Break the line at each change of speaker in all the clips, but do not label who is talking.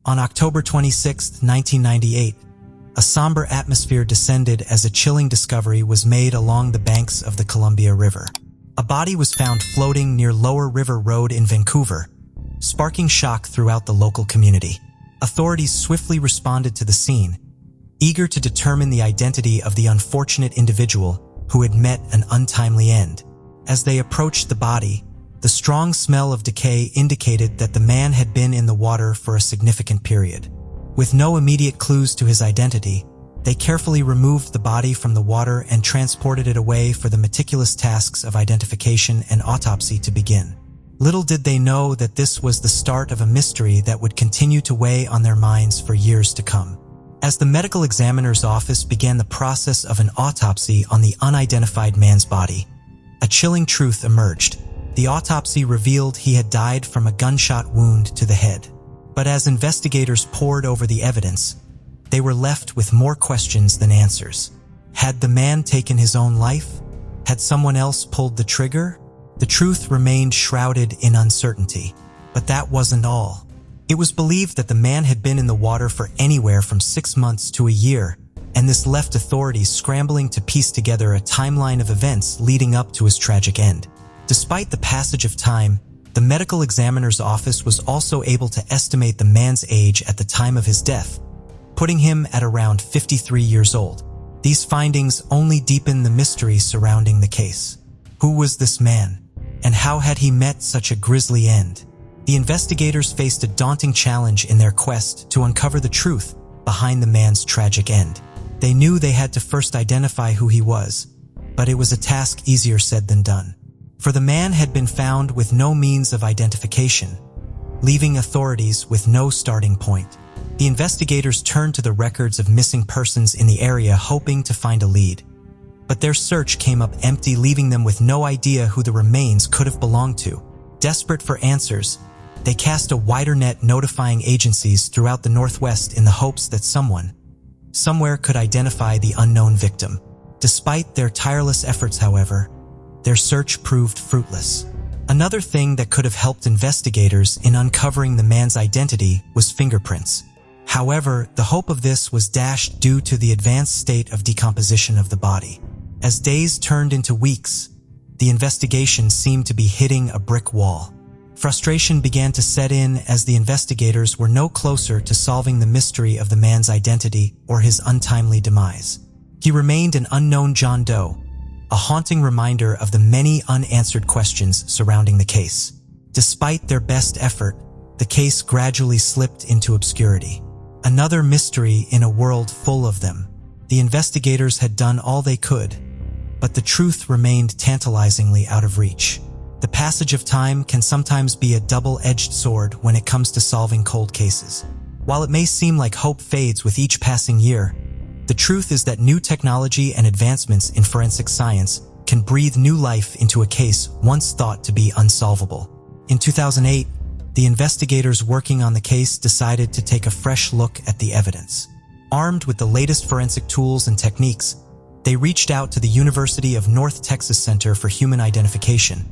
On October 26, 1998, a somber atmosphere descended as a chilling discovery was made along the banks of the Columbia River. A body was found floating near Lower River Road in Vancouver, sparking shock throughout the local community. Authorities swiftly responded to the scene, eager to determine the identity of the unfortunate individual who had met an untimely end. As they approached the body, the strong smell of decay indicated that the man had been in the water for a significant period. With no immediate clues to his identity, they carefully removed the body from the water and transported it away for the meticulous tasks of identification and autopsy to begin. Little did they know that this was the start of a mystery that would continue to weigh on their minds for years to come. As the medical examiner's office began the process of an autopsy on the unidentified man's body, a chilling truth emerged. The autopsy revealed he had died from a gunshot wound to the head. But as investigators pored over the evidence, they were left with more questions than answers. Had the man taken his own life? Had someone else pulled the trigger? The truth remained shrouded in uncertainty. But that wasn't all. It was believed that the man had been in the water for anywhere from 6 months to a year, and this left authorities scrambling to piece together a timeline of events leading up to his tragic end. Despite the passage of time, the medical examiner's office was also able to estimate the man's age at the time of his death, putting him at around 53 years old. These findings only deepened the mystery surrounding the case. Who was this man, and how had he met such a grisly end? The investigators faced a daunting challenge in their quest to uncover the truth behind the man's tragic end. They knew they had to first identify who he was, but it was a task easier said than done. For the man had been found with no means of identification, leaving authorities with no starting point. The investigators turned to the records of missing persons in the area hoping to find a lead. But their search came up empty, leaving them with no idea who the remains could have belonged to. Desperate for answers, they cast a wider net, notifying agencies throughout the Northwest in the hopes that someone, somewhere could identify the unknown victim. Despite their tireless efforts, however, their search proved fruitless. Another thing that could have helped investigators in uncovering the man's identity was fingerprints. However, the hope of this was dashed due to the advanced state of decomposition of the body. As days turned into weeks, the investigation seemed to be hitting a brick wall. Frustration began to set in as the investigators were no closer to solving the mystery of the man's identity or his untimely demise. He remained an unknown John Doe, a haunting reminder of the many unanswered questions surrounding the case. Despite their best effort, the case gradually slipped into obscurity. Another mystery in a world full of them. The investigators had done all they could, but the truth remained tantalizingly out of reach. The passage of time can sometimes be a double-edged sword when it comes to solving cold cases. While it may seem like hope fades with each passing year, the truth is that new technology and advancements in forensic science can breathe new life into a case once thought to be unsolvable. In 2008, the investigators working on the case decided to take a fresh look at the evidence. Armed with the latest forensic tools and techniques, they reached out to the University of North Texas Center for Human Identification,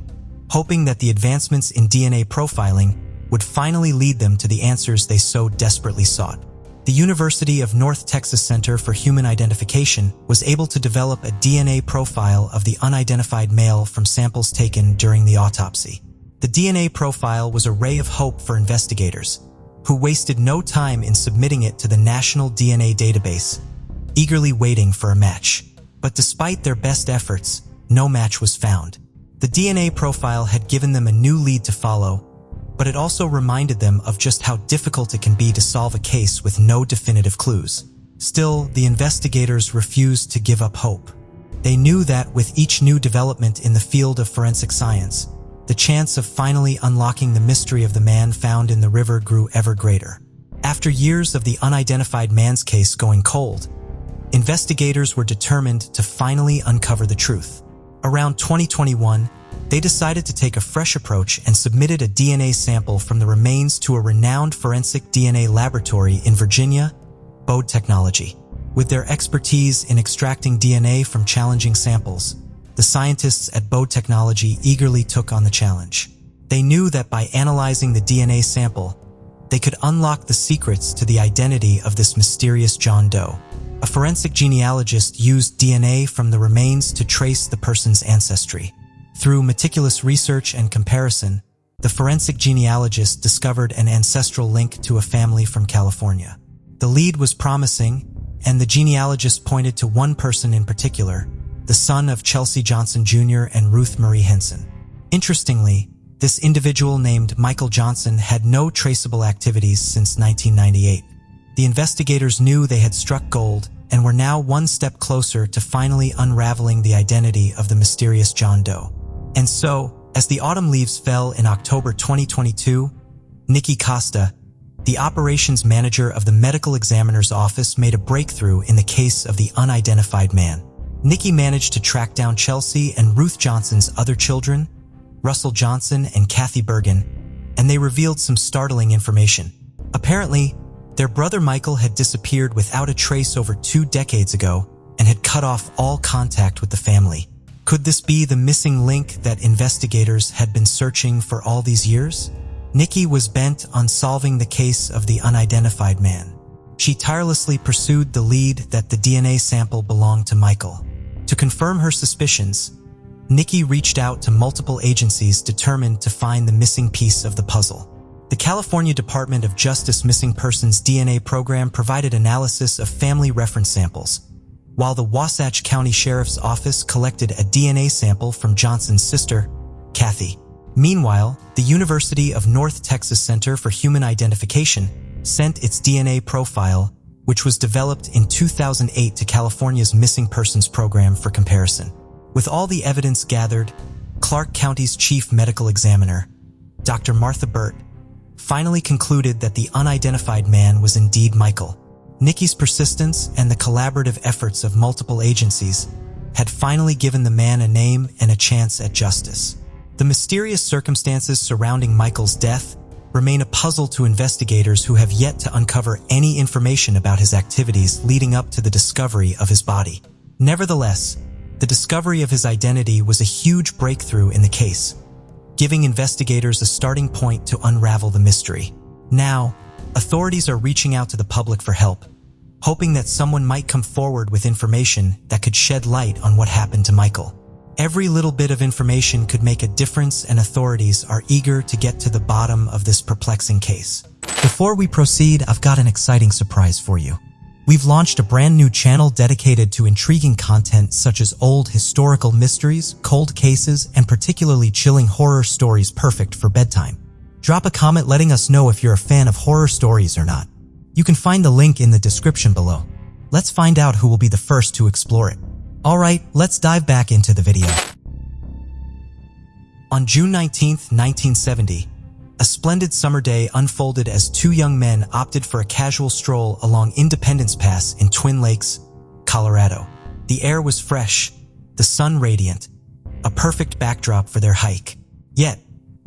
hoping that the advancements in DNA profiling would finally lead them to the answers they so desperately sought. The University of North Texas Center for Human Identification was able to develop a DNA profile of the unidentified male from samples taken during the autopsy. The DNA profile was a ray of hope for investigators, who wasted no time in submitting it to the National DNA Database, eagerly waiting for a match. But despite their best efforts, no match was found. The DNA profile had given them a new lead to follow, but it also reminded them of just how difficult it can be to solve a case with no definitive clues. Still, the investigators refused to give up hope. They knew that with each new development in the field of forensic science, the chance of finally unlocking the mystery of the man found in the river grew ever greater. After years of the unidentified man's case going cold, investigators were determined to finally uncover the truth. Around 2021, they decided to take a fresh approach and submitted a DNA sample from the remains to a renowned forensic DNA laboratory in Virginia, Bode Technology. With their expertise in extracting DNA from challenging samples, the scientists at Bode Technology eagerly took on the challenge. They knew that by analyzing the DNA sample, they could unlock the secrets to the identity of this mysterious John Doe. A forensic genealogist used DNA from the remains to trace the person's ancestry. Through meticulous research and comparison, the forensic genealogist discovered an ancestral link to a family from California. The lead was promising, and the genealogist pointed to one person in particular, the son of Chelsea Johnson Jr. and Ruth Marie Henson. Interestingly, this individual named Michael Johnson had no traceable activities since 1998. The investigators knew they had struck gold and were now one step closer to finally unraveling the identity of the mysterious John Doe. And so, as the autumn leaves fell in October 2022, Nikki Costa, the operations manager of the medical examiner's office, made a breakthrough in the case of the unidentified man. Nikki managed to track down Chelsea and Ruth Johnson's other children, Russell Johnson and Kathy Bergen, and they revealed some startling information. Apparently, their brother Michael had disappeared without a trace over 2 decades ago and had cut off all contact with the family. Could this be the missing link that investigators had been searching for all these years? Nikki was bent on solving the case of the unidentified man. She tirelessly pursued the lead that the DNA sample belonged to Michael. To confirm her suspicions, Nikki reached out to multiple agencies determined to find the missing piece of the puzzle. The California Department of Justice Missing Persons DNA program provided analysis of family reference samples, while the Wasatch County Sheriff's Office collected a DNA sample from Johnson's sister, Kathy. Meanwhile, the University of North Texas Center for Human Identification sent its DNA profile, which was developed in 2008, to California's Missing Persons Program for comparison. With all the evidence gathered, Clark County's chief medical examiner, Dr. Martha Burt, finally concluded that the unidentified man was indeed Michael. Nikki's persistence and the collaborative efforts of multiple agencies had finally given the man a name and a chance at justice. The mysterious circumstances surrounding Michael's death remain a puzzle to investigators who have yet to uncover any information about his activities leading up to the discovery of his body. Nevertheless, the discovery of his identity was a huge breakthrough in the case, giving investigators a starting point to unravel the mystery. Now, authorities are reaching out to the public for help, hoping that someone might come forward with information that could shed light on what happened to Michael. Every little bit of information could make a difference, and authorities are eager to get to the bottom of this perplexing case. Before we proceed, I've got an exciting surprise for you. We've launched a brand new channel dedicated to intriguing content such as old historical mysteries, cold cases, and particularly chilling horror stories perfect for bedtime. Drop a comment letting us know if you're a fan of horror stories or not. You can find the link in the description below. Let's find out who will be the first to explore it. Alright, let's dive back into the video. On June 19, 1970, a splendid summer day unfolded as 2 young men opted for a casual stroll along Independence Pass in Twin Lakes, Colorado. The air was fresh, the sun radiant, a perfect backdrop for their hike. Yet,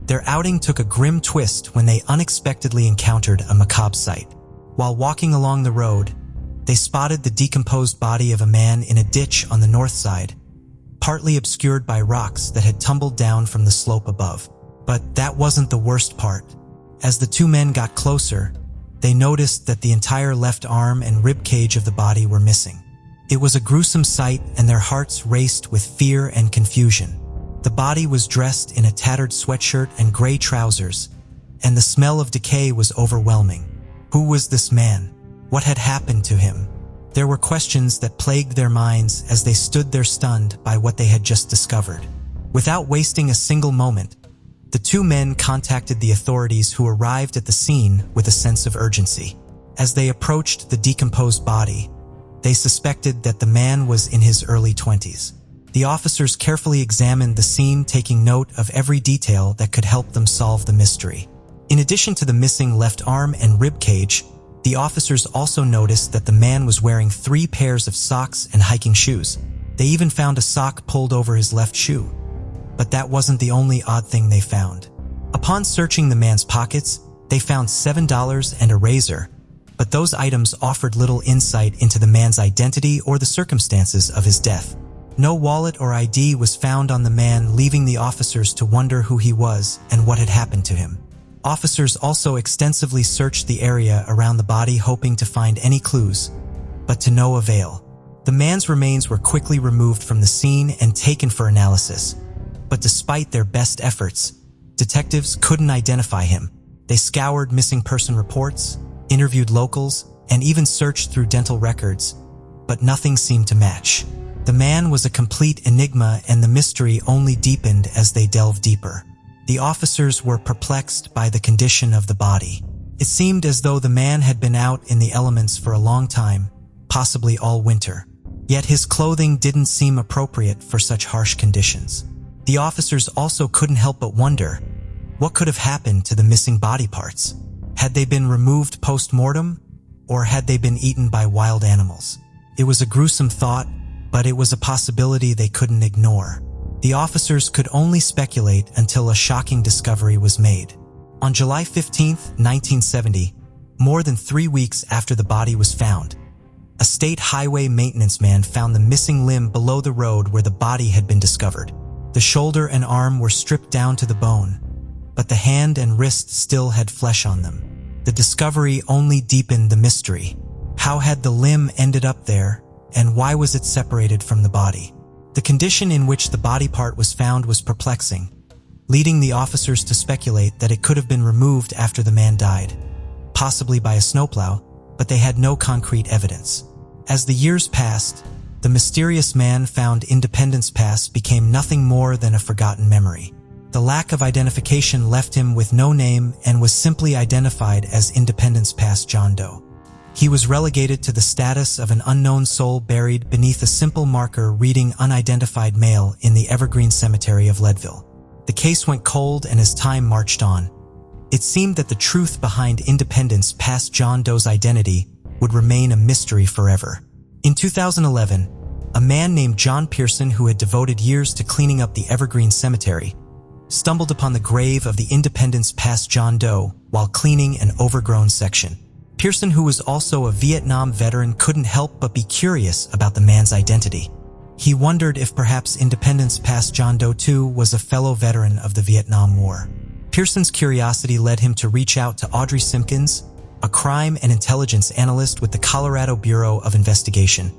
their outing took a grim twist when they unexpectedly encountered a macabre sight. While walking along the road, they spotted the decomposed body of a man in a ditch on the north side, partly obscured by rocks that had tumbled down from the slope above. But that wasn't the worst part. As the 2 men got closer, they noticed that the entire left arm and rib cage of the body were missing. It was a gruesome sight, and their hearts raced with fear and confusion. The body was dressed in a tattered sweatshirt and gray trousers, and the smell of decay was overwhelming. Who was this man? What had happened to him? There were questions that plagued their minds as they stood there stunned by what they had just discovered. Without wasting a single moment, the 2 men contacted the authorities, who arrived at the scene with a sense of urgency. As they approached the decomposed body, they suspected that the man was in his early 20s. The officers carefully examined the scene, taking note of every detail that could help them solve the mystery. In addition to the missing left arm and rib cage, the officers also noticed that the man was wearing 3 pairs of socks and hiking shoes. They even found a sock pulled over his left shoe. But that wasn't the only odd thing they found. Upon searching the man's pockets, they found $7 and a razor, but those items offered little insight into the man's identity or the circumstances of his death. No wallet or ID was found on the man, leaving the officers to wonder who he was and what had happened to him. Officers also extensively searched the area around the body, hoping to find any clues, but to no avail. The man's remains were quickly removed from the scene and taken for analysis. But despite their best efforts, detectives couldn't identify him. They scoured missing person reports, interviewed locals, and even searched through dental records, but nothing seemed to match. The man was a complete enigma, and the mystery only deepened as they delved deeper. The officers were perplexed by the condition of the body. It seemed as though the man had been out in the elements for a long time, possibly all winter. Yet his clothing didn't seem appropriate for such harsh conditions. The officers also couldn't help but wonder, what could have happened to the missing body parts? Had they been removed post-mortem, or had they been eaten by wild animals? It was a gruesome thought, but it was a possibility they couldn't ignore. The officers could only speculate until a shocking discovery was made. On July 15, 1970, more than 3 weeks after the body was found, a state highway maintenance man found the missing limb below the road where the body had been discovered. The shoulder and arm were stripped down to the bone, but the hand and wrist still had flesh on them. The discovery only deepened the mystery. How had the limb ended up there, and why was it separated from the body? The condition in which the body part was found was perplexing, leading the officers to speculate that it could have been removed after the man died, possibly by a snowplow, but they had no concrete evidence. As the years passed, the mysterious man found Independence Pass became nothing more than a forgotten memory. The lack of identification left him with no name and was simply identified as Independence Pass John Doe. He was relegated to the status of an unknown soul buried beneath a simple marker reading unidentified male in the Evergreen Cemetery of Leadville. The case went cold, and as time marched on, it seemed that the truth behind Independence Pass John Doe's identity would remain a mystery forever. In 2011, a man named John Pearson, who had devoted years to cleaning up the Evergreen Cemetery, stumbled upon the grave of the Independence Pass John Doe while cleaning an overgrown section. Pearson, who was also a Vietnam veteran, couldn't help but be curious about the man's identity. He wondered if perhaps Independence Pass John Doe too was a fellow veteran of the Vietnam War. Pearson's curiosity led him to reach out to Audrey Simpkins, a crime and intelligence analyst with the Colorado Bureau of Investigation,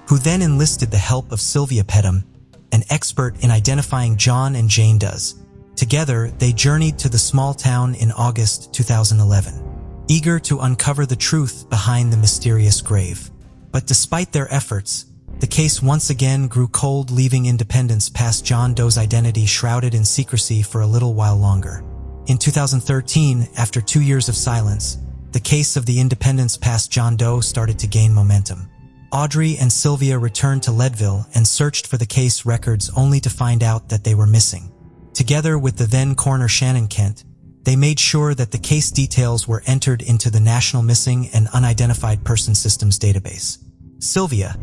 who then enlisted the help of Sylvia Pettum, an expert in identifying John and Jane Does. Together, they journeyed to the small town in August 2011, eager to uncover the truth behind the mysterious grave. But despite their efforts, the case once again grew cold, leaving Independence Pass John Doe's identity shrouded in secrecy for a little while longer. In 2013, after 2 years of silence, the case of the Independence Pass John Doe started to gain momentum. Audrey and Sylvia returned to Leadville and searched for the case records, only to find out that they were missing. Together with the then coroner Shannon Kent, they made sure that the case details were entered into the National Missing and Unidentified Person Systems database. Sylvia,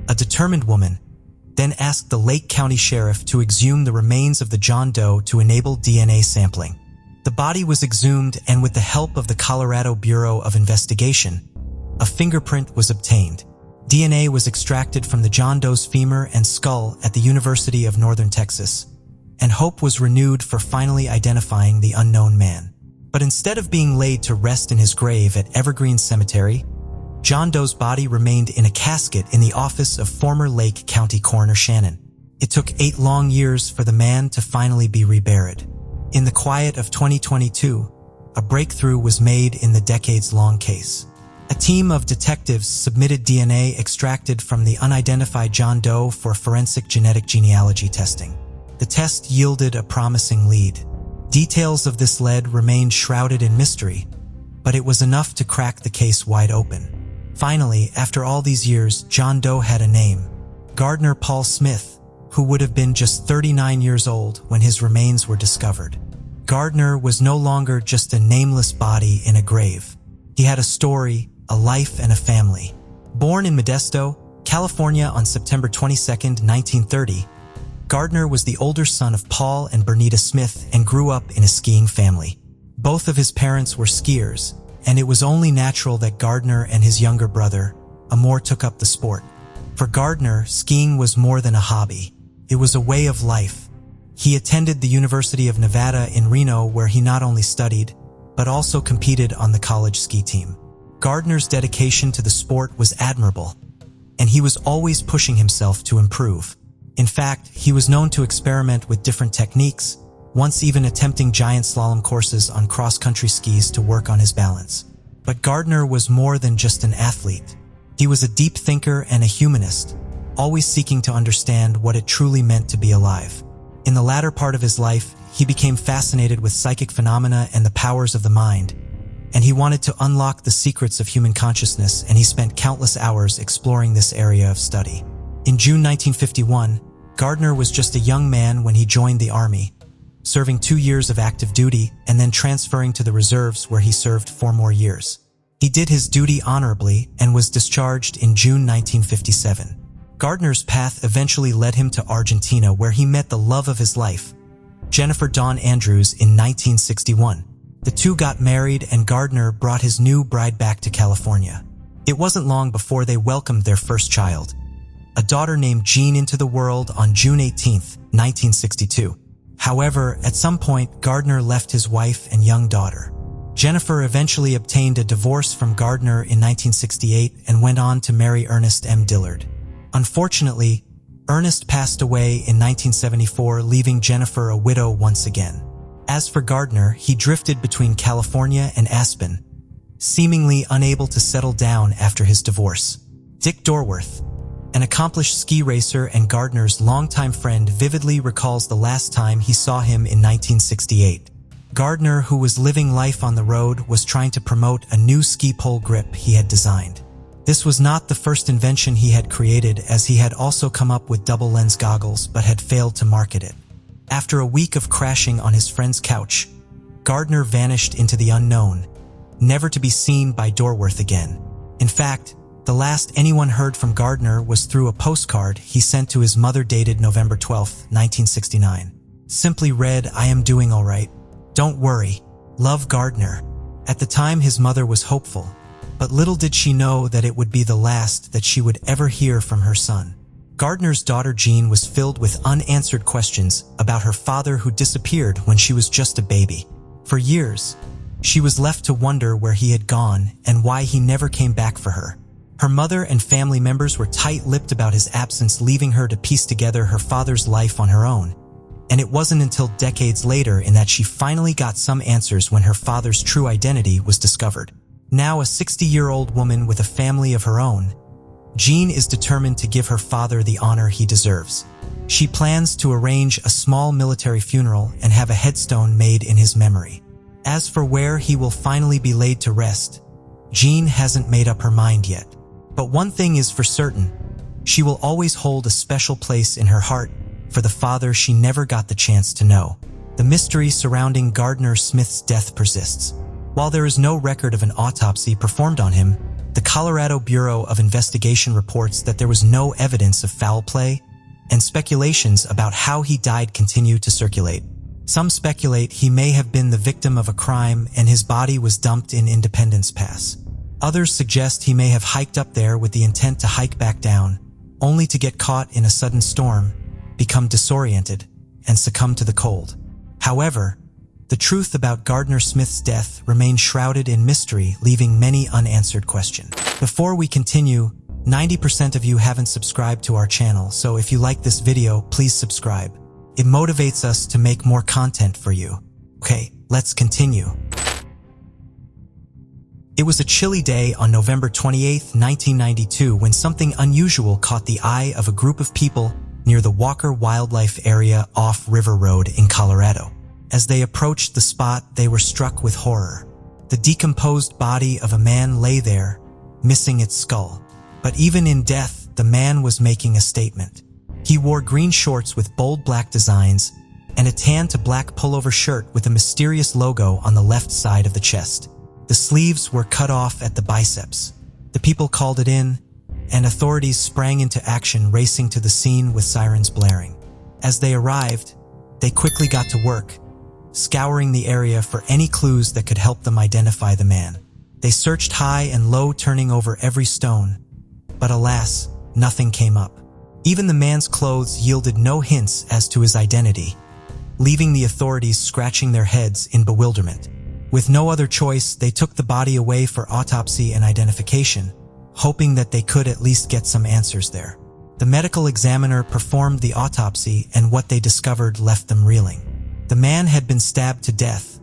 a determined woman, then asked the Lake County Sheriff to exhume the remains of the John Doe to enable DNA sampling. The body was exhumed, and with the help of the Colorado Bureau of Investigation, a fingerprint was obtained. DNA was extracted from the John Doe's femur and skull at the University of Northern Texas, and hope was renewed for finally identifying the unknown man. But instead of being laid to rest in his grave at Evergreen Cemetery, John Doe's body remained in a casket in the office of former Lake County Coroner Shannon. It took 8 long years for the man to finally be reburied. In the quiet of 2022, a breakthrough was made in the decades-long case. A team of detectives submitted DNA extracted from the unidentified John Doe for forensic genetic genealogy testing. The test yielded a promising lead. Details of this lead remained shrouded in mystery, but it was enough to crack the case wide open. Finally, after all these years, John Doe had a name: Gardner Paul Smith, who would have been just 39 years old when his remains were discovered. Gardner was no longer just a nameless body in a grave. He had a story, a life, and a family. Born in Modesto, California on September 22, 1930, Gardner was the older son of Paul and Bernita Smith and grew up in a skiing family. Both of his parents were skiers, and it was only natural that Gardner and his younger brother, Amor, took up the sport. For Gardner, skiing was more than a hobby. It was a way of life. He attended the University of Nevada in Reno, where he not only studied, but also competed on the college ski team. Gardner's dedication to the sport was admirable, and he was always pushing himself to improve. In fact, he was known to experiment with different techniques, once even attempting giant slalom courses on cross-country skis to work on his balance. But Gardner was more than just an athlete. He was a deep thinker and a humanist, always seeking to understand what it truly meant to be alive. In the latter part of his life, he became fascinated with psychic phenomena and the powers of the mind, and he wanted to unlock the secrets of human consciousness, and he spent countless hours exploring this area of study. In June 1951, Gardner was just a young man when he joined the Army, serving 2 years of active duty and then transferring to the reserves where he served 4 more years. He did his duty honorably and was discharged in June 1957. Gardner's path eventually led him to Argentina, where he met the love of his life, Jennifer Dawn Andrews, in 1961. The two got married, and Gardner brought his new bride back to California. It wasn't long before they welcomed their first child, a daughter named Jean, into the world on June 18, 1962. However, at some point, Gardner left his wife and young daughter. Jennifer eventually obtained a divorce from Gardner in 1968 and went on to marry Ernest M. Dillard. Unfortunately, Ernest passed away in 1974, leaving Jennifer a widow once again. As for Gardner, he drifted between California and Aspen, seemingly unable to settle down after his divorce. Dick Dorworth, an accomplished ski racer and Gardner's longtime friend, vividly recalls the last time he saw him in 1968. Gardner, who was living life on the road, was trying to promote a new ski pole grip he had designed. This was not the first invention he had created, as he had also come up with double-lens goggles but had failed to market it. After a week of crashing on his friend's couch, Gardner vanished into the unknown, never to be seen by Dorworth again. In fact, the last anyone heard from Gardner was through a postcard he sent to his mother, dated November 12, 1969. Simply read, "I am doing all right. Don't worry. Love, Gardner." At the time, his mother was hopeful, but little did she know that it would be the last that she would ever hear from her son. Gardner's daughter Jean was filled with unanswered questions about her father, who disappeared when she was just a baby. For years, she was left to wonder where he had gone and why he never came back for her. Her mother and family members were tight-lipped about his absence, leaving her to piece together her father's life on her own. And it wasn't until decades later in that she finally got some answers, when her father's true identity was discovered. Now a 60-year-old woman with a family of her own, Jean is determined to give her father the honor he deserves. She plans to arrange a small military funeral and have a headstone made in his memory. As for where he will finally be laid to rest, Jean hasn't made up her mind yet. But one thing is for certain: she will always hold a special place in her heart for the father she never got the chance to know. The mystery surrounding Gardner Smith's death persists. While there is no record of an autopsy performed on him, the Colorado Bureau of Investigation reports that there was no evidence of foul play, and speculations about how he died continue to circulate. Some speculate he may have been the victim of a crime and his body was dumped in Independence Pass. Others suggest he may have hiked up there with the intent to hike back down, only to get caught in a sudden storm, become disoriented, and succumb to the cold. However, the truth about Gardner Smith's death remains shrouded in mystery, leaving many unanswered questions. Before we continue, 90% of you haven't subscribed to our channel, so if you like this video, please subscribe. It motivates us to make more content for you. Okay, let's continue. It was a chilly day on November 28, 1992, when something unusual caught the eye of a group of people near the Walker Wildlife Area off River Road in Colorado. As they approached the spot, they were struck with horror. The decomposed body of a man lay there, missing its skull. But even in death, the man was making a statement. He wore green shorts with bold black designs and a tan to black pullover shirt with a mysterious logo on the left side of the chest. The sleeves were cut off at the biceps. The people called it in, and authorities sprang into action, racing to the scene with sirens blaring. As they arrived, they quickly got to work, scouring the area for any clues that could help them identify the man. They searched high and low, turning over every stone, but alas, nothing came up. Even the man's clothes yielded no hints as to his identity, leaving the authorities scratching their heads in bewilderment. With no other choice, they took the body away for autopsy and identification, hoping that they could at least get some answers there. The medical examiner performed the autopsy, and what they discovered left them reeling. The man had been stabbed to death,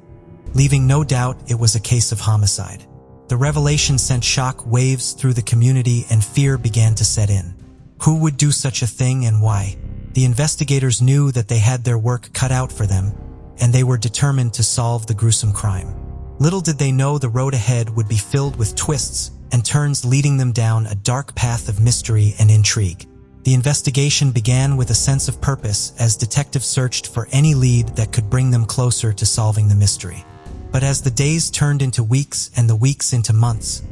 leaving no doubt it was a case of homicide. The revelation sent shock waves through the community, and fear began to set in. Who would do such a thing and why? The investigators knew that they had their work cut out for them, and they were determined to solve the gruesome crime. Little did they know the road ahead would be filled with twists and turns, leading them down a dark path of mystery and intrigue. The investigation began with a sense of purpose as detectives searched for any lead that could bring them closer to solving the mystery. But as the days turned into weeks and the weeks into months,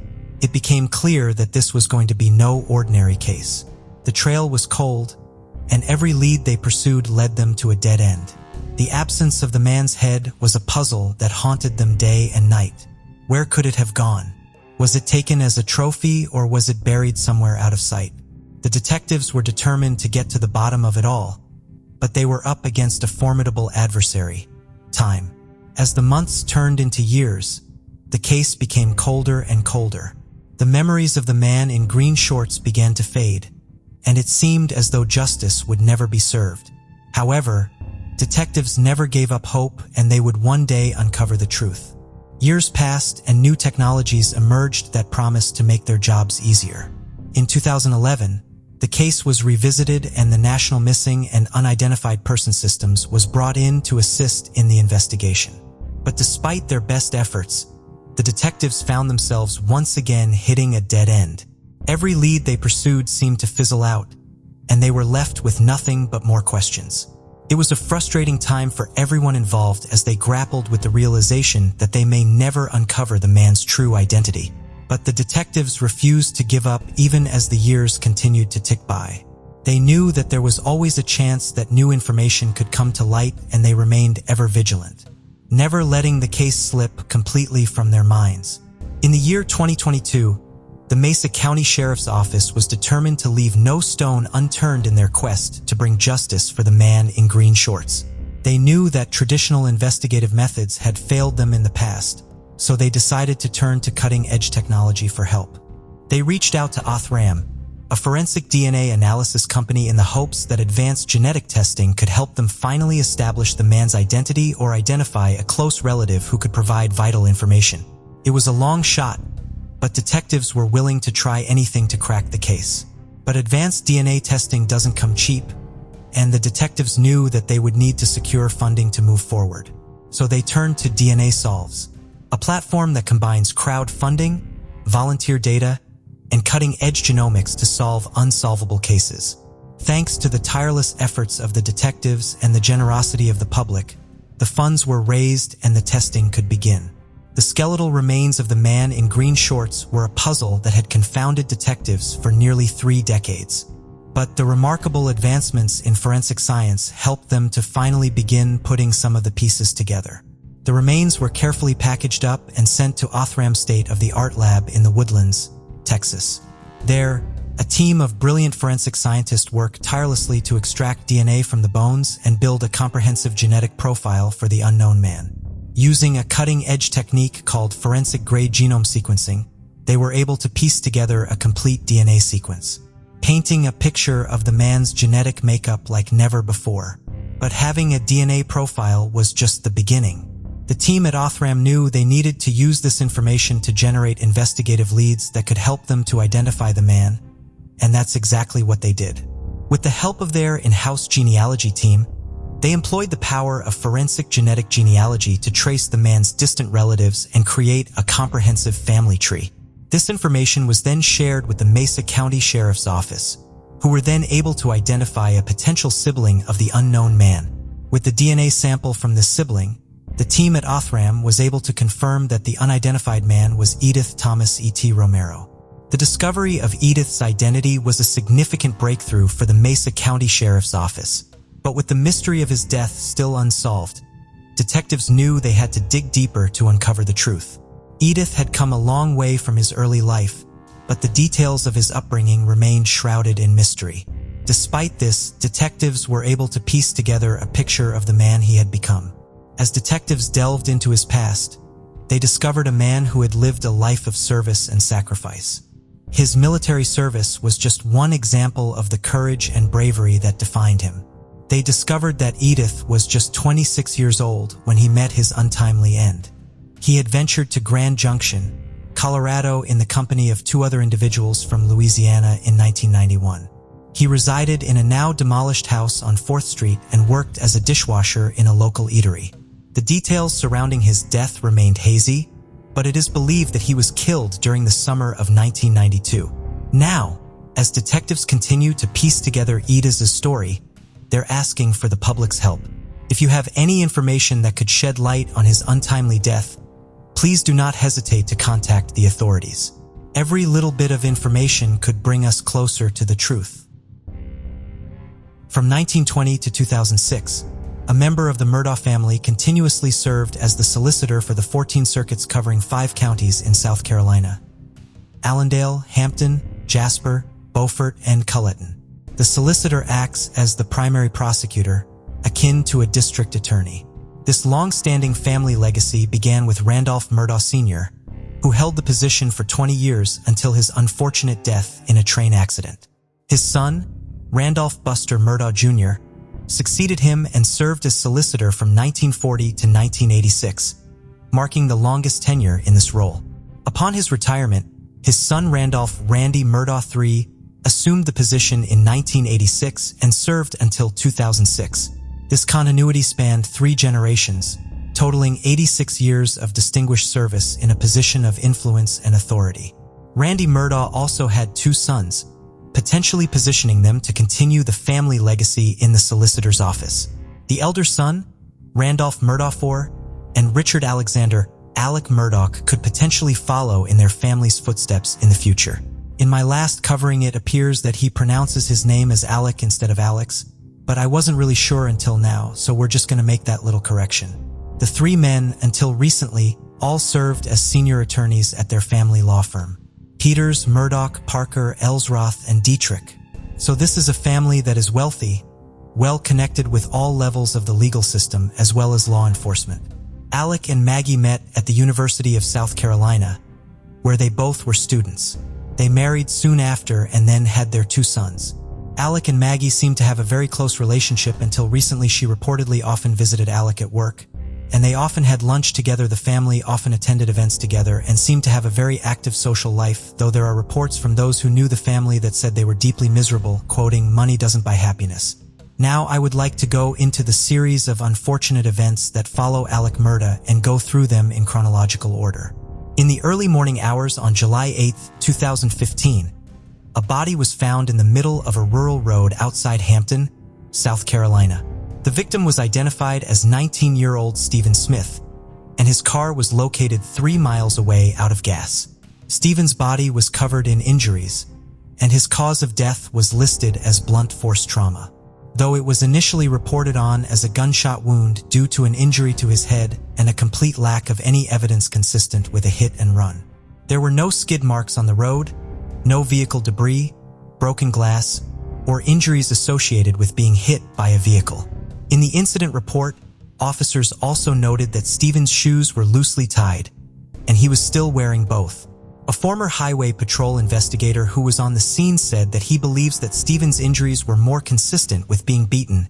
it became clear that this was going to be no ordinary case. The trail was cold, and every lead they pursued led them to a dead end. The absence of the man's head was a puzzle that haunted them day and night. Where could it have gone? Was it taken as a trophy, or was it buried somewhere out of sight? The detectives were determined to get to the bottom of it all, but they were up against a formidable adversary: time. As the months turned into years, the case became colder and colder. The memories of the man in green shorts began to fade, and it seemed as though justice would never be served. However, detectives never gave up hope, and they would one day uncover the truth. Years passed, and new technologies emerged that promised to make their jobs easier. In 2011, the case was revisited, and the National Missing and Unidentified Person Systems was brought in to assist in the investigation. But despite their best efforts, the detectives found themselves once again hitting a dead end. Every lead they pursued seemed to fizzle out, and they were left with nothing but more questions. It was a frustrating time for everyone involved as they grappled with the realization that they may never uncover the man's true identity. But the detectives refused to give up even as the years continued to tick by. They knew that there was always a chance that new information could come to light, and they remained ever vigilant, never letting the case slip completely from their minds. In the year 2022, the Mesa County Sheriff's Office was determined to leave no stone unturned in their quest to bring justice for the man in green shorts. They knew that traditional investigative methods had failed them in the past, so they decided to turn to cutting-edge technology for help. They reached out to Othram, a forensic DNA analysis company, in the hopes that advanced genetic testing could help them finally establish the man's identity or identify a close relative who could provide vital information. It was a long shot, but detectives were willing to try anything to crack the case. But advanced DNA testing doesn't come cheap, and the detectives knew that they would need to secure funding to move forward. So they turned to DNA Solves, a platform that combines crowdfunding, volunteer data, and cutting-edge genomics to solve unsolvable cases. Thanks to the tireless efforts of the detectives and the generosity of the public, the funds were raised and the testing could begin. The skeletal remains of the man in green shorts were a puzzle that had confounded detectives for nearly 3 decades. But the remarkable advancements in forensic science helped them to finally begin putting some of the pieces together. The remains were carefully packaged up and sent to Othram State-of-the-Art Lab in the Woodlands, Texas. There, a team of brilliant forensic scientists worked tirelessly to extract DNA from the bones and build a comprehensive genetic profile for the unknown man. Using a cutting-edge technique called forensic-grade genome sequencing, they were able to piece together a complete DNA sequence, painting a picture of the man's genetic makeup like never before. But having a DNA profile was just the beginning. The team at Othram knew they needed to use this information to generate investigative leads that could help them to identify the man, and that's exactly what they did. With the help of their in-house genealogy team, they employed the power of forensic genetic genealogy to trace the man's distant relatives and create a comprehensive family tree. This information was then shared with the Mesa County Sheriff's Office, who were then able to identify a potential sibling of the unknown man. With the DNA sample from this sibling, the team at Othram was able to confirm that the unidentified man was Edith Thomas E.T. Romero. The discovery of Edith's identity was a significant breakthrough for the Mesa County Sheriff's Office. But with the mystery of his death still unsolved, detectives knew they had to dig deeper to uncover the truth. Edith had come a long way from his early life, but the details of his upbringing remained shrouded in mystery. Despite this, detectives were able to piece together a picture of the man he had become. As detectives delved into his past, They discovered a man who had lived a life of service and sacrifice. His military service was just one example of the courage and bravery that defined him. They discovered that Edith was just 26 years old when he met his untimely end. He had ventured to Grand Junction, Colorado in the company of 2 other individuals from Louisiana in 1991. He resided in a now demolished house on 4th Street and worked as a dishwasher in a local eatery. The details surrounding his death remained hazy, but it is believed that he was killed during the summer of 1992. Now, as detectives continue to piece together Edith's story, they're asking for the public's help. If you have any information that could shed light on his untimely death, please do not hesitate to contact the authorities. Every little bit of information could bring us closer to the truth. From 1920 to 2006, a member of the Murdaugh family continuously served as the solicitor for the 14 circuits covering 5 counties in South Carolina: Allendale, Hampton, Jasper, Beaufort, and Colleton. The solicitor acts as the primary prosecutor, akin to a district attorney. This long-standing family legacy began with Randolph Murdaugh Sr., who held the position for 20 years until his unfortunate death in a train accident. His son, Randolph Buster Murdaugh Jr., succeeded him and served as solicitor from 1940 to 1986, marking the longest tenure in this role. Upon his retirement, his son Randolph Randy Murdaugh III assumed the position in 1986 and served until 2006. This continuity spanned 3 generations, totaling 86 years of distinguished service in a position of influence and authority. Randy Murdaugh also had 2 sons, potentially positioning them to continue the family legacy in the solicitor's office. The elder son, Randolph Murdaugh IV, and Richard Alexander Alec Murdaugh could potentially follow in their family's footsteps in the future. In my last covering, it appears that he pronounces his name as Alec instead of Alex, but I wasn't really sure until now, so we're just going to make that little correction. The 3 men, until recently, all served as senior attorneys at their family law firm: Peters, Murdaugh, Parker, Ellsroth, and Dietrich. So this is a family that is wealthy, well connected with all levels of the legal system as well as law enforcement. Alec and Maggie met at the University of South Carolina, where they both were students. They married soon after and then had their 2 sons. Alec and Maggie seemed to have a very close relationship until recently. She reportedly often visited Alec at work, and they often had lunch together. The family often attended events together and seemed to have a very active social life, though there are reports from those who knew the family that said they were deeply miserable, quoting, "Money doesn't buy happiness." Now I would like to go into the series of unfortunate events that follow Alec Murdaugh and go through them in chronological order. In the early morning hours on July 8, 2015, a body was found in the middle of a rural road outside Hampton, South Carolina. The victim was identified as 19-year-old Stephen Smith, and his car was located 3 miles away out of gas. Stephen's body was covered in injuries, and his cause of death was listed as blunt force trauma, though it was initially reported on as a gunshot wound due to an injury to his head and a complete lack of any evidence consistent with a hit and run. There were no skid marks on the road, no vehicle debris, broken glass, or injuries associated with being hit by a vehicle. In the incident report, officers also noted that Stephen's shoes were loosely tied, and he was still wearing both. A former highway patrol investigator who was on the scene said that he believes that Stephen's injuries were more consistent with being beaten,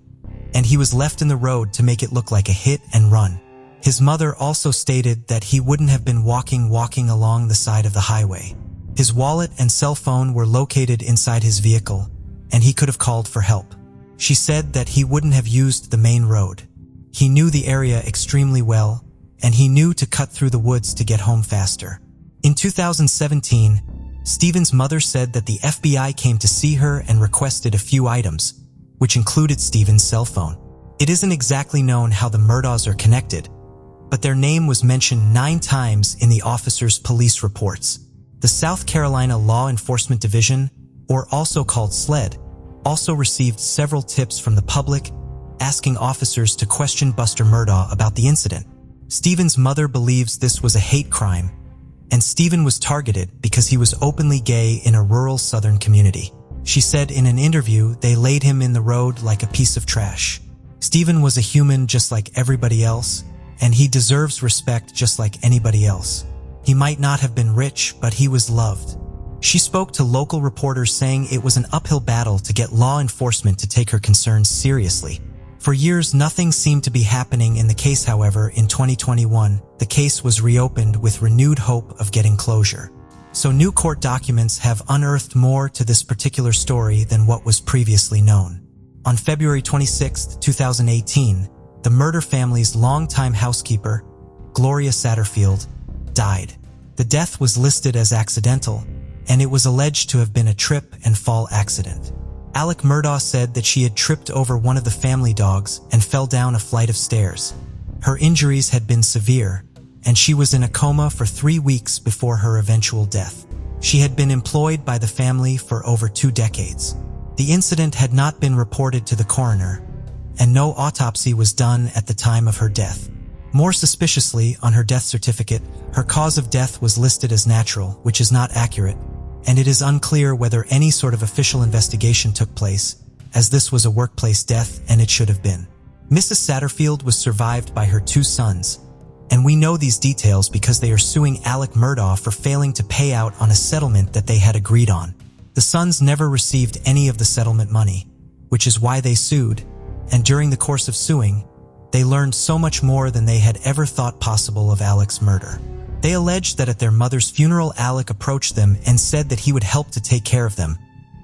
and he was left in the road to make it look like a hit and run. His mother also stated that he wouldn't have been walking along the side of the highway. His wallet and cell phone were located inside his vehicle, and he could have called for help. She said that he wouldn't have used the main road. He knew the area extremely well, and he knew to cut through the woods to get home faster. In 2017, Stephen's mother said that the FBI came to see her and requested a few items, which included Stephen's cell phone. It isn't exactly known how the Murdaughs are connected, but their name was mentioned 9 times in the officers' police reports. The South Carolina Law Enforcement Division, or also called SLED, also received several tips from the public, asking officers to question Buster Murdaugh about the incident. Stephen's mother believes this was a hate crime, and Stephen was targeted because he was openly gay in a rural southern community. She said in an interview they laid him in the road like a piece of trash. Stephen was a human just like everybody else, and he deserves respect just like anybody else. He might not have been rich, but he was loved. She spoke to local reporters saying it was an uphill battle to get law enforcement to take her concerns seriously. For years, nothing seemed to be happening in the case. However, in 2021, the case was reopened with renewed hope of getting closure. So new court documents have unearthed more to this particular story than what was previously known. On February 26, 2018, the murder family's longtime housekeeper, Gloria Satterfield, died. The death was listed as accidental, and it was alleged to have been a trip and fall accident. Alec Murdaugh said that she had tripped over one of the family dogs and fell down a flight of stairs. Her injuries had been severe, and she was in a coma for 3 weeks before her eventual death. She had been employed by the family for over 2 decades. The incident had not been reported to the coroner, and no autopsy was done at the time of her death. More suspiciously, on her death certificate, her cause of death was listed as natural, which is not accurate, and it is unclear whether any sort of official investigation took place, as this was a workplace death and it should have been. Mrs. Satterfield was survived by her 2 sons, and we know these details because they are suing Alec Murdaugh for failing to pay out on a settlement that they had agreed on. The sons never received any of the settlement money, which is why they sued, and during the course of suing, they learned so much more than they had ever thought possible of Alec's murder. They alleged that at their mother's funeral, Alec approached them and said that he would help to take care of them,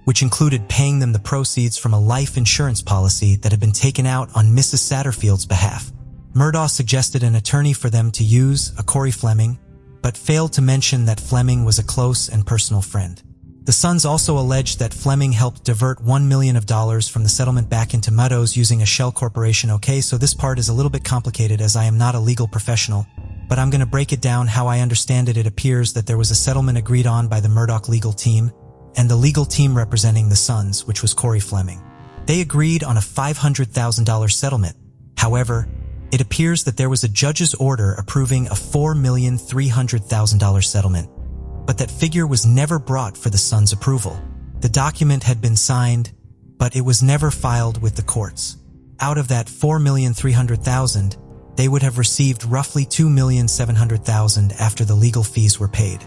which included paying them the proceeds from a life insurance policy that had been taken out on Mrs. Satterfield's behalf. Murdaugh suggested an attorney for them to use, a Corey Fleming, but failed to mention that Fleming was a close and personal friend. The sons also alleged that Fleming helped divert $1 million from the settlement back into Meadows using a shell corporation. Okay, so this part is a little bit complicated as I am not a legal professional, but I'm going to break it down how I understand it. It appears that there was a settlement agreed on by the Murdaugh legal team and the legal team representing the sons, which was Corey Fleming. They agreed on a $500,000 settlement. However, it appears that there was a judge's order approving a $4,300,000 settlement, but that figure was never brought for the sons' approval. The document had been signed, but it was never filed with the courts. Out of that $4,300,000, they would have received roughly $2,700,000 after the legal fees were paid.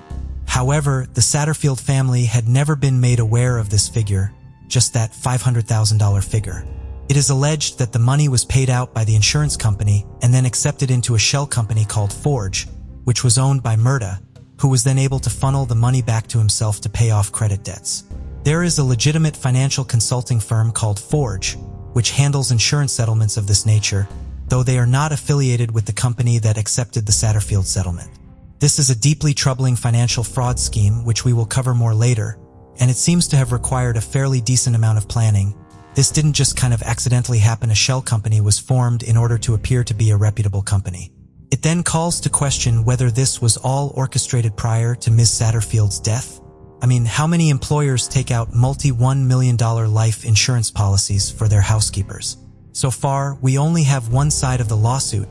However, the Satterfield family had never been made aware of this figure, just that $500,000 figure. It is alleged that the money was paid out by the insurance company and then accepted into a shell company called Forge, which was owned by Murdaugh, who was then able to funnel the money back to himself to pay off credit debts. There is a legitimate financial consulting firm called Forge, which handles insurance settlements of this nature, though they are not affiliated with the company that accepted the Satterfield settlement. This is a deeply troubling financial fraud scheme, which we will cover more later, and it seems to have required a fairly decent amount of planning. This didn't just kind of accidentally happen. A shell company was formed in order to appear to be a reputable company. It then calls to question whether this was all orchestrated prior to Ms. Satterfield's death. I mean, how many employers take out multi-$1 million life insurance policies for their housekeepers? So far, we only have one side of the lawsuit,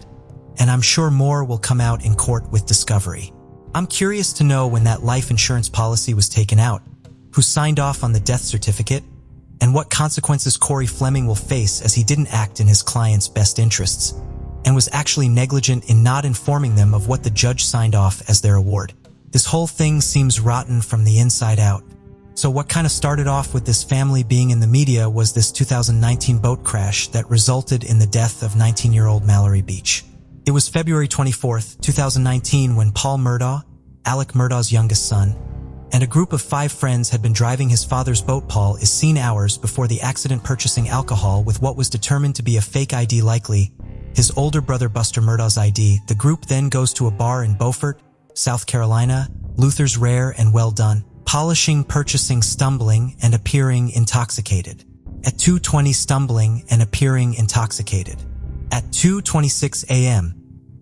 and I'm sure more will come out in court with discovery. I'm curious to know when that life insurance policy was taken out, who signed off on the death certificate, and what consequences Corey Fleming will face as he didn't act in his client's best interests, and was actually negligent in not informing them of what the judge signed off as their award. This whole thing seems rotten from the inside out. So what kind of started off with this family being in the media was this 2019 boat crash that resulted in the death of 19-year-old Mallory Beach. It was February 24, 2019 when Paul Murdaugh, Alec Murdaugh's youngest son, and a group of 5 friends had been driving his father's boat. Paul is seen hours before the accident purchasing alcohol with what was determined to be a fake ID, likely his older brother Buster Murdaugh's ID. The group then goes to a bar in Beaufort, South Carolina, Luther's Rare and Well Done, polishing, purchasing, stumbling, and appearing intoxicated. At 2:20 stumbling and appearing intoxicated. At 2:26 a.m.,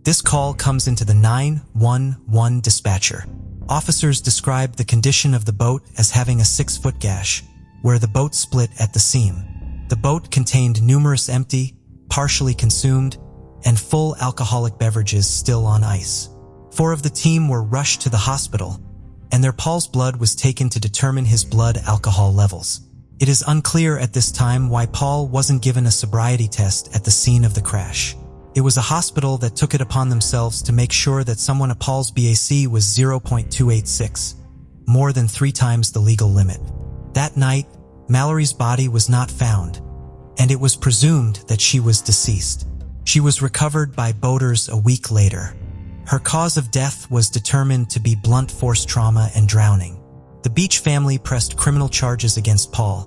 this call comes into the 911 dispatcher. Officers described the condition of the boat as having a 6-foot gash, where the boat split at the seam. The boat contained numerous empty, partially consumed, and full alcoholic beverages still on ice. 4 of the team were rushed to the hospital, and their Paul's blood was taken to determine his blood alcohol levels. It is unclear at this time why Paul wasn't given a sobriety test at the scene of the crash. It was a hospital that took it upon themselves to make sure that someone at Paul's BAC was 0.286, more than 3 times the legal limit. That night, Mallory's body was not found, and it was presumed that she was deceased. She was recovered by boaters a week later. Her cause of death was determined to be blunt force trauma and drowning. The Beach family pressed criminal charges against Paul,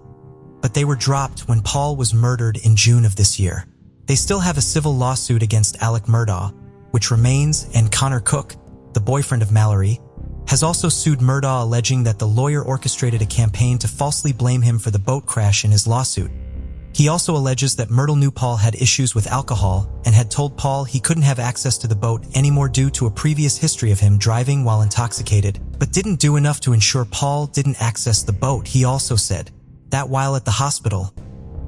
but they were dropped when Paul was murdered in June of this year. They still have a civil lawsuit against Alec Murdaugh, which remains, and Connor Cook, the boyfriend of Mallory, has also sued Murdaugh, alleging that the lawyer orchestrated a campaign to falsely blame him for the boat crash in his lawsuit. He also alleges that Myrtle knew Paul had issues with alcohol and had told Paul he couldn't have access to the boat anymore due to a previous history of him driving while intoxicated, but didn't do enough to ensure Paul didn't access the boat. He also said that while at the hospital,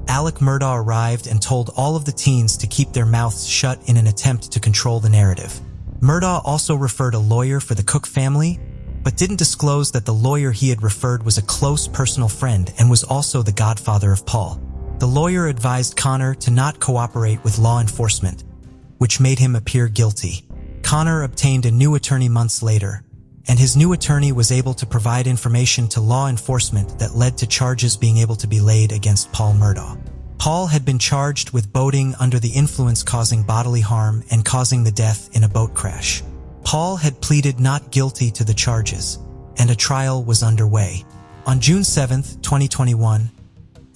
Alec Murdaugh arrived and told all of the teens to keep their mouths shut in an attempt to control the narrative. Murdaugh also referred a lawyer for the Cook family, but didn't disclose that the lawyer he had referred was a close personal friend and was also the godfather of Paul. The lawyer advised Connor to not cooperate with law enforcement, which made him appear guilty. Connor obtained a new attorney months later, and his new attorney was able to provide information to law enforcement that led to charges being able to be laid against Paul Murdaugh. Paul had been charged with boating under the influence, causing bodily harm and causing the death in a boat crash. Paul had pleaded not guilty to the charges, and a trial was underway. On June 7, 2021,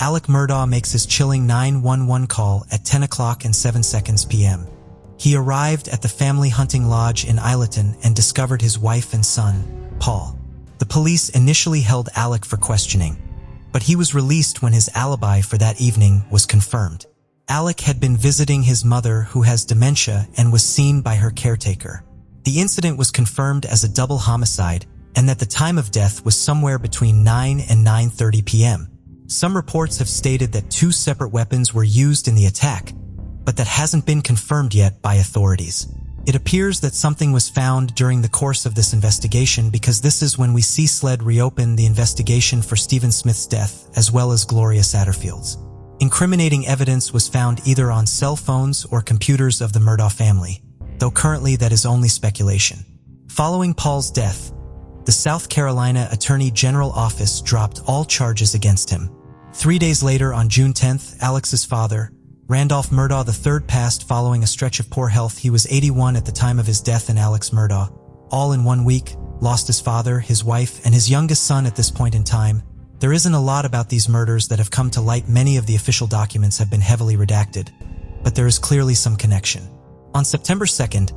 Alec Murdaugh makes his chilling 911 call at 10:07 p.m. He arrived at the family hunting lodge in Isleton and discovered his wife and son, Paul. The police initially held Alec for questioning, but he was released when his alibi for that evening was confirmed. Alec had been visiting his mother, who has dementia, and was seen by her caretaker. The incident was confirmed as a double homicide, and that the time of death was somewhere between 9 and 9:30 p.m. Some reports have stated that 2 separate weapons were used in the attack, but that hasn't been confirmed yet by authorities. It appears that something was found during the course of this investigation, because this is when we see SLED reopen the investigation for Stephen Smith's death as well as Gloria Satterfield's. Incriminating evidence was found either on cell phones or computers of the Murdaugh family, though currently that is only speculation. Following Paul's death, the South Carolina Attorney General Office dropped all charges against him. 3 days later, on June 10th, Alex's father, Randolph Murdaugh III, passed following a stretch of poor health. He was 81 at the time of his death, and Alex Murdaugh, all in 1 week, lost his father, his wife, and his youngest son at this point in time. There isn't a lot about these murders that have come to light. Many of the official documents have been heavily redacted, but there is clearly some connection. On September 2nd,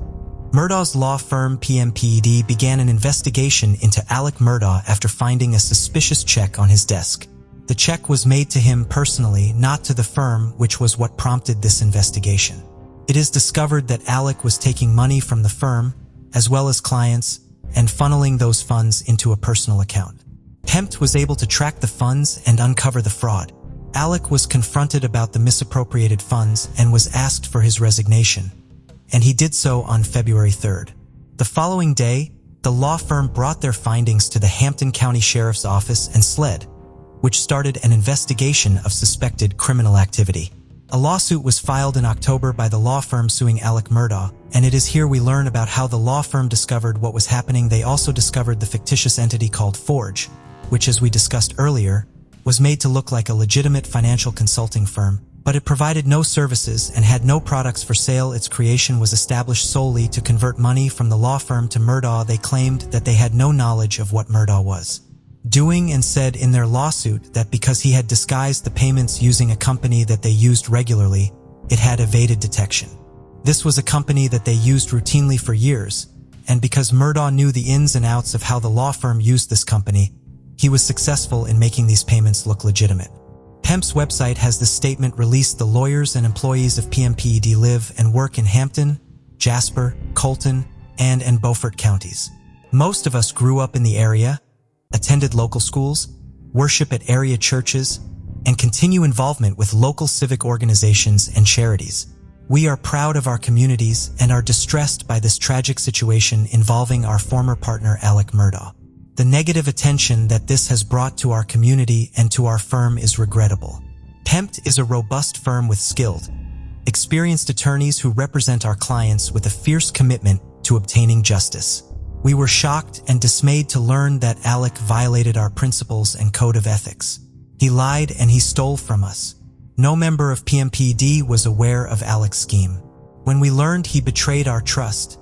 Murdaugh's law firm PMPED began an investigation into Alec Murdaugh after finding a suspicious check on his desk. The check was made to him personally, not to the firm, which was what prompted this investigation. It is discovered that Alec was taking money from the firm, as well as clients, and funneling those funds into a personal account. PEMPT was able to track the funds and uncover the fraud. Alec was confronted about the misappropriated funds and was asked for his resignation, and he did so on February 3rd. The following day, the law firm brought their findings to the Hampton County Sheriff's Office and SLED, which started an investigation of suspected criminal activity. A lawsuit was filed in October by the law firm suing Alec Murdaugh, and it is here we learn about how the law firm discovered what was happening. They also discovered the fictitious entity called Forge, which, as we discussed earlier, was made to look like a legitimate financial consulting firm, but it provided no services and had no products for sale. Its creation was established solely to convert money from the law firm to Murdaugh. They claimed that they had no knowledge of what Murdaugh was doing, and said in their lawsuit that because he had disguised the payments using a company that they used regularly, it had evaded detection. This was a company that they used routinely for years, and because Murdaugh knew the ins and outs of how the law firm used this company, he was successful in making these payments look legitimate. PEMP's website has this statement released: the lawyers and employees of PMPED live and work in Hampton, Jasper, Colton, and Beaufort counties. Most of us grew up in the area, attended local schools, worship at area churches, and continue involvement with local civic organizations and charities. We are proud of our communities and are distressed by this tragic situation involving our former partner Alec Murdaugh. The negative attention that this has brought to our community and to our firm is regrettable. PEMPT is a robust firm with skilled, experienced attorneys who represent our clients with a fierce commitment to obtaining justice. We were shocked and dismayed to learn that Alec violated our principles and code of ethics. He lied and he stole from us. No member of PMPD was aware of Alec's scheme. When we learned he betrayed our trust,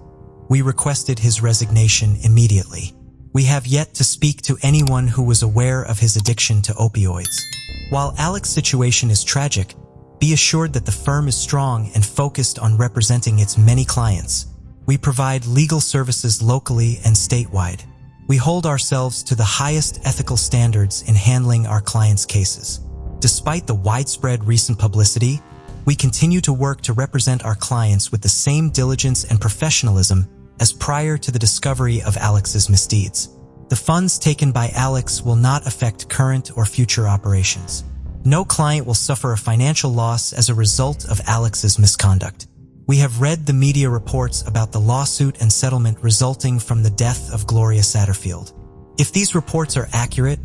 we requested his resignation immediately. We have yet to speak to anyone who was aware of his addiction to opioids. While Alec's situation is tragic, be assured that the firm is strong and focused on representing its many clients. We provide legal services locally and statewide. We hold ourselves to the highest ethical standards in handling our clients' cases. Despite the widespread recent publicity, we continue to work to represent our clients with the same diligence and professionalism as prior to the discovery of Alex's misdeeds. The funds taken by Alex will not affect current or future operations. No client will suffer a financial loss as a result of Alex's misconduct. We have read the media reports about the lawsuit and settlement resulting from the death of Gloria Satterfield. If these reports are accurate,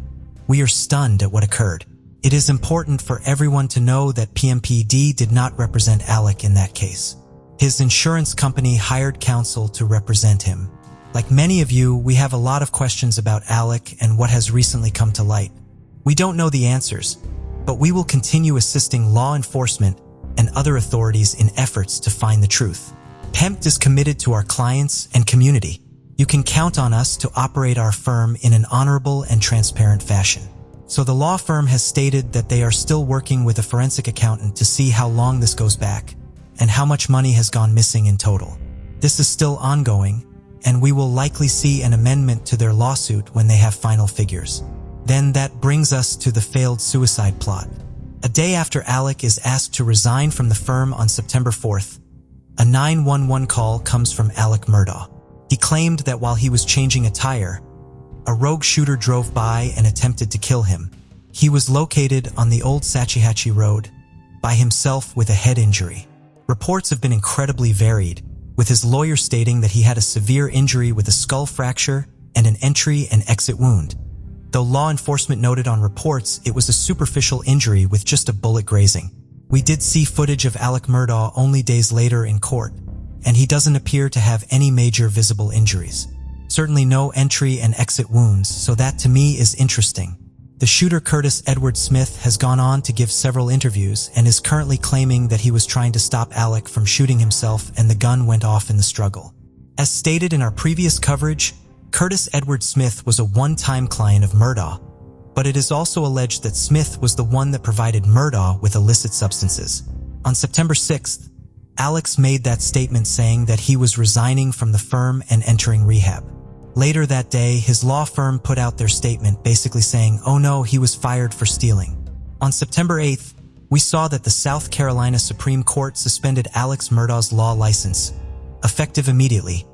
we are stunned at what occurred. It is important for everyone to know that PMPD did not represent Alec in that case. His insurance company hired counsel to represent him. Like many of you, we have a lot of questions about Alec and what has recently come to light. We don't know the answers, but we will continue assisting law enforcement and other authorities in efforts to find the truth. PEMPT is committed to our clients and community. You can count on us to operate our firm in an honorable and transparent fashion. So the law firm has stated that they are still working with a forensic accountant to see how long this goes back and how much money has gone missing in total. This is still ongoing, and we will likely see an amendment to their lawsuit when they have final figures. Then that brings us to the failed suicide plot. A day after Alec is asked to resign from the firm on September 4th, a 911 call comes from Alec Murdaugh. He claimed that while he was changing a tire, a rogue shooter drove by and attempted to kill him. He was located on the old Sachihatchee Road by himself with a head injury. Reports have been incredibly varied, with his lawyer stating that he had a severe injury with a skull fracture and an entry and exit wound. Though law enforcement noted on reports it was a superficial injury with just a bullet grazing. We did see footage of Alec Murdaugh only days later in court, and he doesn't appear to have any major visible injuries. Certainly no entry and exit wounds, so that to me is interesting. The shooter Curtis Edward Smith has gone on to give several interviews and is currently claiming that he was trying to stop Alec from shooting himself and the gun went off in the struggle. As stated in our previous coverage, Curtis Edward Smith was a one-time client of Murdaugh, but it is also alleged that Smith was the one that provided Murdaugh with illicit substances. On September 6th, Alex made that statement saying that he was resigning from the firm and entering rehab. Later that day, his law firm put out their statement basically saying, oh no, he was fired for stealing. On September 8th, we saw that the South Carolina Supreme Court suspended Alex Murdaugh's law license, effective immediately,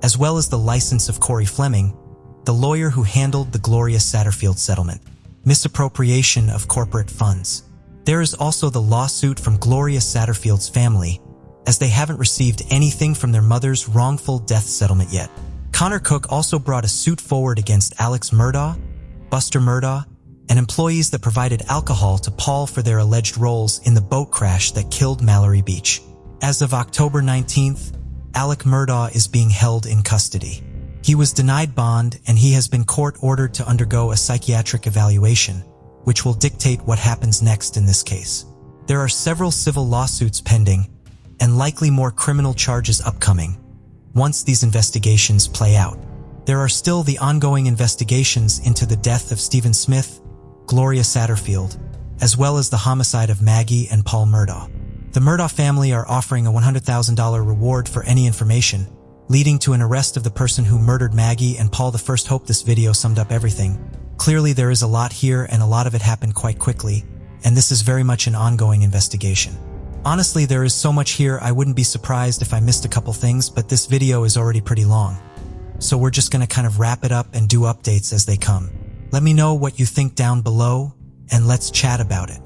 as well as the license of Corey Fleming, the lawyer who handled the Gloria Satterfield settlement, misappropriation of corporate funds. There is also the lawsuit from Gloria Satterfield's family, as they haven't received anything from their mother's wrongful death settlement yet. Connor Cook also brought a suit forward against Alex Murdaugh, Buster Murdaugh, and employees that provided alcohol to Paul for their alleged roles in the boat crash that killed Mallory Beach. As of October 19th, Alec Murdaugh is being held in custody. He was denied bond and he has been court-ordered to undergo a psychiatric evaluation, which will dictate what happens next in this case. There are several civil lawsuits pending and likely more criminal charges upcoming. Once these investigations play out, there are still the ongoing investigations into the death of Stephen Smith, Gloria Satterfield, as well as the homicide of Maggie and Paul Murdaugh. The Murdaugh family are offering a $100,000 reward for any information, leading to an arrest of the person who murdered Maggie and Paul. The first hope this video summed up everything. Clearly there is a lot here and a lot of it happened quite quickly, and this is very much an ongoing investigation. Honestly, there is so much here I wouldn't be surprised if I missed a couple things, but this video is already pretty long. So we're just going to kind of wrap it up and do updates as they come. Let me know what you think down below, and let's chat about it.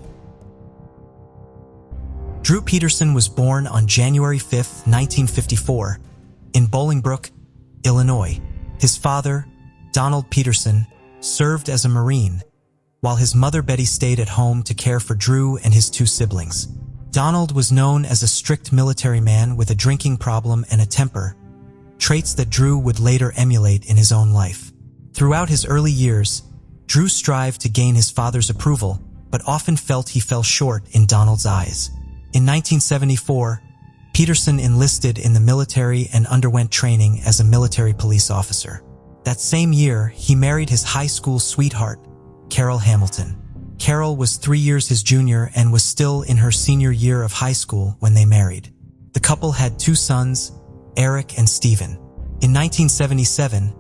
Drew Peterson was born on January 5, 1954, in Bolingbrook, Illinois. His father, Donald Peterson, served as a Marine, while his mother Betty stayed at home to care for Drew and his two siblings. Donald was known as a strict military man with a drinking problem and a temper, traits that Drew would later emulate in his own life. Throughout his early years, Drew strived to gain his father's approval, but often felt he fell short in Donald's eyes. In 1974, Peterson enlisted in the military and underwent training as a military police officer. That same year, he married his high school sweetheart, Carol Hamilton. Carol was 3 years his junior and was still in her senior year of high school when they married. The couple had 2 sons, Eric and Stephen. In 1977,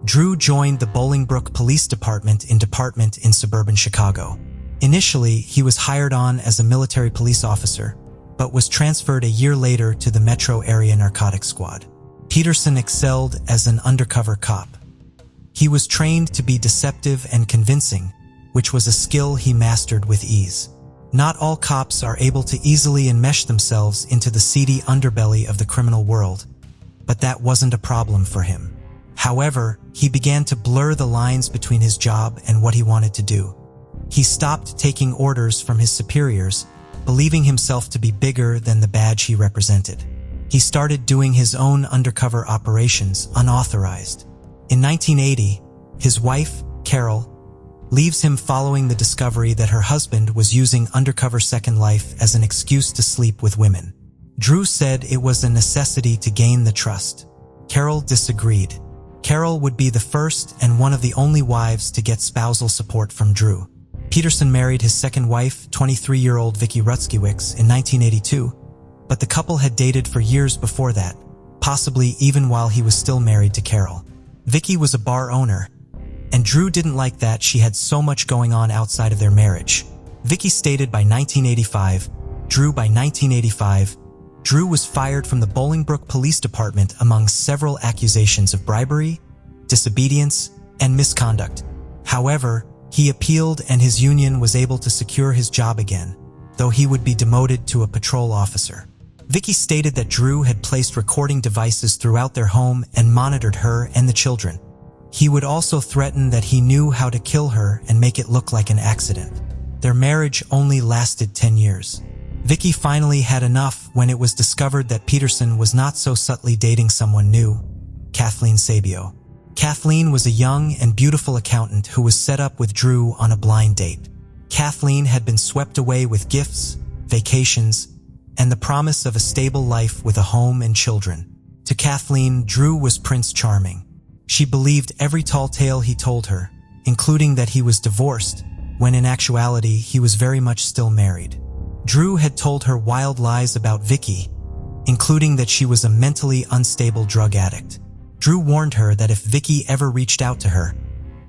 Drew joined the Bolingbrook Police Department in suburban Chicago. Initially, he was hired on as a military police officer, but was transferred a year later to the Metro Area Narcotics Squad. Peterson excelled as an undercover cop. He was trained to be deceptive and convincing, which was a skill he mastered with ease. Not all cops are able to easily enmesh themselves into the seedy underbelly of the criminal world, but that wasn't a problem for him. However, he began to blur the lines between his job and what he wanted to do. He stopped taking orders from his superiors, believing himself to be bigger than the badge he represented. He started doing his own undercover operations unauthorized. In 1980, his wife, Carol, leaves him following the discovery that her husband was using undercover Second Life as an excuse to sleep with women. Drew said it was a necessity to gain the trust. Carol disagreed. Carol would be the first and one of the only wives to get spousal support from Drew. Peterson married his second wife, 23-year-old Vicki Rutskiewicz, in 1982, but the couple had dated for years before that, possibly even while he was still married to Carol. Vicki was a bar owner, and Drew didn't like that she had so much going on outside of their marriage. Vicki stated by 1985, Drew was fired from the Bolingbrook Police Department among several accusations of bribery, disobedience, and misconduct. However, he appealed and his union was able to secure his job again, though he would be demoted to a patrol officer. Vicki stated that Drew had placed recording devices throughout their home and monitored her and the children. He would also threaten that he knew how to kill her and make it look like an accident. Their marriage only lasted 10 years. Vicki finally had enough when it was discovered that Peterson was not so subtly dating someone new, Kathleen Sabio. Kathleen was a young and beautiful accountant who was set up with Drew on a blind date. Kathleen had been swept away with gifts, vacations, and the promise of a stable life with a home and children. To Kathleen, Drew was Prince Charming. She believed every tall tale he told her, including that he was divorced, when in actuality he was very much still married. Drew had told her wild lies about Vicki, including that she was a mentally unstable drug addict. Drew warned her that if Vicki ever reached out to her,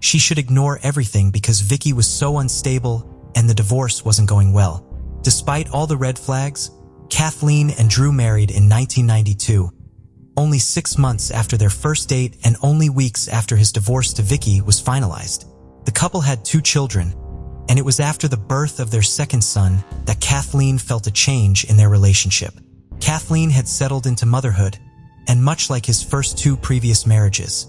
she should ignore everything because Vicki was so unstable and the divorce wasn't going well. Despite all the red flags, Kathleen and Drew married in 1992, only 6 months after their first date and only weeks after his divorce to Vicki was finalized. The couple had 2 children, and it was after the birth of their second son that Kathleen felt a change in their relationship. Kathleen had settled into motherhood, and much like his first 2 previous marriages,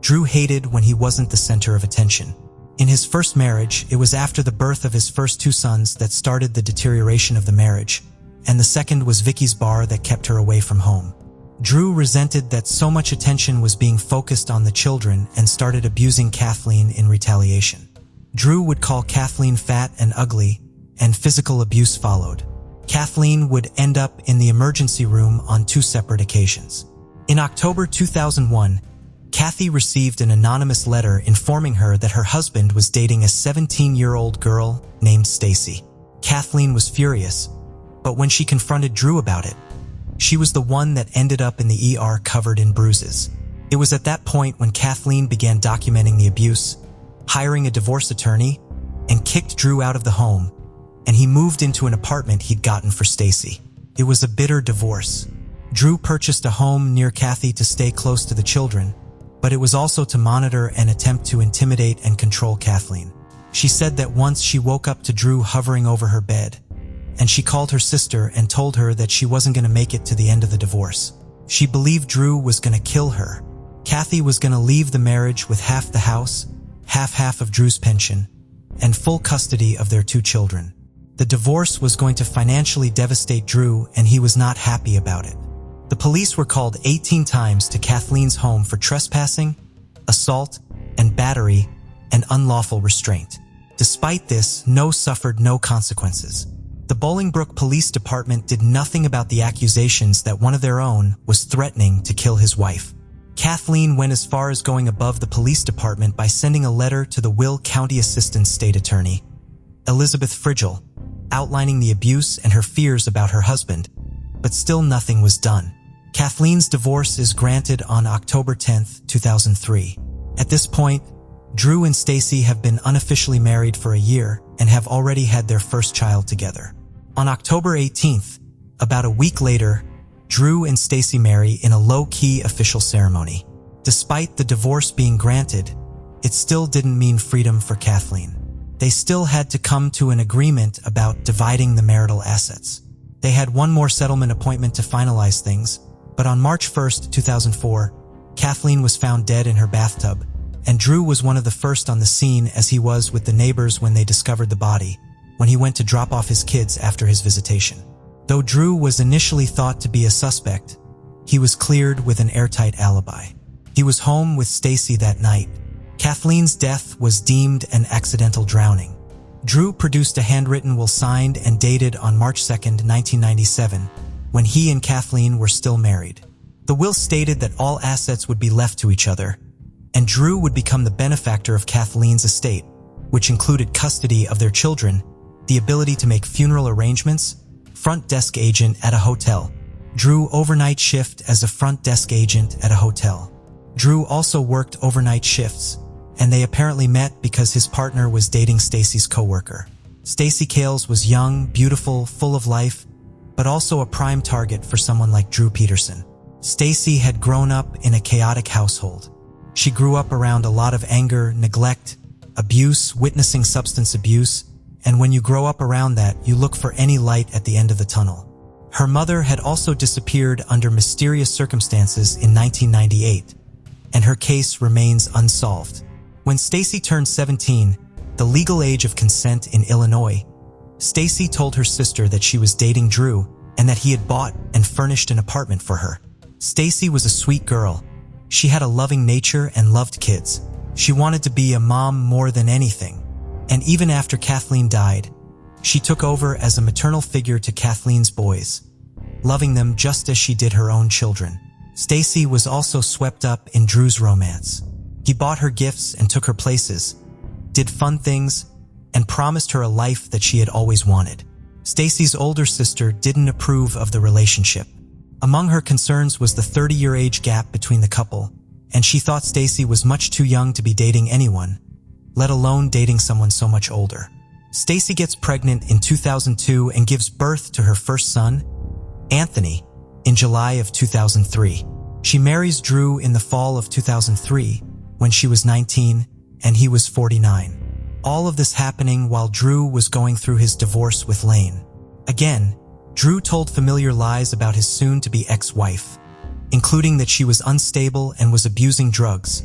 Drew hated when he wasn't the center of attention. In his first marriage, it was after the birth of his first 2 sons that started the deterioration of the marriage, and the second was Vicki's bar that kept her away from home. Drew resented that so much attention was being focused on the children and started abusing Kathleen in retaliation. Drew would call Kathleen fat and ugly, and physical abuse followed. Kathleen would end up in the emergency room on 2 separate occasions. In October 2001, Kathy received an anonymous letter informing her that her husband was dating a 17-year-old girl named Stacy. Kathleen was furious, but when she confronted Drew about it, she was the one that ended up in the ER covered in bruises. It was at that point when Kathleen began documenting the abuse, hiring a divorce attorney, and kicked Drew out of the home, and he moved into an apartment he'd gotten for Stacy. It was a bitter divorce. Drew purchased a home near Kathy to stay close to the children, but it was also to monitor and attempt to intimidate and control Kathleen. She said that once she woke up to Drew hovering over her bed, and she called her sister and told her that she wasn't going to make it to the end of the divorce. She believed Drew was going to kill her. Kathy was going to leave the marriage with half the house, half of Drew's pension, and full custody of their 2 children. The divorce was going to financially devastate Drew, and he was not happy about it. The police were called 18 times to Kathleen's home for trespassing, assault, and battery, and unlawful restraint. Despite this, suffered no consequences. The Bolingbrook Police Department did nothing about the accusations that one of their own was threatening to kill his wife. Kathleen went as far as going above the police department by sending a letter to the Will County Assistant State Attorney, Elizabeth Frigel, outlining the abuse and her fears about her husband, but still nothing was done. Kathleen's divorce is granted on October 10, 2003. At this point, Drew and Stacy have been unofficially married for a year and have already had their first child together. On October 18th, about a week later, Drew and Stacy marry in a low-key official ceremony. Despite the divorce being granted, it still didn't mean freedom for Kathleen. They still had to come to an agreement about dividing the marital assets. They had one more settlement appointment to finalize things, but on March 1st, 2004, Kathleen was found dead in her bathtub, and Drew was one of the first on the scene, as he was with the neighbors when they discovered the body, when he went to drop off his kids after his visitation. Though Drew was initially thought to be a suspect, he was cleared with an airtight alibi. He was home with Stacy that night. Kathleen's death was deemed an accidental drowning. Drew produced a handwritten will signed and dated on March 2, 1997, when he and Kathleen were still married. The will stated that all assets would be left to each other, and Drew would become the benefactor of Kathleen's estate, which included custody of their children, the ability to make funeral arrangements, front desk agent at a hotel. Drew overnight shift as a front desk agent at a hotel. Drew also worked overnight shifts, and they apparently met because his partner was dating Stacy's coworker. Stacy Kales was young, beautiful, full of life, but also a prime target for someone like Drew Peterson. Stacy had grown up in a chaotic household. She grew up around a lot of anger, neglect, abuse, witnessing substance abuse, and when you grow up around that, you look for any light at the end of the tunnel. Her mother had also disappeared under mysterious circumstances in 1998, and her case remains unsolved. When Stacy turned 17, the legal age of consent in Illinois, Stacy told her sister that she was dating Drew and that he had bought and furnished an apartment for her. Stacy was a sweet girl. She had a loving nature and loved kids. She wanted to be a mom more than anything. And even after Kathleen died, she took over as a maternal figure to Kathleen's boys, loving them just as she did her own children. Stacy was also swept up in Drew's romance. He bought her gifts and took her places, did fun things, and promised her a life that she had always wanted. Stacy's older sister didn't approve of the relationship. Among her concerns was the 30-year age gap between the couple, and she thought Stacy was much too young to be dating anyone, let alone dating someone so much older. Stacy gets pregnant in 2002 and gives birth to her first son, Anthony, in July of 2003. She marries Drew in the fall of 2003, when she was 19 and he was 49. All of this happening while Drew was going through his divorce with Lane. Again, Drew told familiar lies about his soon-to-be ex-wife, including that she was unstable and was abusing drugs,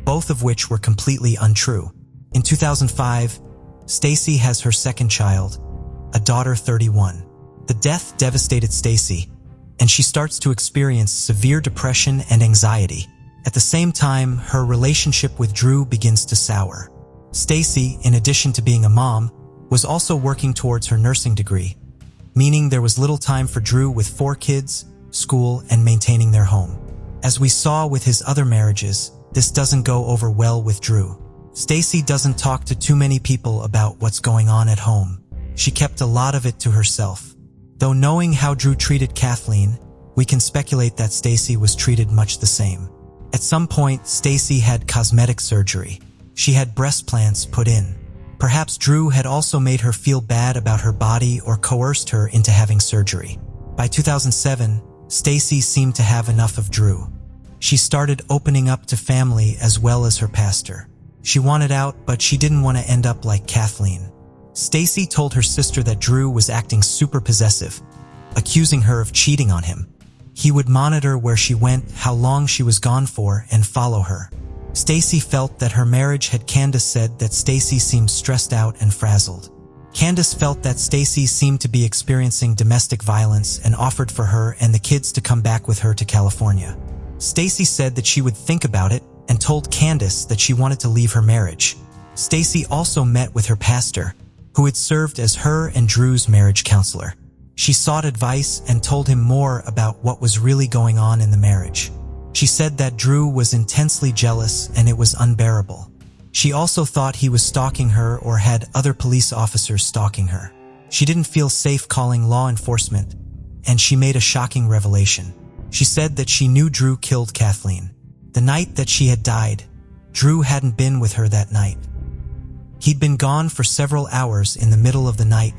both of which were completely untrue. In 2005, Stacy has her second child, a daughter 31. The death devastated Stacy, and she starts to experience severe depression and anxiety. At the same time, her relationship with Drew begins to sour. Stacy, in addition to being a mom, was also working towards her nursing degree, meaning there was little time for Drew with 4 kids, school, and maintaining their home. As we saw with his other marriages, this doesn't go over well with Drew. Stacy doesn't talk to too many people about what's going on at home. She kept a lot of it to herself. Though knowing how Drew treated Kathleen, we can speculate that Stacy was treated much the same. At some point, Stacy had cosmetic surgery. She had breast plants put in. Perhaps Drew had also made her feel bad about her body or coerced her into having surgery. By 2007, Stacy seemed to have enough of Drew. She started opening up to family as well as her pastor. She wanted out, but she didn't want to end up like Kathleen. Stacy told her sister that Drew was acting super possessive, accusing her of cheating on him. He would monitor where she went, how long she was gone for, and follow her. Stacy felt that her marriage had. Candace said that Stacy seemed stressed out and frazzled. Candace felt that Stacy seemed to be experiencing domestic violence and offered for her and the kids to come back with her to California. Stacy said that she would think about it and told Candace that she wanted to leave her marriage. Stacy also met with her pastor, who had served as her and Drew's marriage counselor. She sought advice and told him more about what was really going on in the marriage. She said that Drew was intensely jealous and it was unbearable. She also thought he was stalking her or had other police officers stalking her. She didn't feel safe calling law enforcement, and she made a shocking revelation. She said that she knew Drew killed Kathleen. The night that she had died, Drew hadn't been with her that night. He'd been gone for several hours in the middle of the night,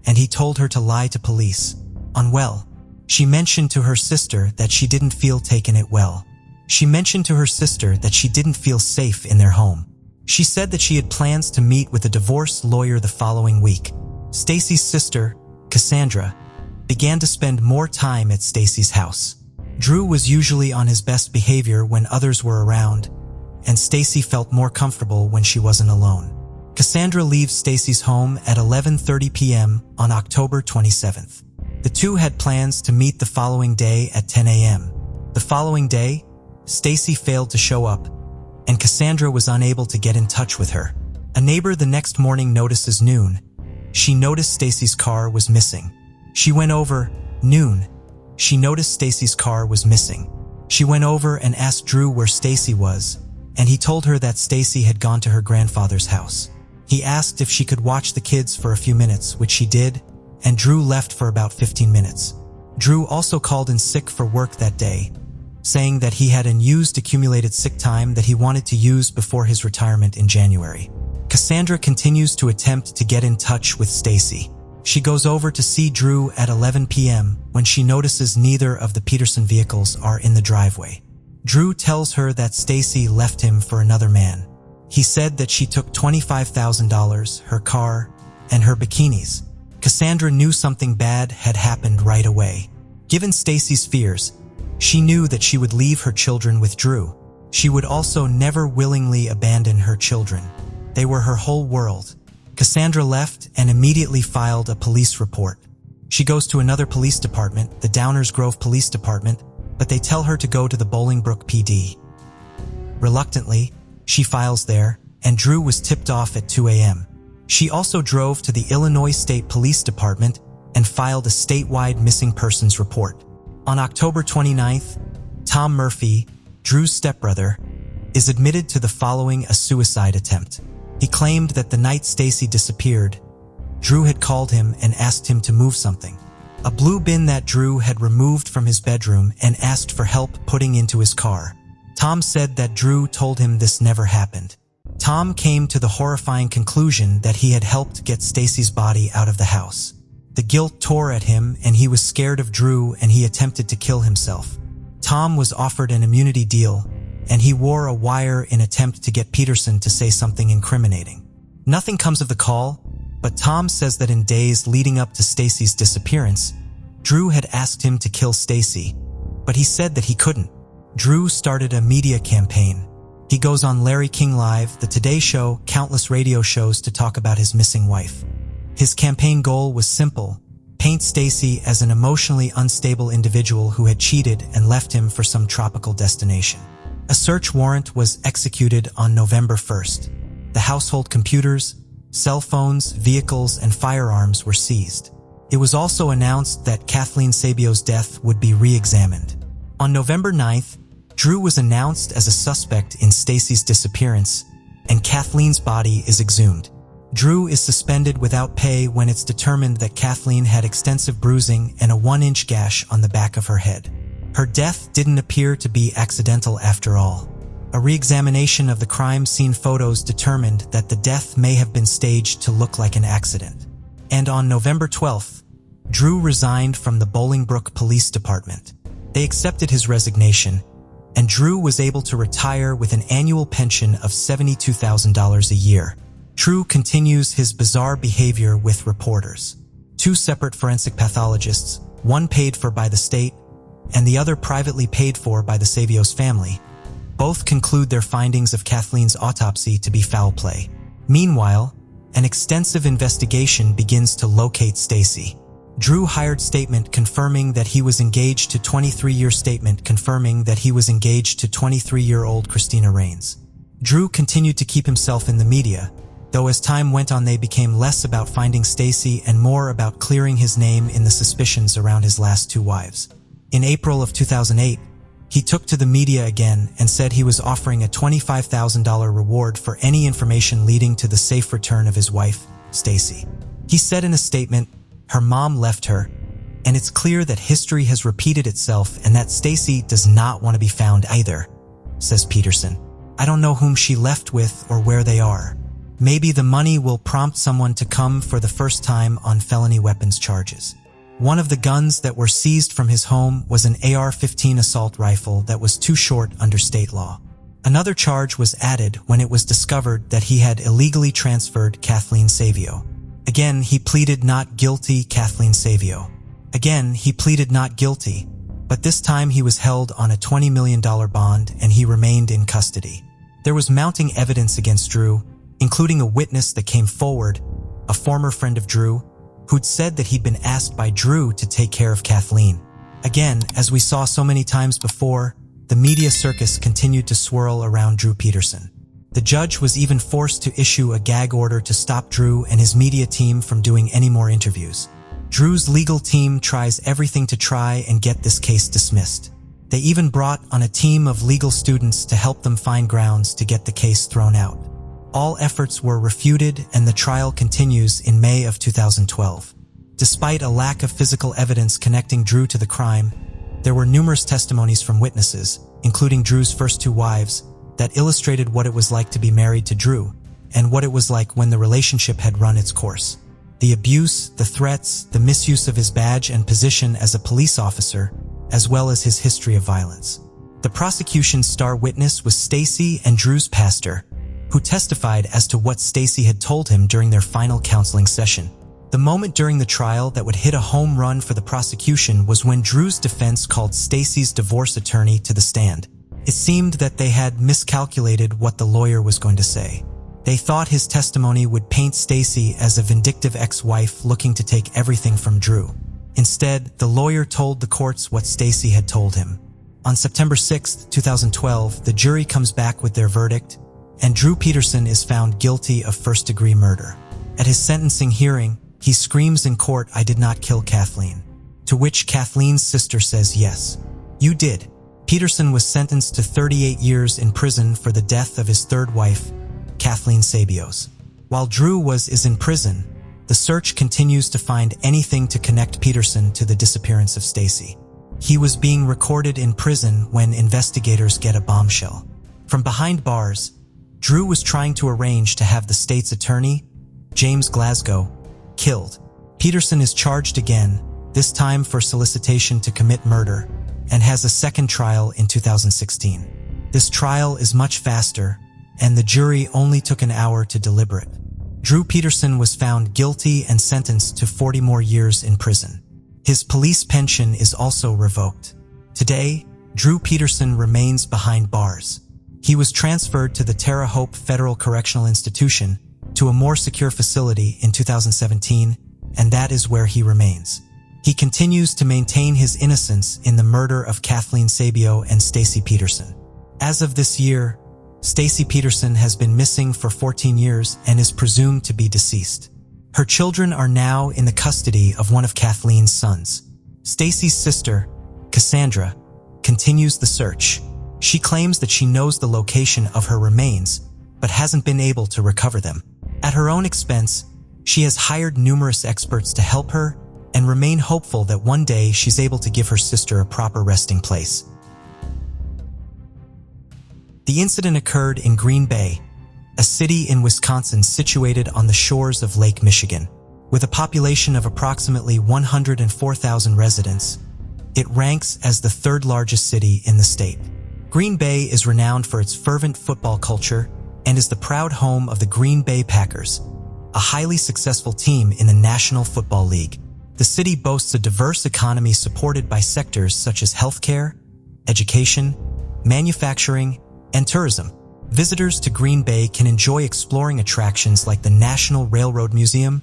and he told her to lie to police. Unwell, she mentioned to her sister that she didn't feel taken it well. She mentioned to her sister that she didn't feel safe in their home. She said that she had plans to meet with a divorce lawyer the following week. Stacy's sister, Cassandra, began to spend more time at Stacy's house. Drew was usually on his best behavior when others were around, and Stacy felt more comfortable when she wasn't alone. Cassandra leaves Stacy's home at 11:30 p.m. on October 27th. The two had plans to meet the following day at 10 a.m. The following day, Stacy failed to show up, and Cassandra was unable to get in touch with her. A neighbor the next morning notices noon. She noticed Stacy's car was missing. She went over, noon. She noticed Stacy's car was missing. She went over and asked Drew where Stacy was, and he told her that Stacy had gone to her grandfather's house. He asked if she could watch the kids for a few minutes, which she did, and Drew left for about 15 minutes. Drew also called in sick for work that day, saying that he had unused accumulated sick time that he wanted to use before his retirement in January. Cassandra continues to attempt to get in touch with Stacy. She goes over to see Drew at 11 p.m. when she notices neither of the Peterson vehicles are in the driveway. Drew tells her that Stacy left him for another man. He said that she took $25,000, her car, and her bikinis. Cassandra knew something bad had happened right away. Given Stacy's fears, she knew that she would leave her children with Drew. She would also never willingly abandon her children. They were her whole world. Cassandra left and immediately filed a police report. She goes to another police department, the Downers Grove Police Department, but they tell her to go to the Bolingbrook PD. Reluctantly, she files there, and Drew was tipped off at 2 a.m. She also drove to the Illinois State Police Department and filed a statewide missing persons report. On October 29th, Tom Murphy, Drew's stepbrother, is admitted to the following a suicide attempt. He claimed that the night Stacy disappeared, Drew had called him and asked him to move something. A blue bin that Drew had removed from his bedroom and asked for help putting into his car. Tom said that Drew told him this never happened. Tom came to the horrifying conclusion that he had helped get Stacy's body out of the house. The guilt tore at him and he was scared of Drew and he attempted to kill himself. Tom was offered an immunity deal and he wore a wire in attempt to get Peterson to say something incriminating. Nothing comes of the call, but Tom says that in days leading up to Stacy's disappearance, Drew had asked him to kill Stacy, but he said that he couldn't. Drew started a media campaign. He goes on Larry King Live, The Today Show, countless radio shows to talk about his missing wife. His campaign goal was simple: paint Stacy as an emotionally unstable individual who had cheated and left him for some tropical destination. A search warrant was executed on November 1st. The household computers, cell phones, vehicles, and firearms were seized. It was also announced that Kathleen Sabio's death would be re-examined. On November 9th, Drew was announced as a suspect in Stacy's disappearance, and Kathleen's body is exhumed. Drew is suspended without pay when it's determined that Kathleen had extensive bruising and a 1-inch gash on the back of her head. Her death didn't appear to be accidental after all. A re-examination of the crime scene photos determined that the death may have been staged to look like an accident. And on November 12th, Drew resigned from the Bolingbrook Police Department. They accepted his resignation, and Drew was able to retire with an annual pension of $72,000 a year. Drew continues his bizarre behavior with reporters. 2 separate forensic pathologists, one paid for by the state and the other privately paid for by the Savios family, both conclude their findings of Kathleen's autopsy to be foul play. Meanwhile, An extensive investigation begins to locate Stacy. Drew hired statement confirming that he was engaged to 23-year-old Christina Rains. Drew continued to keep himself in the media, though as time went on they became less about finding Stacy and more about clearing his name in the suspicions around his last two wives. In April of 2008, he took to the media again and said he was offering a $25,000 reward for any information leading to the safe return of his wife, Stacy. He said in a statement, "Her mom left her, and it's clear that history has repeated itself and that Stacy does not want to be found either," says Peterson. "I don't know whom she left with or where they are. Maybe the money will prompt someone to come for the first time on felony weapons charges." One of the guns that were seized from his home was an AR-15 assault rifle that was too short under state law. Another charge was added when it was discovered that he had illegally transferred Kathleen Savio. Again, he pleaded not guilty, but this time he was held on a $20 million bond and he remained in custody. There was mounting evidence against Drew, including a witness that came forward, a former friend of Drew, who'd said that he'd been asked by Drew to take care of Kathleen. Again, as we saw so many times before, the media circus continued to swirl around Drew Peterson. The judge was even forced to issue a gag order to stop Drew and his media team from doing any more interviews. Drew's legal team tries everything to try and get this case dismissed. They even brought on a team of legal students to help them find grounds to get the case thrown out. All efforts were refuted and the trial continues in May of 2012. Despite a lack of physical evidence connecting Drew to the crime, there were numerous testimonies from witnesses, including Drew's first two wives, that illustrated what it was like to be married to Drew and what it was like when the relationship had run its course. The abuse, the threats, the misuse of his badge and position as a police officer, as well as his history of violence. The prosecution's star witness was Stacy and Drew's pastor, who testified as to what Stacy had told him during their final counseling session. The moment during the trial that would hit a home run for the prosecution was when Drew's defense called Stacy's divorce attorney to the stand. It seemed that they had miscalculated what the lawyer was going to say. They thought his testimony would paint Stacy as a vindictive ex-wife looking to take everything from Drew. Instead, the lawyer told the courts what Stacy had told him. On September 6, 2012, the jury comes back with their verdict, and Drew Peterson is found guilty of first-degree murder. At his sentencing hearing, he screams in court, "I did not kill Kathleen." To which Kathleen's sister says, "Yes, you did." Peterson was sentenced to 38 years in prison for the death of his third wife, Kathleen Sabios. While Drew is in prison, the search continues to find anything to connect Peterson to the disappearance of Stacy. He was being recorded in prison when investigators get a bombshell. From behind bars, Drew was trying to arrange to have the state's attorney, James Glasgow, killed. Peterson is charged again, this time for solicitation to commit murder, and has a second trial in 2016. This trial is much faster, and the jury only took an hour to deliberate. Drew Peterson was found guilty and sentenced to 40 more years in prison. His police pension is also revoked. Today, Drew Peterson remains behind bars. He was transferred to the Terre Haute Federal Correctional Institution to a more secure facility in 2017, and that is where he remains. He continues to maintain his innocence in the murder of Kathleen Sabio and Stacy Peterson. As of this year, Stacy Peterson has been missing for 14 years and is presumed to be deceased. Her children are now in the custody of one of Kathleen's sons. Stacy's sister, Cassandra, continues the search. She claims that she knows the location of her remains, but hasn't been able to recover them. At her own expense, she has hired numerous experts to help her and remain hopeful that one day she's able to give her sister a proper resting place. The incident occurred in Green Bay, a city in Wisconsin situated on the shores of Lake Michigan. With a population of approximately 104,000 residents, it ranks as the third largest city in the state. Green Bay is renowned for its fervent football culture and is the proud home of the Green Bay Packers, a highly successful team in the National Football League. The city boasts a diverse economy supported by sectors such as healthcare, education, manufacturing, and tourism. Visitors to Green Bay can enjoy exploring attractions like the National Railroad Museum,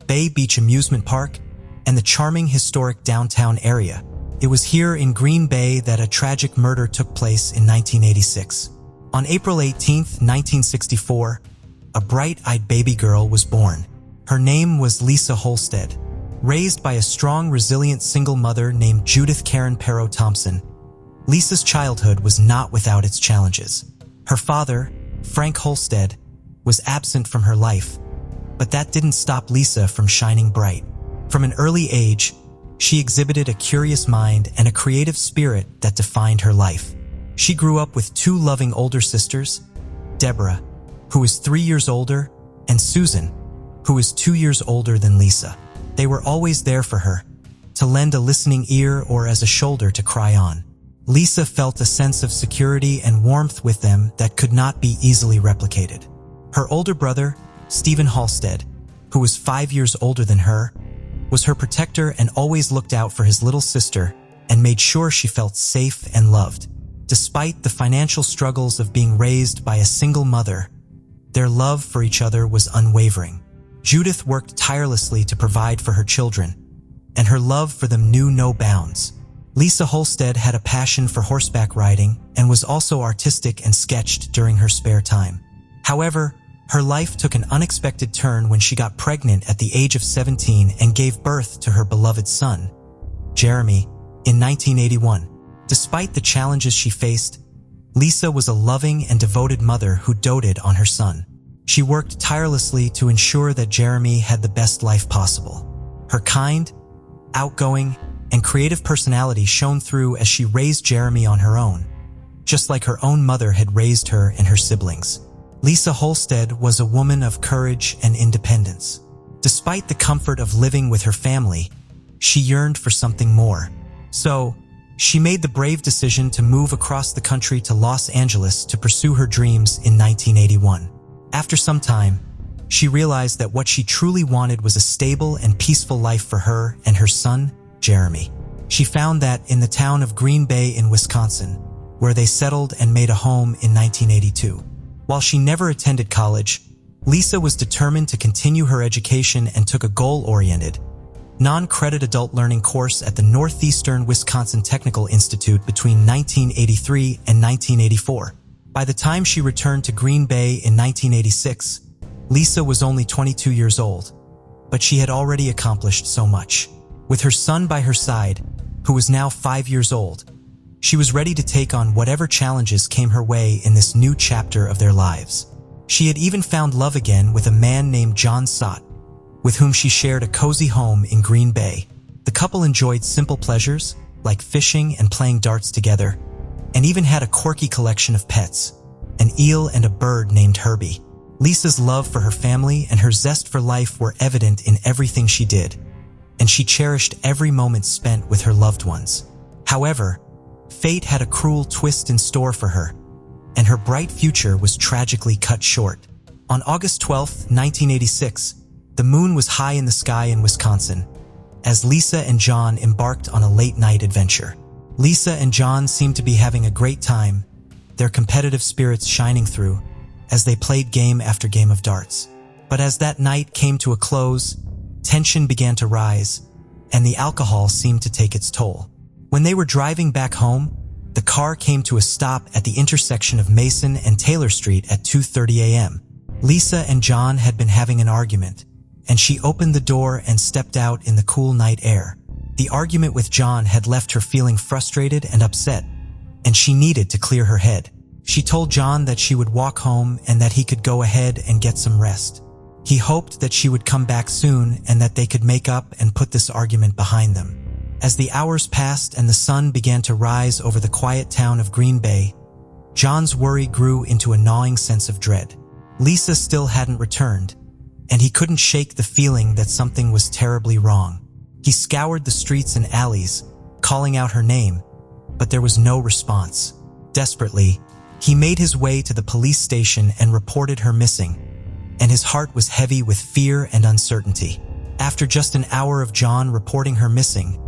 Bay Beach Amusement Park, and the charming historic downtown area. It was here in Green Bay that a tragic murder took place in 1986. On April 18, 1964, a bright-eyed baby girl was born. Her name was Lisa Holstead. Raised by a strong, resilient single mother named Judith Karen Perot Thompson, Lisa's childhood was not without its challenges. Her father, Frank Holstead, was absent from her life, but that didn't stop Lisa from shining bright. From an early age, she exhibited a curious mind and a creative spirit that defined her life. She grew up with two loving older sisters, Deborah, who is 3 years older, and Susan, who is 2 years older than Lisa. They were always there for her, to lend a listening ear or as a shoulder to cry on. Lisa felt a sense of security and warmth with them that could not be easily replicated. Her older brother, Stephen Halstead, who was 5 years older than her, was her protector and always looked out for his little sister and made sure she felt safe and loved. Despite the financial struggles of being raised by a single mother, their love for each other was unwavering. Judith worked tirelessly to provide for her children, and her love for them knew no bounds. Lisa Holstead had a passion for horseback riding and was also artistic and sketched during her spare time. However, her life took an unexpected turn when she got pregnant at the age of 17 and gave birth to her beloved son, Jeremy, in 1981. Despite the challenges she faced, Lisa was a loving and devoted mother who doted on her son. She worked tirelessly to ensure that Jeremy had the best life possible. Her kind, outgoing, and creative personality shone through as she raised Jeremy on her own, just like her own mother had raised her and her siblings. Lisa Holstead was a woman of courage and independence. Despite the comfort of living with her family, she yearned for something more. So, she made the brave decision to move across the country to Los Angeles to pursue her dreams in 1981. After some time, she realized that what she truly wanted was a stable and peaceful life for her and her son, Jeremy. She found that in the town of Green Bay in Wisconsin, where they settled and made a home in 1982. While she never attended college, Lisa was determined to continue her education and took a goal-oriented, non-credit adult learning course at the Northeastern Wisconsin Technical Institute between 1983 and 1984. By the time she returned to Green Bay in 1986, Lisa was only 22 years old, but she had already accomplished so much. With her son by her side, who was now 5 years old, she was ready to take on whatever challenges came her way in this new chapter of their lives. She had even found love again with a man named John Sott, with whom she shared a cozy home in Green Bay. The couple enjoyed simple pleasures, like fishing and playing darts together, and even had a quirky collection of pets, an eel and a bird named Herbie. Lisa's love for her family and her zest for life were evident in everything she did, and she cherished every moment spent with her loved ones. However, fate had a cruel twist in store for her, and her bright future was tragically cut short. On August 12, 1986, the moon was high in the sky in Wisconsin, as Lisa and John embarked on a late-night adventure. Lisa and John seemed to be having a great time, their competitive spirits shining through, as they played game after game of darts. But as that night came to a close, tension began to rise, and the alcohol seemed to take its toll. When they were driving back home, the car came to a stop at the intersection of Mason and Taylor Street at 2:30 a.m. Lisa and John had been having an argument, and she opened the door and stepped out in the cool night air. The argument with John had left her feeling frustrated and upset, and she needed to clear her head. She told John that she would walk home and that he could go ahead and get some rest. He hoped that she would come back soon and that they could make up and put this argument behind them. As the hours passed and the sun began to rise over the quiet town of Green Bay, John's worry grew into a gnawing sense of dread. Lisa still hadn't returned, and he couldn't shake the feeling that something was terribly wrong. He scoured the streets and alleys, calling out her name, but there was no response. Desperately, he made his way to the police station and reported her missing, and his heart was heavy with fear and uncertainty. After just an hour of John reporting her missing,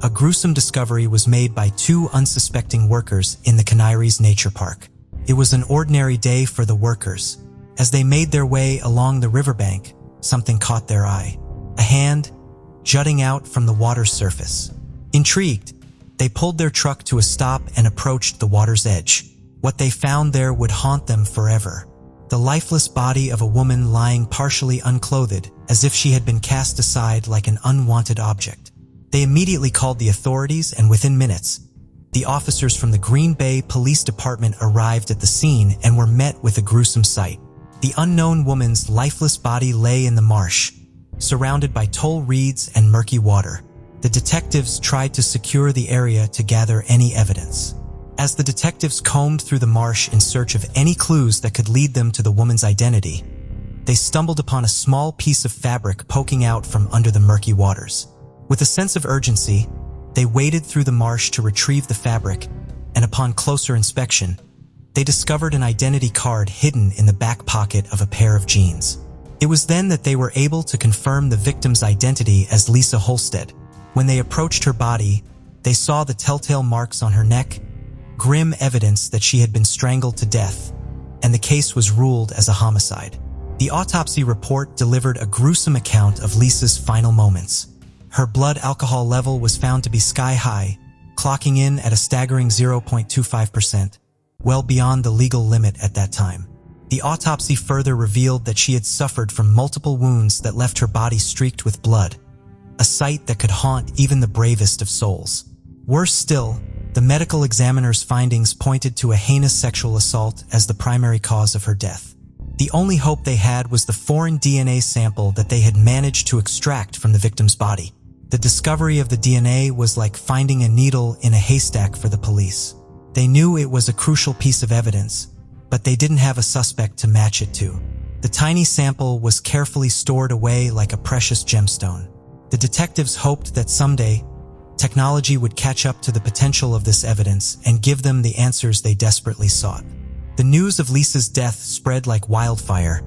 a gruesome discovery was made by two unsuspecting workers in the Canaries Nature Park. It was an ordinary day for the workers. As they made their way along the riverbank, something caught their eye. A hand jutting out from the water's surface. Intrigued, they pulled their truck to a stop and approached the water's edge. What they found there would haunt them forever. The lifeless body of a woman lying partially unclothed, as if she had been cast aside like an unwanted object. They immediately called the authorities, and within minutes, the officers from the Green Bay Police Department arrived at the scene and were met with a gruesome sight. The unknown woman's lifeless body lay in the marsh, surrounded by tall reeds and murky water. The detectives tried to secure the area to gather any evidence. As the detectives combed through the marsh in search of any clues that could lead them to the woman's identity, they stumbled upon a small piece of fabric poking out from under the murky waters. With a sense of urgency, they waded through the marsh to retrieve the fabric, and upon closer inspection, they discovered an identity card hidden in the back pocket of a pair of jeans. It was then that they were able to confirm the victim's identity as Lisa Holstead. When they approached her body, they saw the telltale marks on her neck, grim evidence that she had been strangled to death, and the case was ruled as a homicide. The autopsy report delivered a gruesome account of Lisa's final moments. Her blood alcohol level was found to be sky-high, clocking in at a staggering 0.25%, well beyond the legal limit at that time. The autopsy further revealed that she had suffered from multiple wounds that left her body streaked with blood, a sight that could haunt even the bravest of souls. Worse still, the medical examiner's findings pointed to a heinous sexual assault as the primary cause of her death. The only hope they had was the foreign DNA sample that they had managed to extract from the victim's body. The discovery of the DNA was like finding a needle in a haystack for the police. They knew it was a crucial piece of evidence, but they didn't have a suspect to match it to. The tiny sample was carefully stored away like a precious gemstone. The detectives hoped that someday, technology would catch up to the potential of this evidence and give them the answers they desperately sought. The news of Lisa's death spread like wildfire,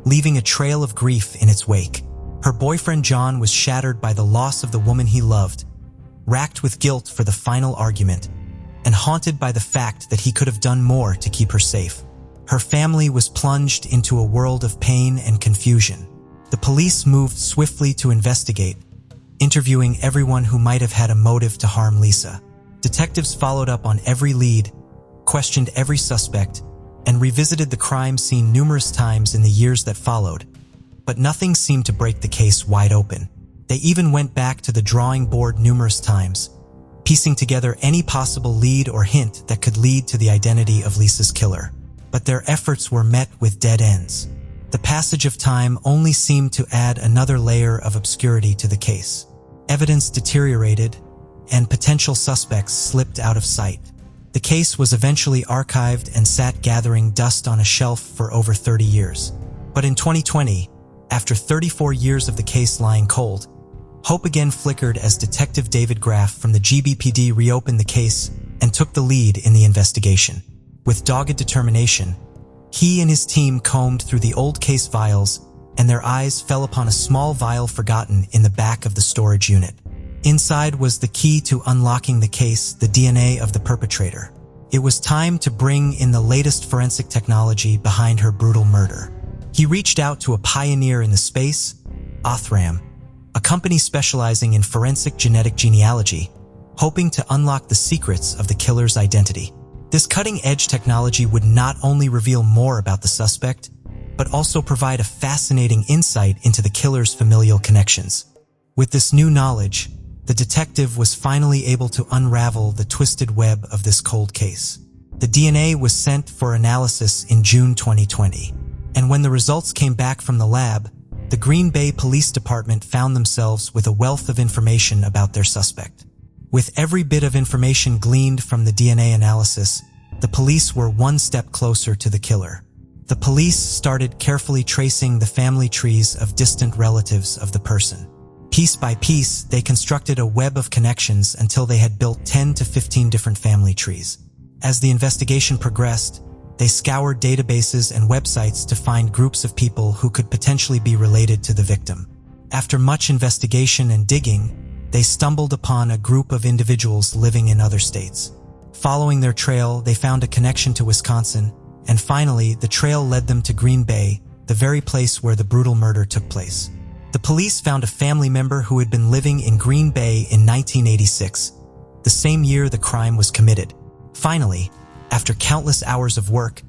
leaving a trail of grief in its wake. Her boyfriend John was shattered by the loss of the woman he loved, racked with guilt for the final argument, and haunted by the fact that he could have done more to keep her safe. Her family was plunged into a world of pain and confusion. The police moved swiftly to investigate, interviewing everyone who might have had a motive to harm Lisa. Detectives followed up on every lead, questioned every suspect, and revisited the crime scene numerous times in the years that followed. But nothing seemed to break the case wide open. They even went back to the drawing board numerous times, piecing together any possible lead or hint that could lead to the identity of Lisa's killer. But their efforts were met with dead ends. The passage of time only seemed to add another layer of obscurity to the case. Evidence deteriorated, and potential suspects slipped out of sight. The case was eventually archived and sat gathering dust on a shelf for over 30 years. But in 2020, after 34 years of the case lying cold, hope again flickered as Detective David Graff from the GBPD reopened the case and took the lead in the investigation. With dogged determination, he and his team combed through the old case files, and their eyes fell upon a small vial forgotten in the back of the storage unit. Inside was the key to unlocking the case, the DNA of the perpetrator. It was time to bring in the latest forensic technology behind her brutal murder. He reached out to a pioneer in the space, Othram, a company specializing in forensic genetic genealogy, hoping to unlock the secrets of the killer's identity. This cutting-edge technology would not only reveal more about the suspect, but also provide a fascinating insight into the killer's familial connections. With this new knowledge, the detective was finally able to unravel the twisted web of this cold case. The DNA was sent for analysis in June 2020, and when the results came back from the lab, the Green Bay Police Department found themselves with a wealth of information about their suspect. With every bit of information gleaned from the DNA analysis, the police were one step closer to the killer. The police started carefully tracing the family trees of distant relatives of the person. Piece by piece, they constructed a web of connections until they had built 10 to 15 different family trees. As the investigation progressed, they scoured databases and websites to find groups of people who could potentially be related to the victim. After much investigation and digging, they stumbled upon a group of individuals living in other states. Following their trail, they found a connection to Wisconsin, and finally, the trail led them to Green Bay, the very place where the brutal murder took place. The police found a family member who had been living in Green Bay in 1986, the same year the crime was committed. Finally, after countless hours of work,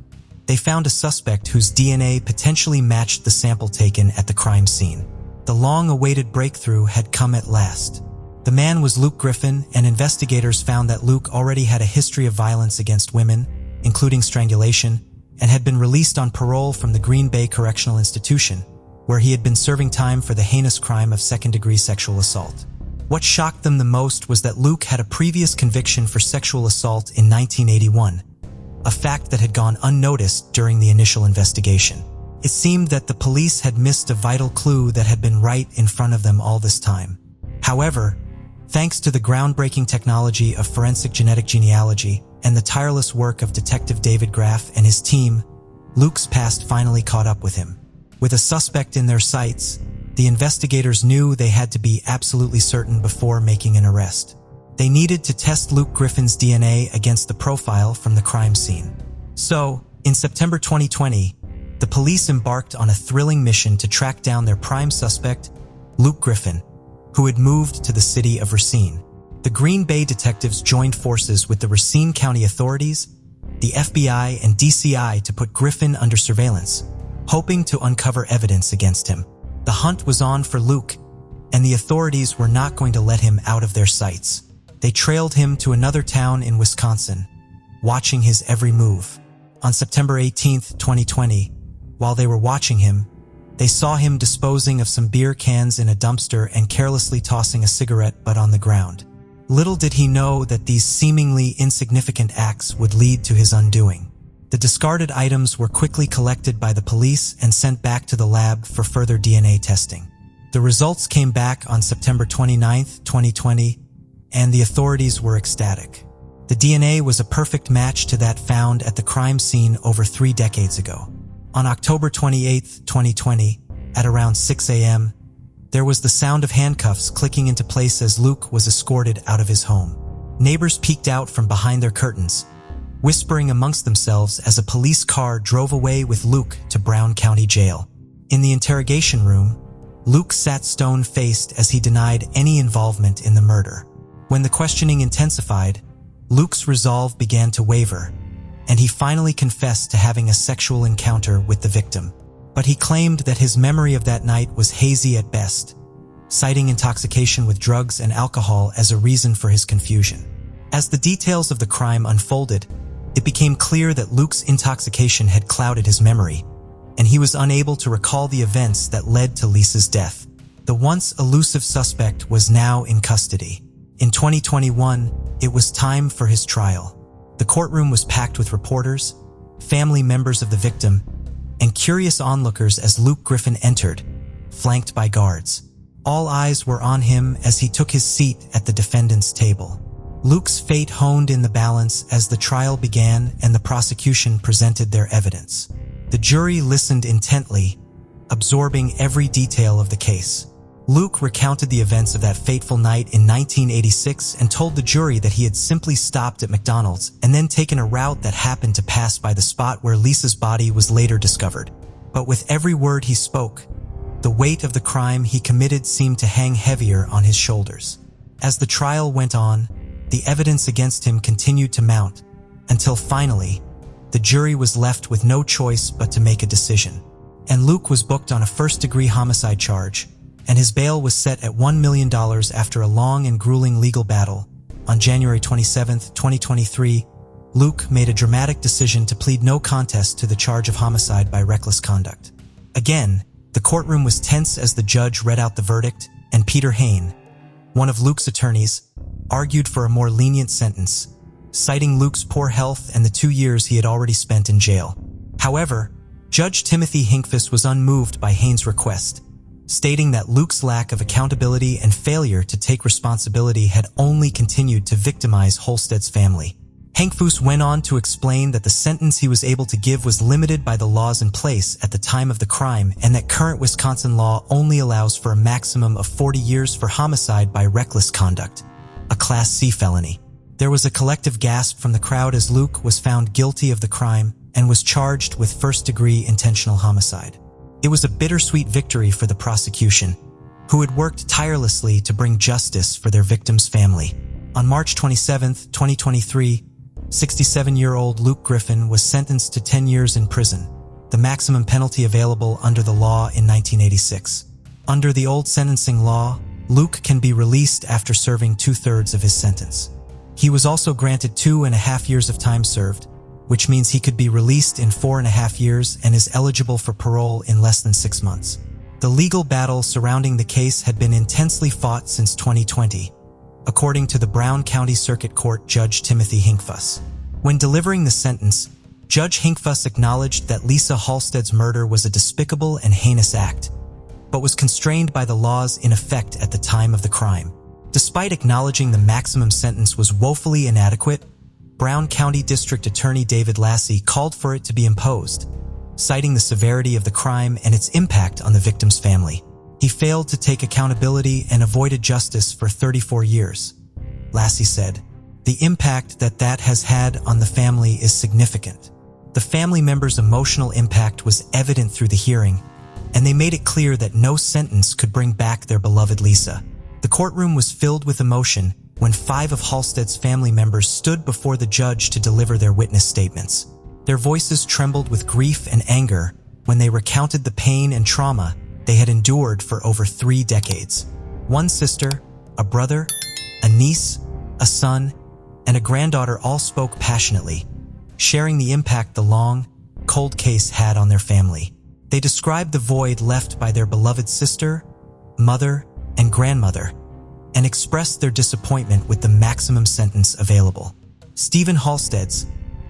they found a suspect whose DNA potentially matched the sample taken at the crime scene. The long-awaited breakthrough had come at last. The man was Luke Griffin, and investigators found that Luke already had a history of violence against women, including strangulation, and had been released on parole from the Green Bay Correctional Institution, where he had been serving time for the heinous crime of second-degree sexual assault. What shocked them the most was that Luke had a previous conviction for sexual assault in 1981, a fact that had gone unnoticed during the initial investigation. It seemed that the police had missed a vital clue that had been right in front of them all this time. However, thanks to the groundbreaking technology of forensic genetic genealogy and the tireless work of Detective David Graff and his team, Luke's past finally caught up with him. With a suspect in their sights, the investigators knew they had to be absolutely certain before making an arrest. They needed to test Luke Griffin's DNA against the profile from the crime scene. So, in September 2020, the police embarked on a thrilling mission to track down their prime suspect, Luke Griffin, who had moved to the city of Racine. The Green Bay detectives joined forces with the Racine County authorities, the FBI, and DCI to put Griffin under surveillance, hoping to uncover evidence against him. The hunt was on for Luke, and the authorities were not going to let him out of their sights. They trailed him to another town in Wisconsin, watching his every move. On September 18, 2020, while they were watching him, they saw him disposing of some beer cans in a dumpster and carelessly tossing a cigarette butt on the ground. Little did he know that these seemingly insignificant acts would lead to his undoing. The discarded items were quickly collected by the police and sent back to the lab for further DNA testing. The results came back on September 29, 2020, and the authorities were ecstatic. The DNA was a perfect match to that found at the crime scene over 3 decades ago. On October 28, 2020, at around 6 a.m., there was the sound of handcuffs clicking into place as Luke was escorted out of his home. Neighbors peeked out from behind their curtains, whispering amongst themselves as a police car drove away with Luke to Brown County Jail. In the interrogation room, Luke sat stone-faced as he denied any involvement in the murder. When the questioning intensified, Luke's resolve began to waver, and he finally confessed to having a sexual encounter with the victim. But he claimed that his memory of that night was hazy at best, citing intoxication with drugs and alcohol as a reason for his confusion. As the details of the crime unfolded, it became clear that Luke's intoxication had clouded his memory, and he was unable to recall the events that led to Lisa's death. The once elusive suspect was now in custody. In 2021, it was time for his trial. The courtroom was packed with reporters, family members of the victim, and curious onlookers as Luke Griffin entered, flanked by guards. All eyes were on him as he took his seat at the defendant's table. Luke's fate honed in the balance as the trial began and the prosecution presented their evidence. The jury listened intently, absorbing every detail of the case. Luke recounted the events of that fateful night in 1986 and told the jury that he had simply stopped at McDonald's and then taken a route that happened to pass by the spot where Lisa's body was later discovered. But with every word he spoke, the weight of the crime he committed seemed to hang heavier on his shoulders. As the trial went on, the evidence against him continued to mount, until finally, the jury was left with no choice but to make a decision. And Luke was booked on a first-degree homicide charge, and his bail was set at $1 million after a long and grueling legal battle. On January 27, 2023, Luke made a dramatic decision to plead no contest to the charge of homicide by reckless conduct. Again, the courtroom was tense as the judge read out the verdict, and Peter Hain, one of Luke's attorneys, argued for a more lenient sentence, citing Luke's poor health and the 2 years he had already spent in jail. However, Judge Timothy Hinkfist was unmoved by Hain's request, stating that Luke's lack of accountability and failure to take responsibility had only continued to victimize Holstead's family. Hinkfist went on to explain that the sentence he was able to give was limited by the laws in place at the time of the crime and that current Wisconsin law only allows for a maximum of 40 years for homicide by reckless conduct, a Class C felony. There was a collective gasp from the crowd as Luke was found guilty of the crime, and was charged with first-degree intentional homicide. It was a bittersweet victory for the prosecution, who had worked tirelessly to bring justice for their victim's family. On March 27, 2023, 67-year-old Luke Griffin was sentenced to 10 years in prison, the maximum penalty available under the law in 1986. Under the old sentencing law, Luke can be released after serving 2/3 of his sentence. He was also granted 2.5 years of time served, which means he could be released in 4.5 years and is eligible for parole in less than 6 months. The legal battle surrounding the case had been intensely fought since 2020, according to the Brown County Circuit Court Judge Timothy Hinkfuss. When delivering the sentence, Judge Hinkfuss acknowledged that Lisa Halstead's murder was a despicable and heinous act, but was constrained by the laws in effect at the time of the crime. Despite acknowledging the maximum sentence was woefully inadequate, Brown County District Attorney David Lassie called for it to be imposed, citing the severity of the crime and its impact on the victim's family. He failed to take accountability and avoided justice for 34 years. Lassie said, "The impact that has had on the family is significant. The family members' emotional impact was evident through the hearing, and they made it clear that no sentence could bring back their beloved Lisa." The courtroom was filled with emotion when 5 of Halstead's family members stood before the judge to deliver their witness statements. Their voices trembled with grief and anger when they recounted the pain and trauma they had endured for over 3 decades. One sister, a brother, a niece, a son, and a granddaughter all spoke passionately, sharing the impact the long, cold case had on their family. They described the void left by their beloved sister, mother, and grandmother, and expressed their disappointment with the maximum sentence available. Stephen Halstead's,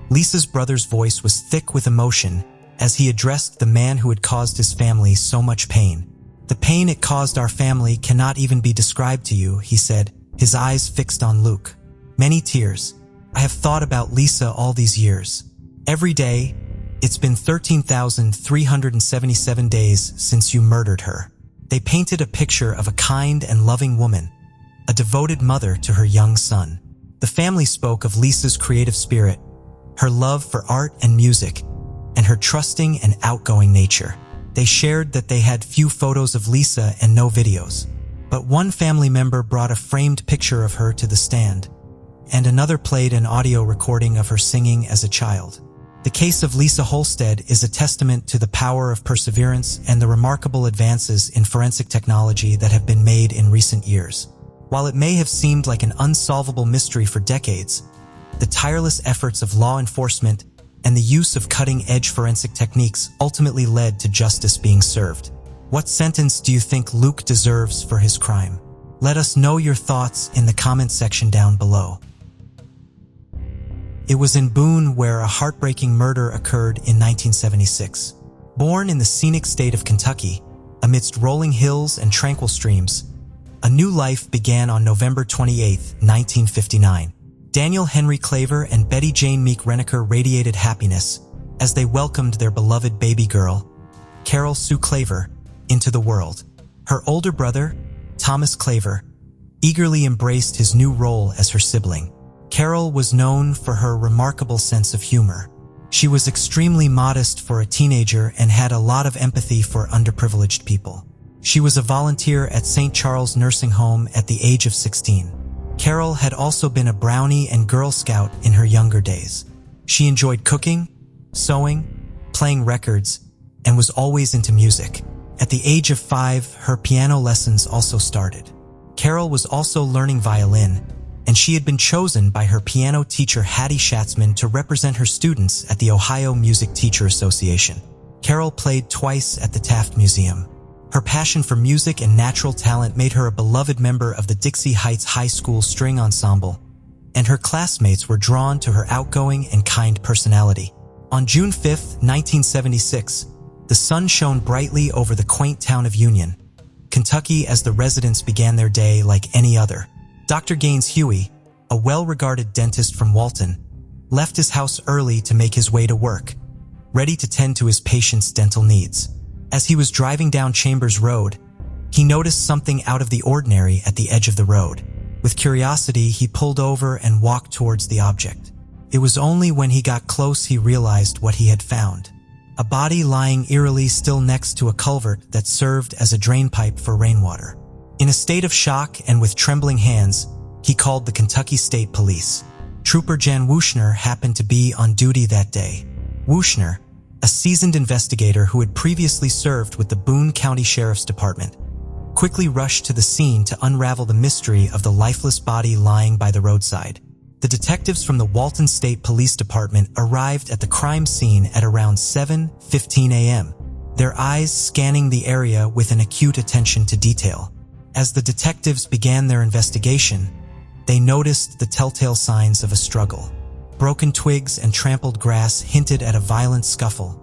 Lisa's brother's voice was thick with emotion as he addressed the man who had caused his family so much pain. "The pain it caused our family cannot even be described to you," he said, his eyes fixed on Luke. "Many tears. I have thought about Lisa all these years. Every day, it's been 13,377 days since you murdered her." They painted a picture of a kind and loving woman, a devoted mother to her young son. The family spoke of Lisa's creative spirit, her love for art and music, and her trusting and outgoing nature. They shared that they had few photos of Lisa and no videos, but one family member brought a framed picture of her to the stand, and another played an audio recording of her singing as a child. The case of Lisa Halstead is a testament to the power of perseverance and the remarkable advances in forensic technology that have been made in recent years. While it may have seemed like an unsolvable mystery for decades, the tireless efforts of law enforcement and the use of cutting-edge forensic techniques ultimately led to justice being served. What sentence do you think Luke deserves for his crime? Let us know your thoughts in the comment section down below. It was in Boone where a heartbreaking murder occurred in 1976. Born in the scenic state of Kentucky, amidst rolling hills and tranquil streams, a new life began on November 28, 1959. Daniel Henry Claver and Betty Jane Meek Reneker radiated happiness as they welcomed their beloved baby girl, Carol Sue Claver, into the world. Her older brother, Thomas Claver, eagerly embraced his new role as her sibling. Carol was known for her remarkable sense of humor. She was extremely modest for a teenager and had a lot of empathy for underprivileged people. She was a volunteer at St. Charles Nursing Home at the age of 16. Carol had also been a Brownie and Girl Scout in her younger days. She enjoyed cooking, sewing, playing records, and was always into music. At the age of 5, her piano lessons also started. Carol was also learning violin, and she had been chosen by her piano teacher Hattie Schatzman to represent her students at the Ohio Music Teacher Association. Carol played twice at the Taft Museum. Her passion for music and natural talent made her a beloved member of the Dixie Heights High School String Ensemble, and her classmates were drawn to her outgoing and kind personality. On June 5, 1976, the sun shone brightly over the quaint town of Union, Kentucky, as the residents began their day like any other. Dr. Gaines Huey, a well-regarded dentist from Walton, left his house early to make his way to work, ready to tend to his patients' dental needs. As he was driving down Chambers Road, he noticed something out of the ordinary at the edge of the road. With curiosity, he pulled over and walked towards the object. It was only when he got close he realized what he had found. A body lying eerily still next to a culvert that served as a drainpipe for rainwater. In a state of shock and with trembling hands, he called the Kentucky State Police. Trooper Jan Wuchner happened to be on duty that day. Wuchner, a seasoned investigator who had previously served with the Boone County Sheriff's Department, quickly rushed to the scene to unravel the mystery of the lifeless body lying by the roadside. The detectives from the Walton State Police Department arrived at the crime scene at around 7:15 a.m., their eyes scanning the area with an acute attention to detail. As the detectives began their investigation, they noticed the telltale signs of a struggle. Broken twigs and trampled grass hinted at a violent scuffle,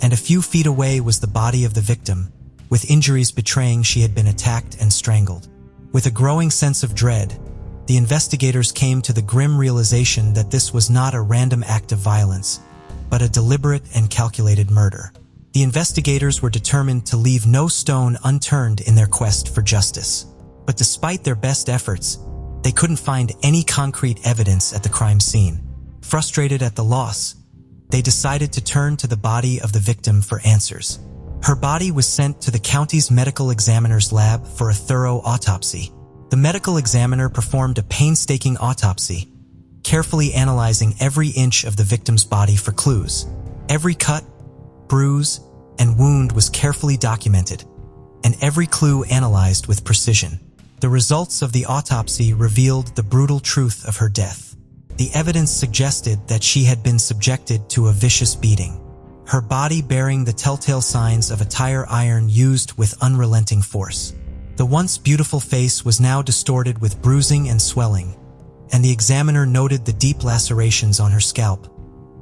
and a few feet away was the body of the victim, with injuries betraying she had been attacked and strangled. With a growing sense of dread, the investigators came to the grim realization that this was not a random act of violence, but a deliberate and calculated murder. The investigators were determined to leave no stone unturned in their quest for justice. But despite their best efforts, they couldn't find any concrete evidence at the crime scene. Frustrated at the loss, they decided to turn to the body of the victim for answers. Her body was sent to the county's medical examiner's lab for a thorough autopsy. The medical examiner performed a painstaking autopsy, carefully analyzing every inch of the victim's body for clues. Every cut, bruise, and wound was carefully documented, and every clue analyzed with precision. The results of the autopsy revealed the brutal truth of her death. The evidence suggested that she had been subjected to a vicious beating, her body bearing the telltale signs of a tire iron used with unrelenting force. The once beautiful face was now distorted with bruising and swelling, and the examiner noted the deep lacerations on her scalp,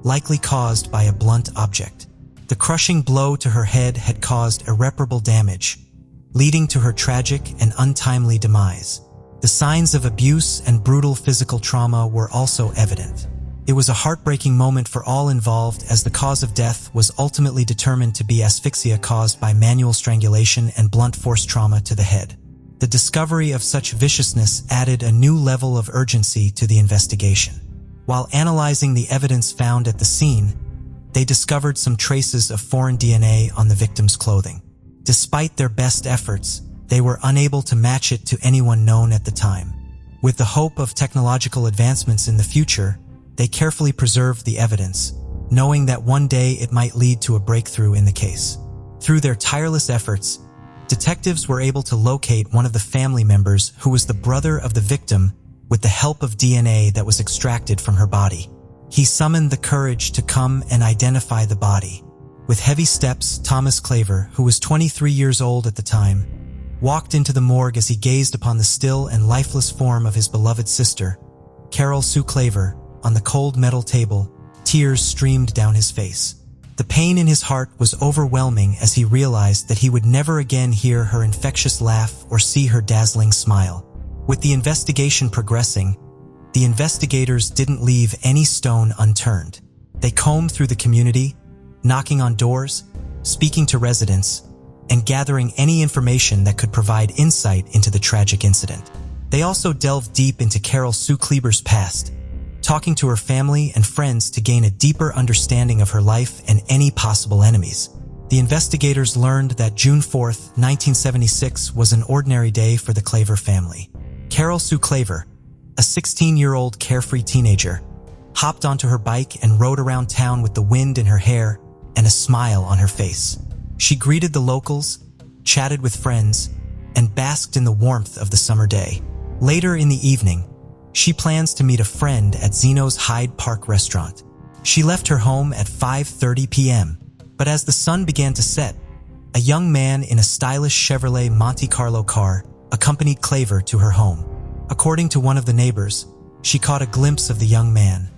likely caused by a blunt object. The crushing blow to her head had caused irreparable damage, leading to her tragic and untimely demise. The signs of abuse and brutal physical trauma were also evident. It was a heartbreaking moment for all involved, as the cause of death was ultimately determined to be asphyxia caused by manual strangulation and blunt force trauma to the head. The discovery of such viciousness added a new level of urgency to the investigation. While analyzing the evidence found at the scene, they discovered some traces of foreign DNA on the victim's clothing. Despite their best efforts, they were unable to match it to anyone known at the time. With the hope of technological advancements in the future, they carefully preserved the evidence, knowing that one day it might lead to a breakthrough in the case. Through their tireless efforts, detectives were able to locate one of the family members who was the brother of the victim with the help of DNA that was extracted from her body. He summoned the courage to come and identify the body. With heavy steps, Thomas Claver, who was 23 years old at the time, walked into the morgue as he gazed upon the still and lifeless form of his beloved sister, Carol Sue Claver, on the cold metal table. Tears streamed down his face. The pain in his heart was overwhelming as he realized that he would never again hear her infectious laugh or see her dazzling smile. With the investigation progressing, the investigators didn't leave any stone unturned. They combed through the community, knocking on doors, speaking to residents, and gathering any information that could provide insight into the tragic incident. They also delved deep into Carol Sue Claver's past, talking to her family and friends to gain a deeper understanding of her life and any possible enemies. The investigators learned that June 4th, 1976 was an ordinary day for the Claver family. Carol Sue Claver, a 16-year-old carefree teenager, hopped onto her bike and rode around town with the wind in her hair and a smile on her face. She greeted the locals, chatted with friends, and basked in the warmth of the summer day. Later in the evening, she plans to meet a friend at Zeno's Hyde Park restaurant. She left her home at 5:30 p.m., but as the sun began to set, a young man in a stylish Chevrolet Monte Carlo car accompanied Claver to her home. According to one of the neighbors, she caught a glimpse of the young man,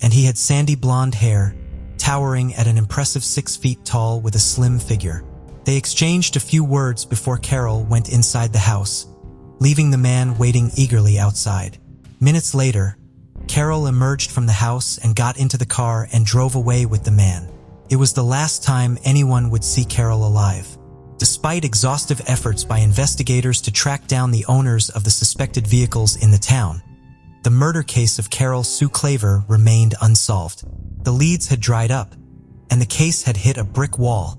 and he had sandy blonde hair, towering at an impressive 6 feet tall with a slim figure. They exchanged a few words before Carol went inside the house, leaving the man waiting eagerly outside. Minutes later, Carol emerged from the house and got into the car and drove away with the man. It was the last time anyone would see Carol alive. Despite exhaustive efforts by investigators to track down the owners of the suspected vehicles in the town, the murder case of Carol Sue Claver remained unsolved. The leads had dried up, and the case had hit a brick wall,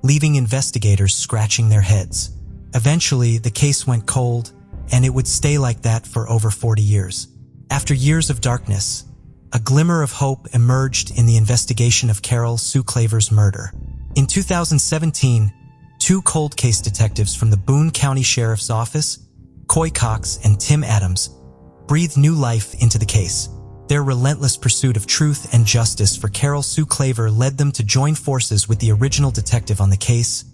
leaving investigators scratching their heads. Eventually, the case went cold, and it would stay like that for over 40 years. After years of darkness, a glimmer of hope emerged in the investigation of Carol Sue Claver's murder. In 2017, two cold case detectives from the Boone County Sheriff's Office, Coy Cox and Tim Adams, breathed new life into the case. Their relentless pursuit of truth and justice for Carol Sue Claver led them to join forces with the original detective on the case,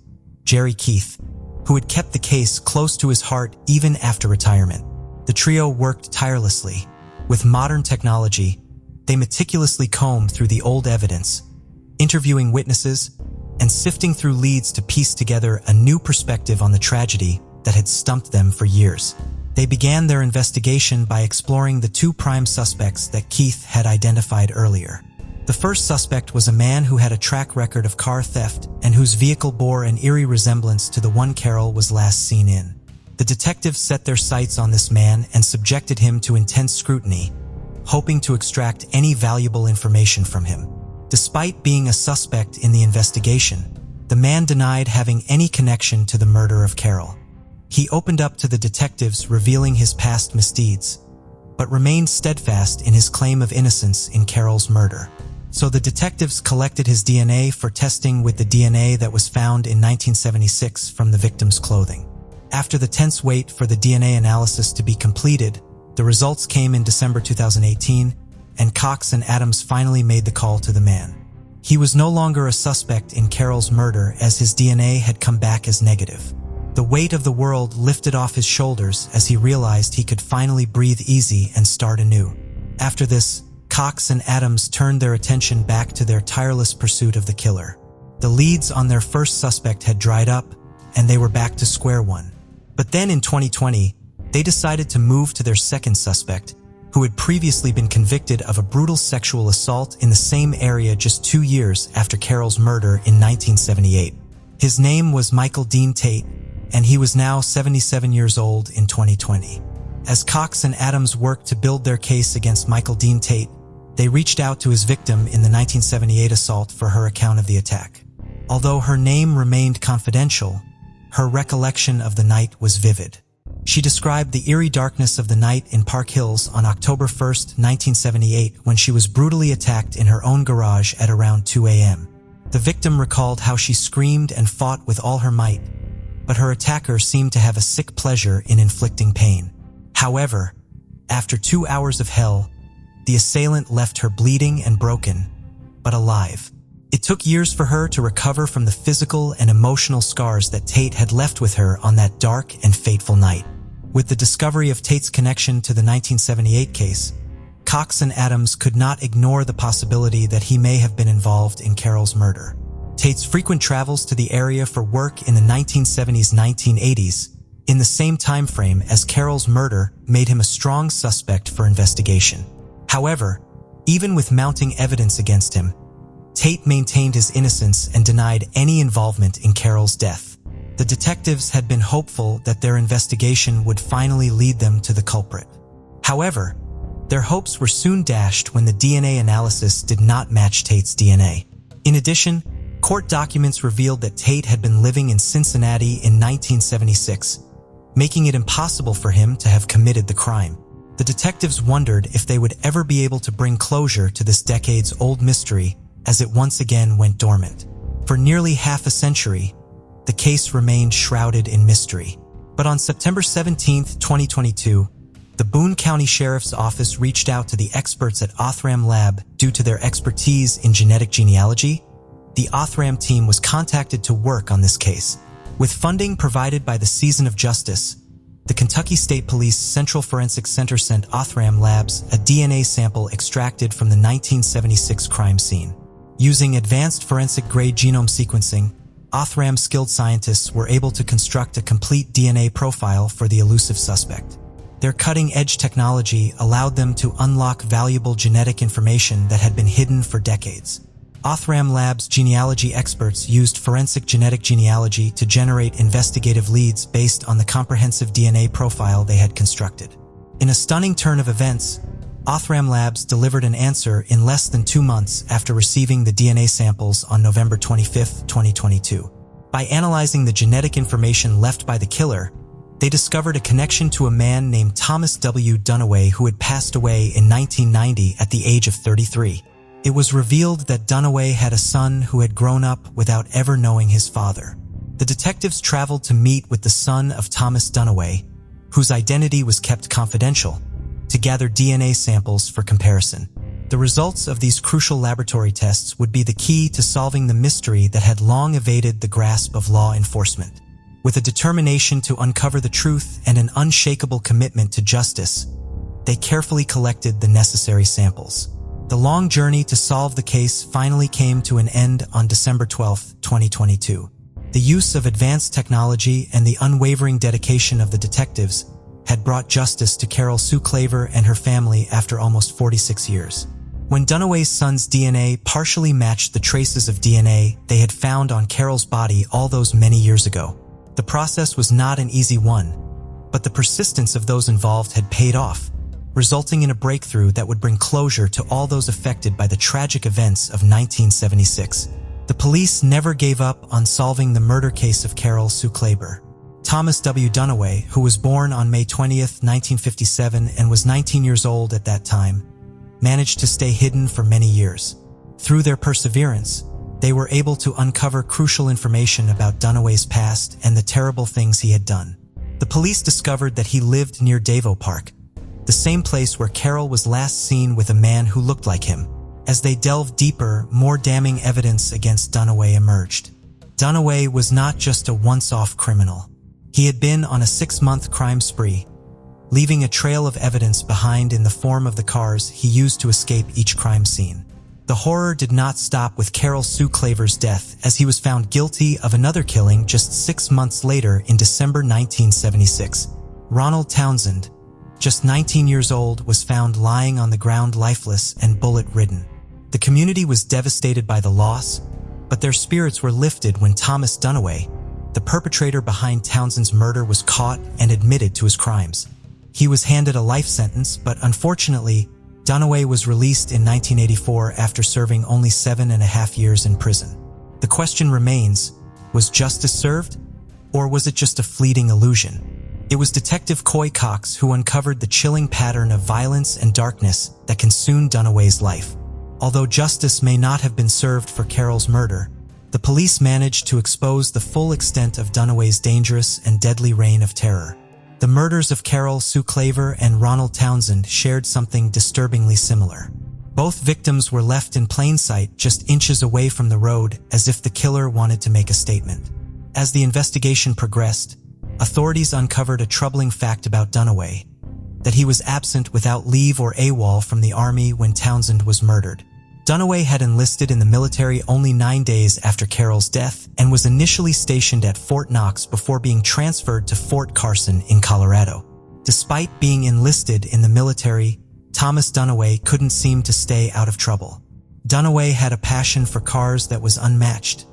Jerry Keith, who had kept the case close to his heart even after retirement. The trio worked tirelessly. With modern technology, they meticulously combed through the old evidence, interviewing witnesses and sifting through leads to piece together a new perspective on the tragedy that had stumped them for years. They began their investigation by exploring the two prime suspects that Keith had identified earlier. The first suspect was a man who had a track record of car theft and whose vehicle bore an eerie resemblance to the one Carol was last seen in. The detectives set their sights on this man and subjected him to intense scrutiny, hoping to extract any valuable information from him. Despite being a suspect in the investigation, the man denied having any connection to the murder of Carol. He opened up to the detectives, revealing his past misdeeds, but remained steadfast in his claim of innocence in Carol's murder. So the detectives collected his DNA for testing with the DNA that was found in 1976 from the victim's clothing. After the tense wait for the DNA analysis to be completed, the results came in December 2018, and Cox and Adams finally made the call to the man. He was no longer a suspect in Carol's murder, as his DNA had come back as negative. The weight of the world lifted off his shoulders as he realized he could finally breathe easy and start anew. After this, Cox and Adams turned their attention back to their tireless pursuit of the killer. The leads on their first suspect had dried up, and they were back to square one. But then in 2020, they decided to move to their second suspect, who had previously been convicted of a brutal sexual assault in the same area just 2 years after Carol's murder in 1978. His name was Michael Dean Tate, and he was now 77 years old in 2020. As Cox and Adams worked to build their case against Michael Dean Tate, they reached out to his victim in the 1978 assault for her account of the attack. Although her name remained confidential, her recollection of the night was vivid. She described the eerie darkness of the night in Park Hills on October 1, 1978, when she was brutally attacked in her own garage at around 2 a.m. The victim recalled how she screamed and fought with all her might, but her attacker seemed to have a sick pleasure in inflicting pain. However, after 2 hours of hell, the assailant left her bleeding and broken, but alive. It took years for her to recover from the physical and emotional scars that Tate had left with her on that dark and fateful night. With the discovery of Tate's connection to the 1978 case, Cox and Adams could not ignore the possibility that he may have been involved in Carol's murder. Tate's frequent travels to the area for work in the 1970s-1980s, in the same time frame as Carol's murder, made him a strong suspect for investigation. However, even with mounting evidence against him, Tate maintained his innocence and denied any involvement in Carol's death. The detectives had been hopeful that their investigation would finally lead them to the culprit. However, their hopes were soon dashed when the DNA analysis did not match Tate's DNA. In addition, court documents revealed that Tate had been living in Cincinnati in 1976, making it impossible for him to have committed the crime. The detectives wondered if they would ever be able to bring closure to this decades-old mystery, as it once again went dormant. For nearly half a century, the case remained shrouded in mystery. But on September 17, 2022, the Boone County Sheriff's Office reached out to the experts at Othram Lab due to their expertise in genetic genealogy. The Othram team was contacted to work on this case. With funding provided by the Season of Justice, the Kentucky State Police Central Forensic Center sent Othram Labs a DNA sample extracted from the 1976 crime scene. Using advanced forensic-grade genome sequencing, Othram skilled scientists were able to construct a complete DNA profile for the elusive suspect. Their cutting-edge technology allowed them to unlock valuable genetic information that had been hidden for decades. Othram Labs genealogy experts used forensic genetic genealogy to generate investigative leads based on the comprehensive DNA profile they had constructed. In a stunning turn of events, Othram Labs delivered an answer in less than 2 months after receiving the DNA samples on November 25, 2022. By analyzing the genetic information left by the killer, they discovered a connection to a man named Thomas W. Dunaway who had passed away in 1990 at the age of 33. It was revealed that Dunaway had a son who had grown up without ever knowing his father. The detectives traveled to meet with the son of Thomas Dunaway, whose identity was kept confidential, to gather DNA samples for comparison. The results of these crucial laboratory tests would be the key to solving the mystery that had long evaded the grasp of law enforcement. With a determination to uncover the truth and an unshakable commitment to justice, they carefully collected the necessary samples. The long journey to solve the case finally came to an end on December 12, 2022. The use of advanced technology and the unwavering dedication of the detectives had brought justice to Carol Sue Claver and her family after almost 46 years. When Dunaway's son's DNA partially matched the traces of DNA they had found on Carol's body all those many years ago, the process was not an easy one, but the persistence of those involved had paid off, resulting in a breakthrough that would bring closure to all those affected by the tragic events of 1976. The police never gave up on solving the murder case of Carol Sue Claver. Thomas W. Dunaway, who was born on May 20, 1957 and was 19 years old at that time, managed to stay hidden for many years. Through their perseverance, they were able to uncover crucial information about Dunaway's past and the terrible things he had done. The police discovered that he lived near Devo Park, the same place where Carol was last seen with a man who looked like him. As they delved deeper, more damning evidence against Dunaway emerged. Dunaway was not just a once-off criminal. He had been on a 6-month crime spree, leaving a trail of evidence behind in the form of the cars he used to escape each crime scene. The horror did not stop with Carol Sue Claver's death, as he was found guilty of another killing just 6 months later in December 1976. Ronald Townsend, just 19 years old, was found lying on the ground lifeless and bullet-ridden. The community was devastated by the loss, but their spirits were lifted when Thomas Dunaway, the perpetrator behind Townsend's murder, was caught and admitted to his crimes. He was handed a life sentence, but unfortunately, Dunaway was released in 1984 after serving only 7.5 years in prison. The question remains, was justice served, or was it just a fleeting illusion? It was Detective Coy Cox who uncovered the chilling pattern of violence and darkness that consumed Dunaway's life. Although justice may not have been served for Carol's murder, the police managed to expose the full extent of Dunaway's dangerous and deadly reign of terror. The murders of Carol Sue Claver and Ronald Townsend shared something disturbingly similar. Both victims were left in plain sight just inches away from the road, as if the killer wanted to make a statement. As the investigation progressed, authorities uncovered a troubling fact about Dunaway: that he was absent without leave or AWOL from the army when Townsend was murdered. Dunaway had enlisted in the military only 9 days after Carol's death and was initially stationed at Fort Knox before being transferred to Fort Carson in Colorado. Despite being enlisted in the military, Thomas Dunaway couldn't seem to stay out of trouble. Dunaway had a passion for cars that was unmatched,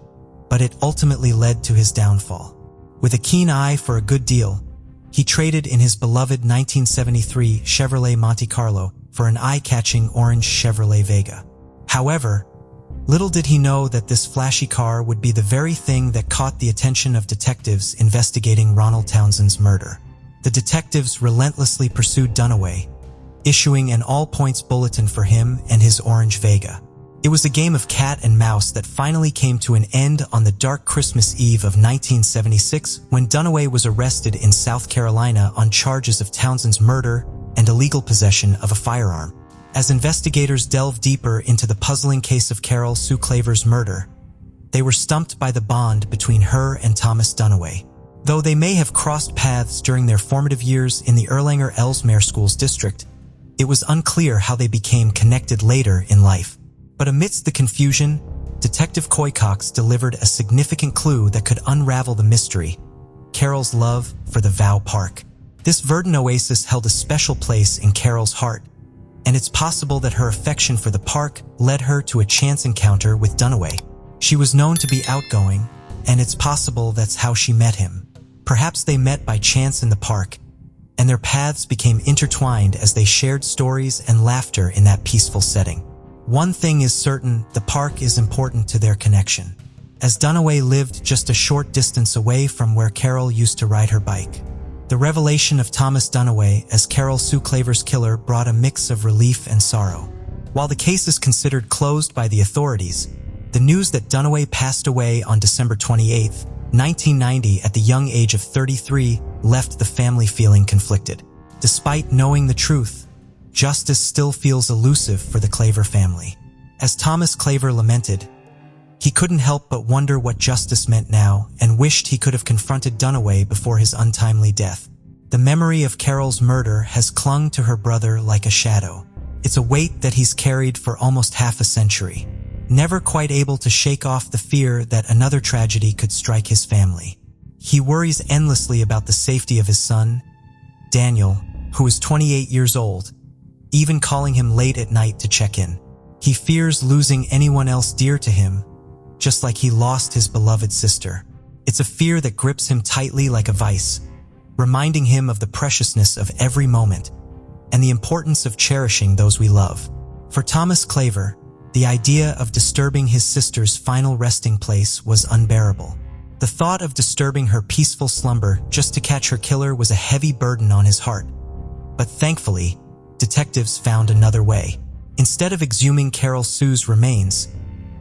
but it ultimately led to his downfall. With a keen eye for a good deal, he traded in his beloved 1973 Chevrolet Monte Carlo for an eye-catching orange Chevrolet Vega. However, little did he know that this flashy car would be the very thing that caught the attention of detectives investigating Ronald Townsend's murder. The detectives relentlessly pursued Dunaway, issuing an all-points bulletin for him and his orange Vega. It was a game of cat and mouse that finally came to an end on the dark Christmas Eve of 1976 when Dunaway was arrested in South Carolina on charges of Townsend's murder and illegal possession of a firearm. As investigators delved deeper into the puzzling case of Carol Sue Claver's murder, they were stumped by the bond between her and Thomas Dunaway. Though they may have crossed paths during their formative years in the Erlanger-Ellesmere Schools District, it was unclear how they became connected later in life. But amidst the confusion, Detective Coy Cox delivered a significant clue that could unravel the mystery: Carol's love for the Vow Park. This verdant oasis held a special place in Carol's heart, and it's possible that her affection for the park led her to a chance encounter with Dunaway. She was known to be outgoing, and it's possible that's how she met him. Perhaps they met by chance in the park, and their paths became intertwined as they shared stories and laughter in that peaceful setting. One thing is certain, the park is important to their connection, as Dunaway lived just a short distance away from where Carol used to ride her bike. The revelation of Thomas Dunaway as Carol Sue Claver's killer brought a mix of relief and sorrow. While the case is considered closed by the authorities, the news that Dunaway passed away on December 28, 1990 at the young age of 33 left the family feeling conflicted. Despite knowing the truth, justice still feels elusive for the Claver family. As Thomas Claver lamented, he couldn't help but wonder what justice meant now and wished he could have confronted Dunaway before his untimely death. The memory of Carol's murder has clung to her brother like a shadow. It's a weight that he's carried for almost half a century, never quite able to shake off the fear that another tragedy could strike his family. He worries endlessly about the safety of his son, Daniel, who is 28 years old, even calling him late at night to check in. He fears losing anyone else dear to him, just like he lost his beloved sister. It's a fear that grips him tightly like a vice, reminding him of the preciousness of every moment and the importance of cherishing those we love. For Thomas Claver, the idea of disturbing his sister's final resting place was unbearable. The thought of disturbing her peaceful slumber just to catch her killer was a heavy burden on his heart. But thankfully, detectives found another way. Instead of exhuming Carol Sue's remains,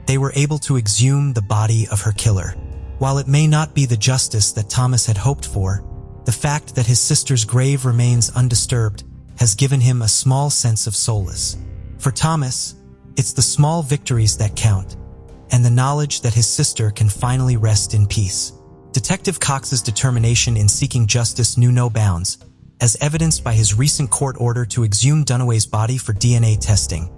they were able to exhume the body of her killer. While it may not be the justice that Thomas had hoped for, the fact that his sister's grave remains undisturbed has given him a small sense of solace. For Thomas, it's the small victories that count, and the knowledge that his sister can finally rest in peace. Detective Cox's determination in seeking justice knew no bounds, as evidenced by his recent court order to exhume Dunaway's body for DNA testing.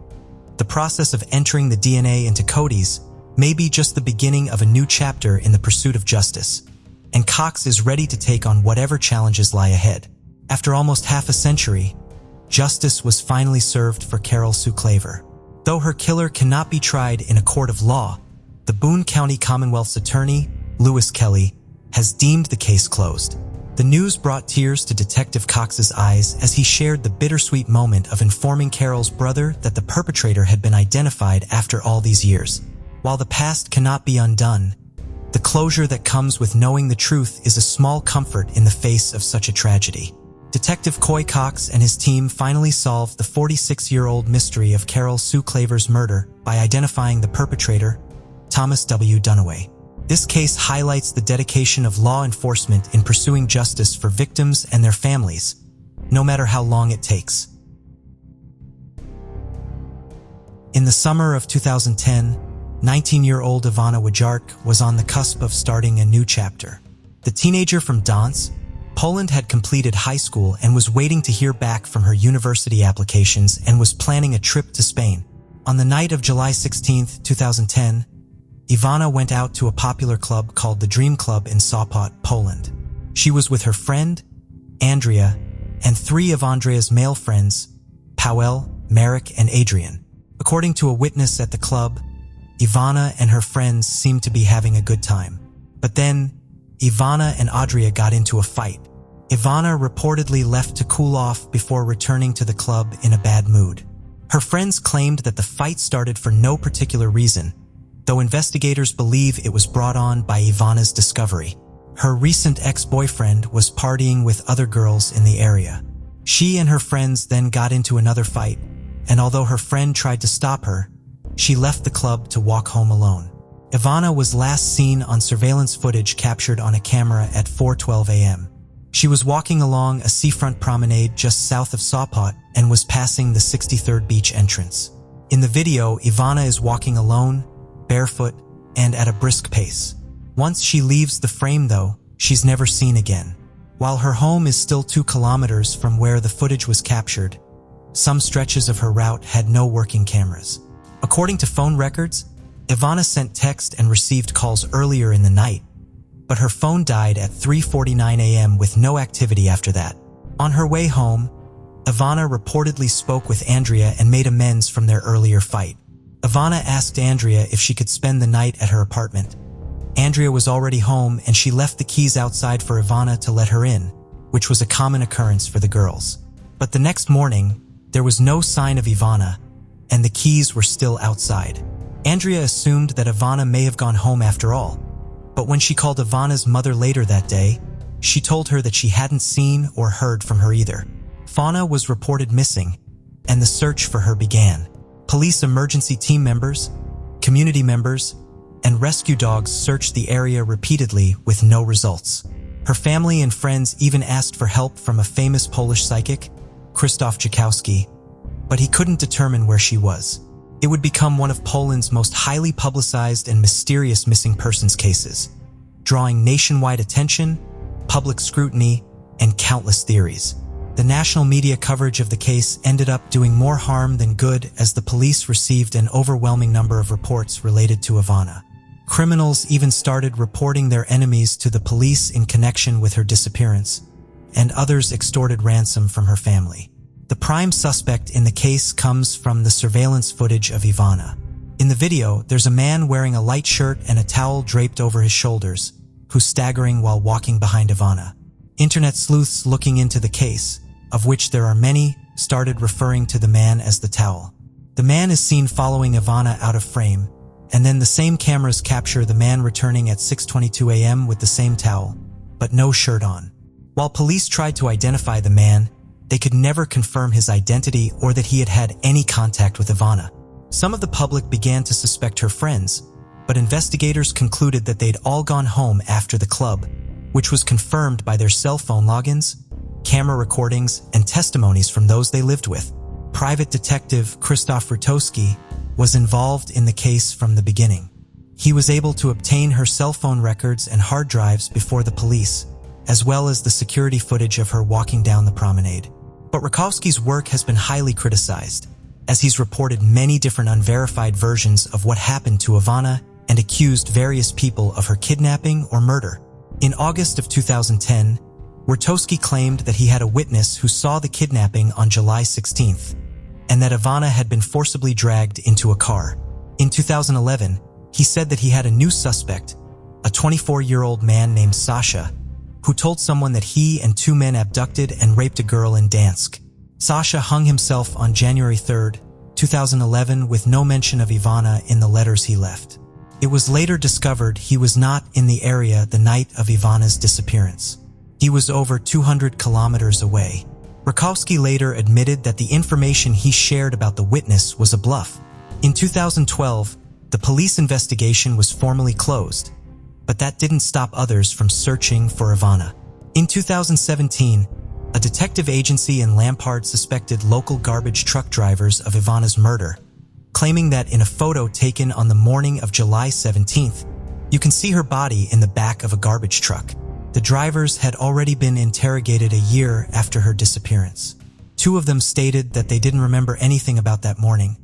The process of entering the DNA into Cody's may be just the beginning of a new chapter in the pursuit of justice, and Cox is ready to take on whatever challenges lie ahead. After almost half a century, justice was finally served for Carol Sue Claver. Though her killer cannot be tried in a court of law, the Boone County Commonwealth's attorney, Lewis Kelly, has deemed the case closed. The news brought tears to Detective Cox's eyes as he shared the bittersweet moment of informing Carol's brother that the perpetrator had been identified after all these years. While the past cannot be undone, the closure that comes with knowing the truth is a small comfort in the face of such a tragedy. Detective Coy Cox and his team finally solved the 46-year-old mystery of Carol Sue Claver's murder by identifying the perpetrator, Thomas W. Dunaway. This case highlights the dedication of law enforcement in pursuing justice for victims and their families, no matter how long it takes. In the summer of 2010, 19-year-old Ivana Wajark was on the cusp of starting a new chapter. The teenager from Dansk, Poland had completed high school and was waiting to hear back from her university applications and was planning a trip to Spain. On the night of July 16, 2010, Ivana went out to a popular club called the Dream Club in Sopot, Poland. She was with her friend, Andrea, and three of Andrea's male friends, Powell, Marek, and Adrian. According to a witness at the club, Ivana and her friends seemed to be having a good time. But then, Ivana and Adria got into a fight. Ivana reportedly left to cool off before returning to the club in a bad mood. Her friends claimed that the fight started for no particular reason, though investigators believe it was brought on by Ivana's discovery. Her recent ex-boyfriend was partying with other girls in the area. She and her friends then got into another fight, and although her friend tried to stop her, she left the club to walk home alone. Ivana was last seen on surveillance footage captured on a camera at 4:12 a.m. She was walking along a seafront promenade just south of Sopot and was passing the 63rd beach entrance. In the video, Ivana is walking alone, barefoot, and at a brisk pace. Once she leaves the frame though, she's never seen again. While her home is still 2 kilometers from where the footage was captured, some stretches of her route had no working cameras. According to phone records, Ivana sent text and received calls earlier in the night, but her phone died at 3:49 a.m. with no activity after that. On her way home, Ivana reportedly spoke with Andrea and made amends from their earlier fight. Ivana asked Andrea if she could spend the night at her apartment. Andrea was already home and she left the keys outside for Ivana to let her in, which was a common occurrence for the girls. But the next morning, there was no sign of Ivana, and the keys were still outside. Andrea assumed that Ivana may have gone home after all, but when she called Ivana's mother later that day, she told her that she hadn't seen or heard from her either. Fauna was reported missing, and the search for her began. Police emergency team members, community members, and rescue dogs searched the area repeatedly with no results. Her family and friends even asked for help from a famous Polish psychic, Krzysztof Jakowski, but he couldn't determine where she was. It would become one of Poland's most highly publicized and mysterious missing persons cases, drawing nationwide attention, public scrutiny, and countless theories. The national media coverage of the case ended up doing more harm than good as the police received an overwhelming number of reports related to Ivana. Criminals even started reporting their enemies to the police in connection with her disappearance, and others extorted ransom from her family. The prime suspect in the case comes from the surveillance footage of Ivana. In the video, there's a man wearing a light shirt and a towel draped over his shoulders, who's staggering while walking behind Ivana. Internet sleuths looking into the case, of which there are many, started referring to the man as the towel. The man is seen following Ivana out of frame, and then the same cameras capture the man returning at 6:22 a.m. with the same towel, but no shirt on. While police tried to identify the man, they could never confirm his identity or that he had had any contact with Ivana. Some of the public began to suspect her friends, but investigators concluded that they'd all gone home after the club, which was confirmed by their cell phone logins, camera recordings, and testimonies from those they lived with. Private detective Krzysztof Rutowski was involved in the case from the beginning. He was able to obtain her cell phone records and hard drives before the police, as well as the security footage of her walking down the promenade. But Rutowski's work has been highly criticized, as he's reported many different unverified versions of what happened to Ivana and accused various people of her kidnapping or murder. In August of 2010, Rutowski claimed that he had a witness who saw the kidnapping on July 16th, and that Ivana had been forcibly dragged into a car. In 2011, he said that he had a new suspect, a 24-year-old man named Sasha, who told someone that he and two men abducted and raped a girl in Dansk. Sasha hung himself on January 3, 2011, with no mention of Ivana in the letters he left. It was later discovered he was not in the area the night of Ivana's disappearance. He was over 200 kilometers away. Rutowski later admitted that the information he shared about the witness was a bluff. In 2012, the police investigation was formally closed, but that didn't stop others from searching for Ivana. In 2017, a detective agency in Lampard suspected local garbage truck drivers of Ivana's murder, claiming that in a photo taken on the morning of July 17th, you can see her body in the back of a garbage truck. The drivers had already been interrogated a year after her disappearance. Two of them stated that they didn't remember anything about that morning,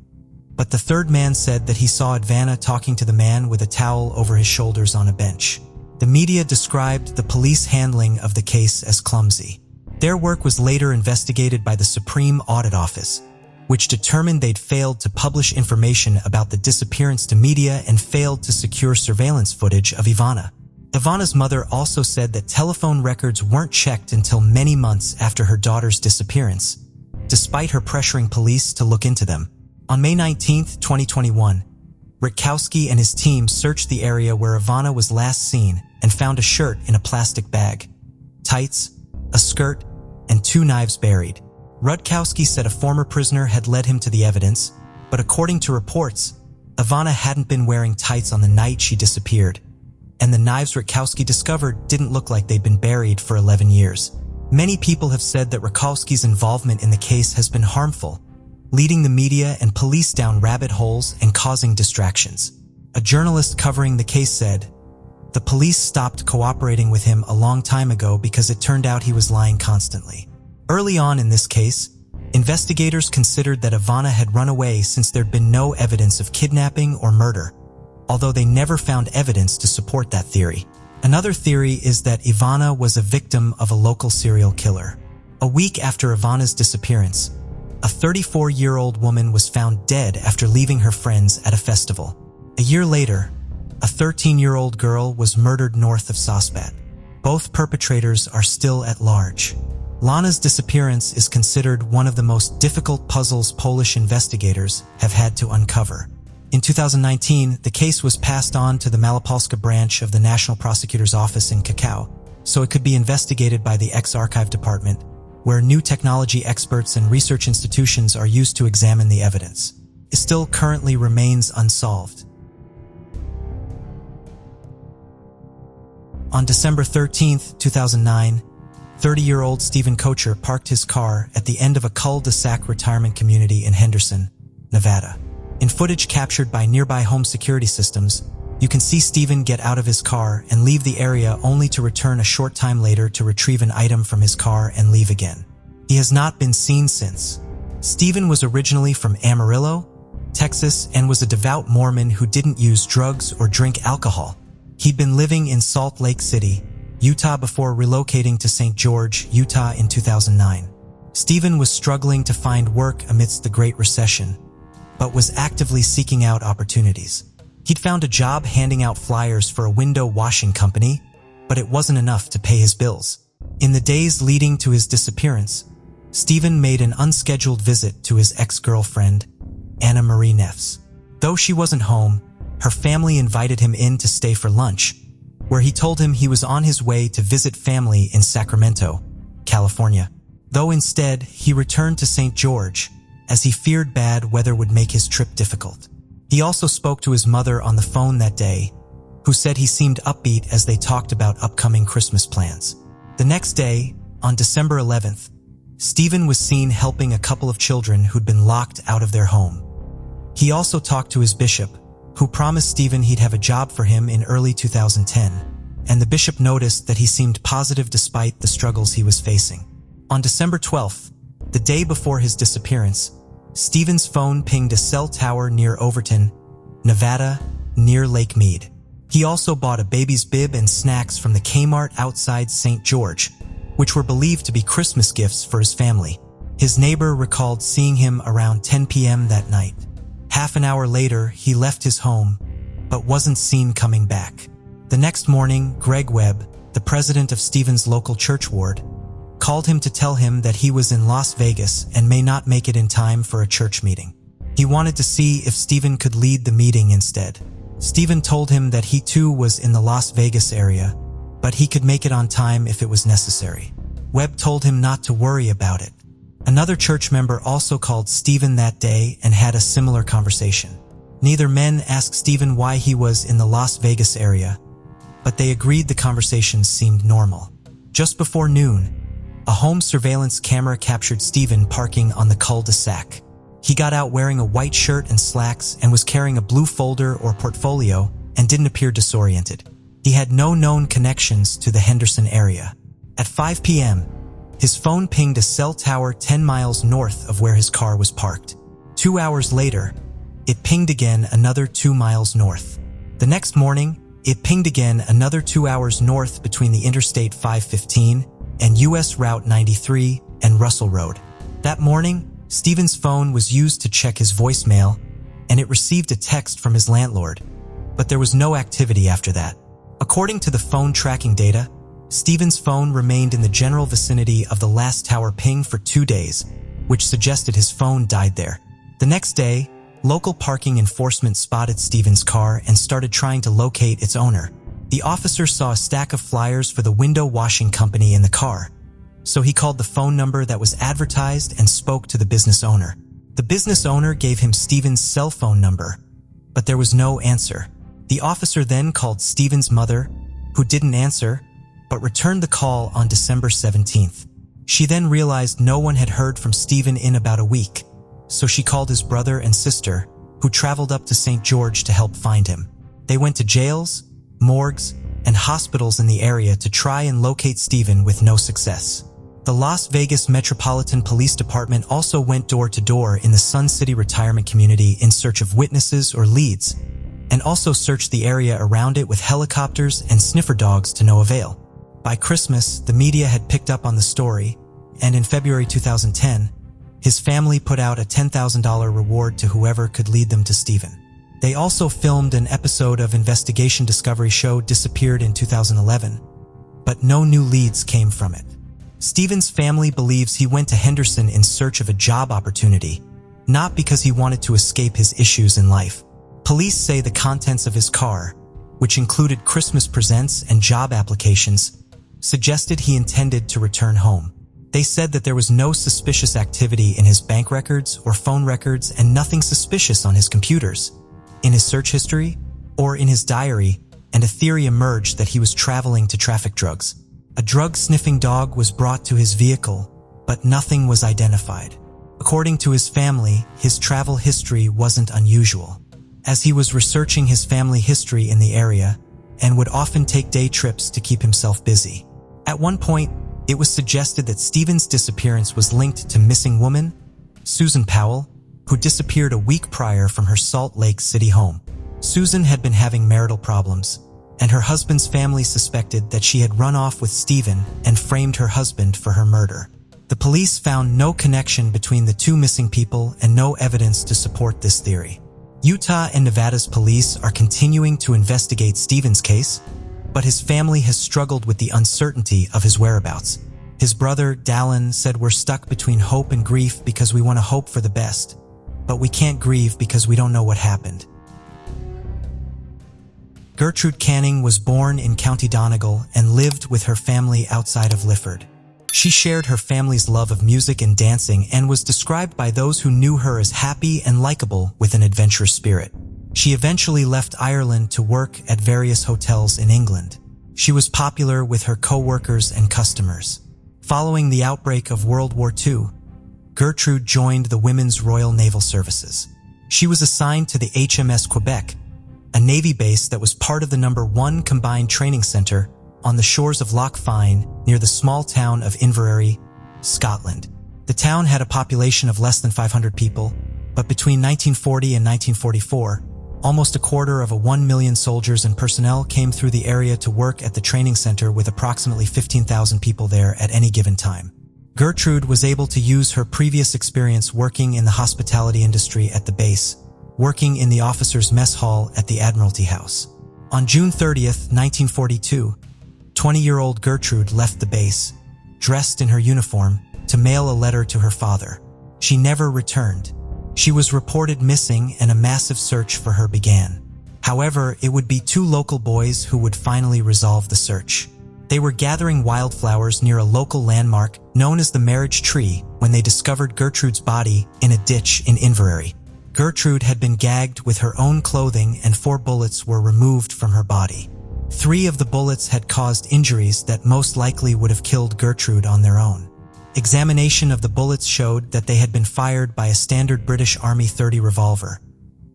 but the third man said that he saw Ivana talking to the man with a towel over his shoulders on a bench. The media described the police handling of the case as clumsy. Their work was later investigated by the Supreme Audit Office, which determined they'd failed to publish information about the disappearance to media and failed to secure surveillance footage of Ivana. Ivana's mother also said that telephone records weren't checked until many months after her daughter's disappearance, despite her pressuring police to look into them. On May 19, 2021, Rutowski and his team searched the area where Ivana was last seen and found a shirt in a plastic bag, tights, a skirt, and two knives buried. Rutowski said a former prisoner had led him to the evidence, but according to reports, Ivana hadn't been wearing tights on the night she disappeared, and the knives Rutowski discovered didn't look like they'd been buried for 11 years. Many people have said that Rutowski's involvement in the case has been harmful, leading the media and police down rabbit holes and causing distractions. A journalist covering the case said, "The police stopped cooperating with him a long time ago because it turned out he was lying constantly." Early on in this case, investigators considered that Ivana had run away since there'd been no evidence of kidnapping or murder, although they never found evidence to support that theory. Another theory is that Ivana was a victim of a local serial killer. A week after Ivana's disappearance, a 34-year-old woman was found dead after leaving her friends at a festival. A year later, a 13-year-old girl was murdered north of Sosbat. Both perpetrators are still at large. Lana's disappearance is considered one of the most difficult puzzles Polish investigators have had to uncover. In 2019, the case was passed on to the Malopolska branch of the National Prosecutor's Office in Krakow, so it could be investigated by the Ex-Archive Department, where new technology experts and research institutions are used to examine the evidence. It still currently remains unsolved. On December 13, 2009, 30-year-old Stephen Kocher parked his car at the end of a cul-de-sac retirement community in Henderson, Nevada. In footage captured by nearby home security systems, you can see Stephen get out of his car and leave the area only to return a short time later to retrieve an item from his car and leave again. He has not been seen since. Stephen was originally from Amarillo, Texas, and was a devout Mormon who didn't use drugs or drink alcohol. He'd been living in Salt Lake City, Utah before relocating to St. George, Utah in 2009. Stephen was struggling to find work amidst the Great Recession, but was actively seeking out opportunities. He'd found a job handing out flyers for a window washing company, but it wasn't enough to pay his bills. In the days leading to his disappearance, Stephen made an unscheduled visit to his ex-girlfriend, Anna Marie Neffs. Though she wasn't home, her family invited him in to stay for lunch, where he told him he was on his way to visit family in Sacramento, California. Though instead, he returned to St. George, as he feared bad weather would make his trip difficult. He also spoke to his mother on the phone that day, who said he seemed upbeat as they talked about upcoming Christmas plans. The next day, on December 11th, Stephen was seen helping a couple of children who'd been locked out of their home. He also talked to his bishop, who promised Stephen he'd have a job for him in early 2010, and the bishop noticed that he seemed positive despite the struggles he was facing. On December 12th, the day before his disappearance, Stephen's phone pinged a cell tower near Overton, Nevada, near Lake Mead. He also bought a baby's bib and snacks from the Kmart outside St. George, which were believed to be Christmas gifts for his family. His neighbor recalled seeing him around 10 p.m. that night. Half an hour later, he left his home, but wasn't seen coming back. The next morning, Greg Webb, the president of Stephen's local church ward, called him to tell him that he was in Las Vegas and may not make it in time for a church meeting. He wanted to see if Stephen could lead the meeting instead. Stephen told him that he too was in the Las Vegas area, but he could make it on time if it was necessary. Webb told him not to worry about it. Another church member also called Stephen that day and had a similar conversation. Neither men asked Stephen why he was in the Las Vegas area, but they agreed the conversation seemed normal. Just before noon, a home surveillance camera captured Stephen parking on the cul-de-sac. He got out wearing a white shirt and slacks and was carrying a blue folder or portfolio and didn't appear disoriented. He had no known connections to the Henderson area. At 5 p.m., his phone pinged a cell tower 10 miles north of where his car was parked. 2 hours later, it pinged again another 2 miles north. The next morning, it pinged again another 2 hours north between the Interstate 515 and US Route 93 and Russell Road. That morning, Stephen's phone was used to check his voicemail, and it received a text from his landlord, but there was no activity after that. According to the phone tracking data, Stephen's phone remained in the general vicinity of the last tower ping for 2 days, which suggested his phone died there. The next day, local parking enforcement spotted Stephen's car and started trying to locate its owner. The officer saw a stack of flyers for the window washing company in the car, so he called the phone number that was advertised and spoke to the business owner. The business owner gave him Stephen's cell phone number, but there was no answer. The officer then called Stephen's mother, who didn't answer, but returned the call on December 17th. She then realized no one had heard from Stephen in about a week, so she called his brother and sister, who traveled up to St. George to help find him. They went to jails, morgues, and hospitals in the area to try and locate Stephen with no success. The Las Vegas Metropolitan Police Department also went door to door in the Sun City retirement community in search of witnesses or leads, and also searched the area around it with helicopters and sniffer dogs to no avail. By Christmas, the media had picked up on the story, and in February 2010, his family put out a $10,000 reward to whoever could lead them to Stephen. They also filmed an episode of investigation Discovery show Disappeared in 2011, but but no new leads came from it. Stephen's family believes he went to Henderson in search of a job opportunity, not because he wanted to escape his issues in life. Police say the contents of his car, which included Christmas presents and job applications, suggested he intended to return home. They said that there was no suspicious activity in his bank records or phone records and nothing suspicious on his computers, in his search history, or in his diary, and a theory emerged that he was traveling to traffic drugs. A drug-sniffing dog was brought to his vehicle, but nothing was identified. According to his family, his travel history wasn't unusual, as he was researching his family history in the area and would often take day trips to keep himself busy. At one point, it was suggested that Stephen's disappearance was linked to missing woman, Susan Powell, who disappeared a week prior from her Salt Lake City home. Susan had been having marital problems, and her husband's family suspected that she had run off with Stephen and framed her husband for her murder. The police found no connection between the two missing people and no evidence to support this theory. Utah and Nevada's police are continuing to investigate Stephen's case, but his family has struggled with the uncertainty of his whereabouts. His brother, Dallin, said, "We're stuck between hope and grief because we want to hope for the best, but we can't grieve because we don't know what happened." Gertrude Canning was born in County Donegal and lived with her family outside of Lifford. She shared her family's love of music and dancing and was described by those who knew her as happy and likable with an adventurous spirit. She eventually left Ireland to work at various hotels in England. She was popular with her co-workers and customers. Following the outbreak of World War II, Gertrude joined the Women's Royal Naval Services. She was assigned to the HMS Quebec, a Navy base that was part of the No. 1 Combined Training Center on the shores of Loch Fyne near the small town of Inverary, Scotland. The town had a population of less than 500 people, but between 1940 and 1944, almost a quarter of 1 million soldiers and personnel came through the area to work at the training center, with approximately 15,000 people there at any given time. Gertrude was able to use her previous experience working in the hospitality industry at the base, working in the officers' mess hall at the Admiralty House. On June 30th, 1942, 20-year-old Gertrude left the base, dressed in her uniform, to mail a letter to her father. She never returned. She was reported missing and a massive search for her began. However, it would be 2 local boys who would finally resolve the search. They were gathering wildflowers near a local landmark known as the Marriage Tree when they discovered Gertrude's body in a ditch in Inverary. Gertrude had been gagged with her own clothing and 4 bullets were removed from her body. 3 of the bullets had caused injuries that most likely would have killed Gertrude on their own. Examination of the bullets showed that they had been fired by a standard British Army .30 revolver,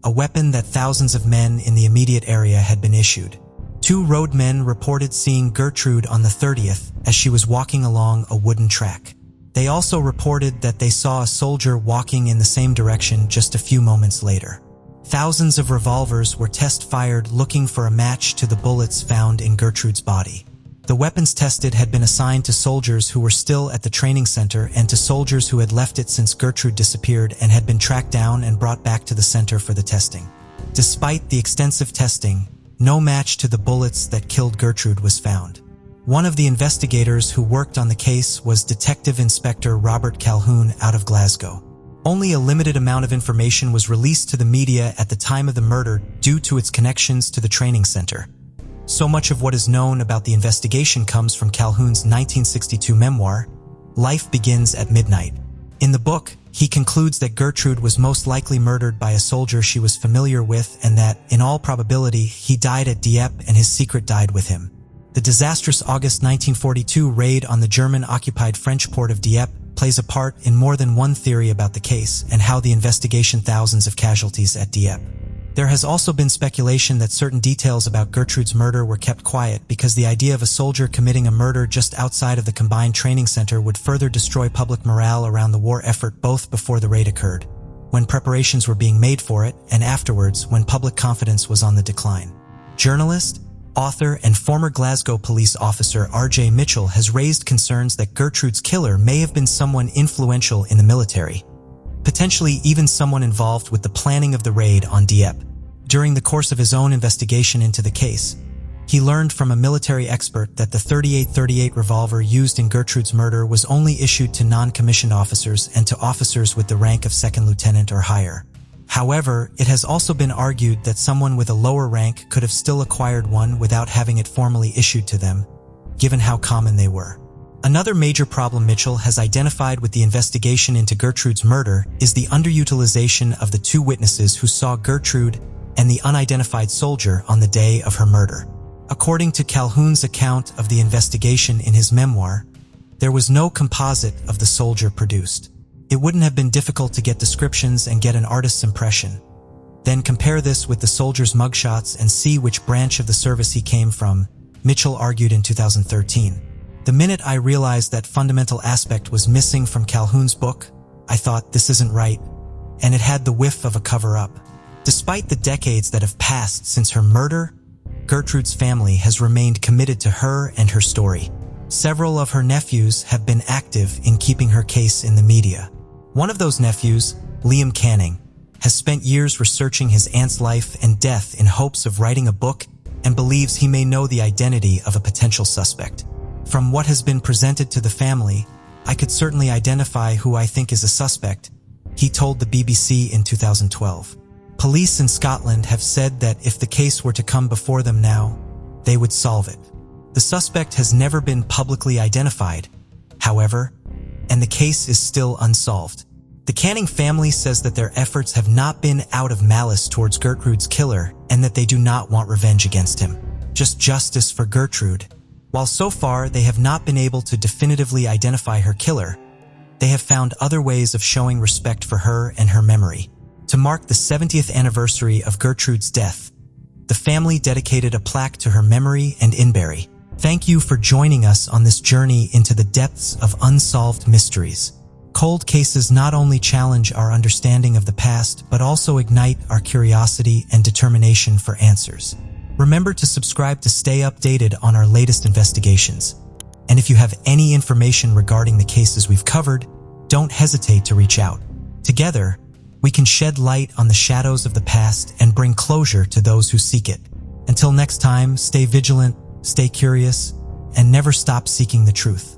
a weapon that thousands of men in the immediate area had been issued. 2 roadmen reported seeing Gertrude on the 30th as she was walking along a wooden track. They also reported that they saw a soldier walking in the same direction just a few moments later. Thousands of revolvers were test-fired looking for a match to the bullets found in Gertrude's body. The weapons tested had been assigned to soldiers who were still at the training center and to soldiers who had left it since Gertrude disappeared and had been tracked down and brought back to the center for the testing. Despite the extensive testing, no match to the bullets that killed Gertrude was found. One of the investigators who worked on the case was Detective Inspector Robert Calhoun out of Glasgow. Only a limited amount of information was released to the media at the time of the murder due to its connections to the training center. So much of what is known about the investigation comes from Calhoun's 1962 memoir, Life Begins at Midnight. In the book, he concludes that Gertrude was most likely murdered by a soldier she was familiar with and that, in all probability, he died at Dieppe and his secret died with him. The disastrous August 1942 raid on the German-occupied French port of Dieppe plays a part in more than one theory about the case and how the investigation thousands of casualties at Dieppe. There has also been speculation that certain details about Gertrude's murder were kept quiet because the idea of a soldier committing a murder just outside of the combined training center would further destroy public morale around the war effort, both before the raid occurred, when preparations were being made for it, and afterwards when public confidence was on the decline. Journalist, author, and former Glasgow police officer R.J. Mitchell has raised concerns that Gertrude's killer may have been someone influential in the military, potentially even someone involved with the planning of the raid on Dieppe. During the course of his own investigation into the case, He learned from a military expert that the .38 revolver used in Gertrude's murder was only issued to non-commissioned officers and to officers with the rank of second lieutenant or higher. However, it has also been argued that someone with a lower rank could have still acquired one without having it formally issued to them, given how common they were. Another major problem Mitchell has identified with the investigation into Gertrude's murder is the underutilization of the two witnesses who saw Gertrude and the unidentified soldier on the day of her murder. According to Calhoun's account of the investigation in his memoir, there was no composite of the soldier produced. It wouldn't have been difficult to get descriptions and get an artist's impression. Then compare this with the soldier's mugshots and see which branch of the service he came from, Mitchell argued in 2013. The minute I realized that fundamental aspect was missing from Calhoun's book, I thought, this isn't right, and it had the whiff of a cover-up. Despite the decades that have passed since her murder, Gertrude's family has remained committed to her and her story. Several of her nephews have been active in keeping her case in the media. One of those nephews, Liam Canning, has spent years researching his aunt's life and death in hopes of writing a book and believes he may know the identity of a potential suspect. From what has been presented to the family, I could certainly identify who I think is a suspect, he told the BBC in 2012. Police in Scotland have said that if the case were to come before them now, they would solve it. The suspect has never been publicly identified, however, and the case is still unsolved. The Canning family says that their efforts have not been out of malice towards Gertrude's killer and that they do not want revenge against him, just justice for Gertrude. While so far they have not been able to definitively identify her killer, they have found other ways of showing respect for her and her memory. To mark the 70th anniversary of Gertrude's death, the family dedicated a plaque to her memory and Inberry. Thank you for joining us on this journey into the depths of unsolved mysteries. Cold cases not only challenge our understanding of the past, but also ignite our curiosity and determination for answers. Remember to subscribe to stay updated on our latest investigations. And if you have any information regarding the cases we've covered, don't hesitate to reach out. Together, we can shed light on the shadows of the past and bring closure to those who seek it. Until next time, stay vigilant, stay curious, and never stop seeking the truth.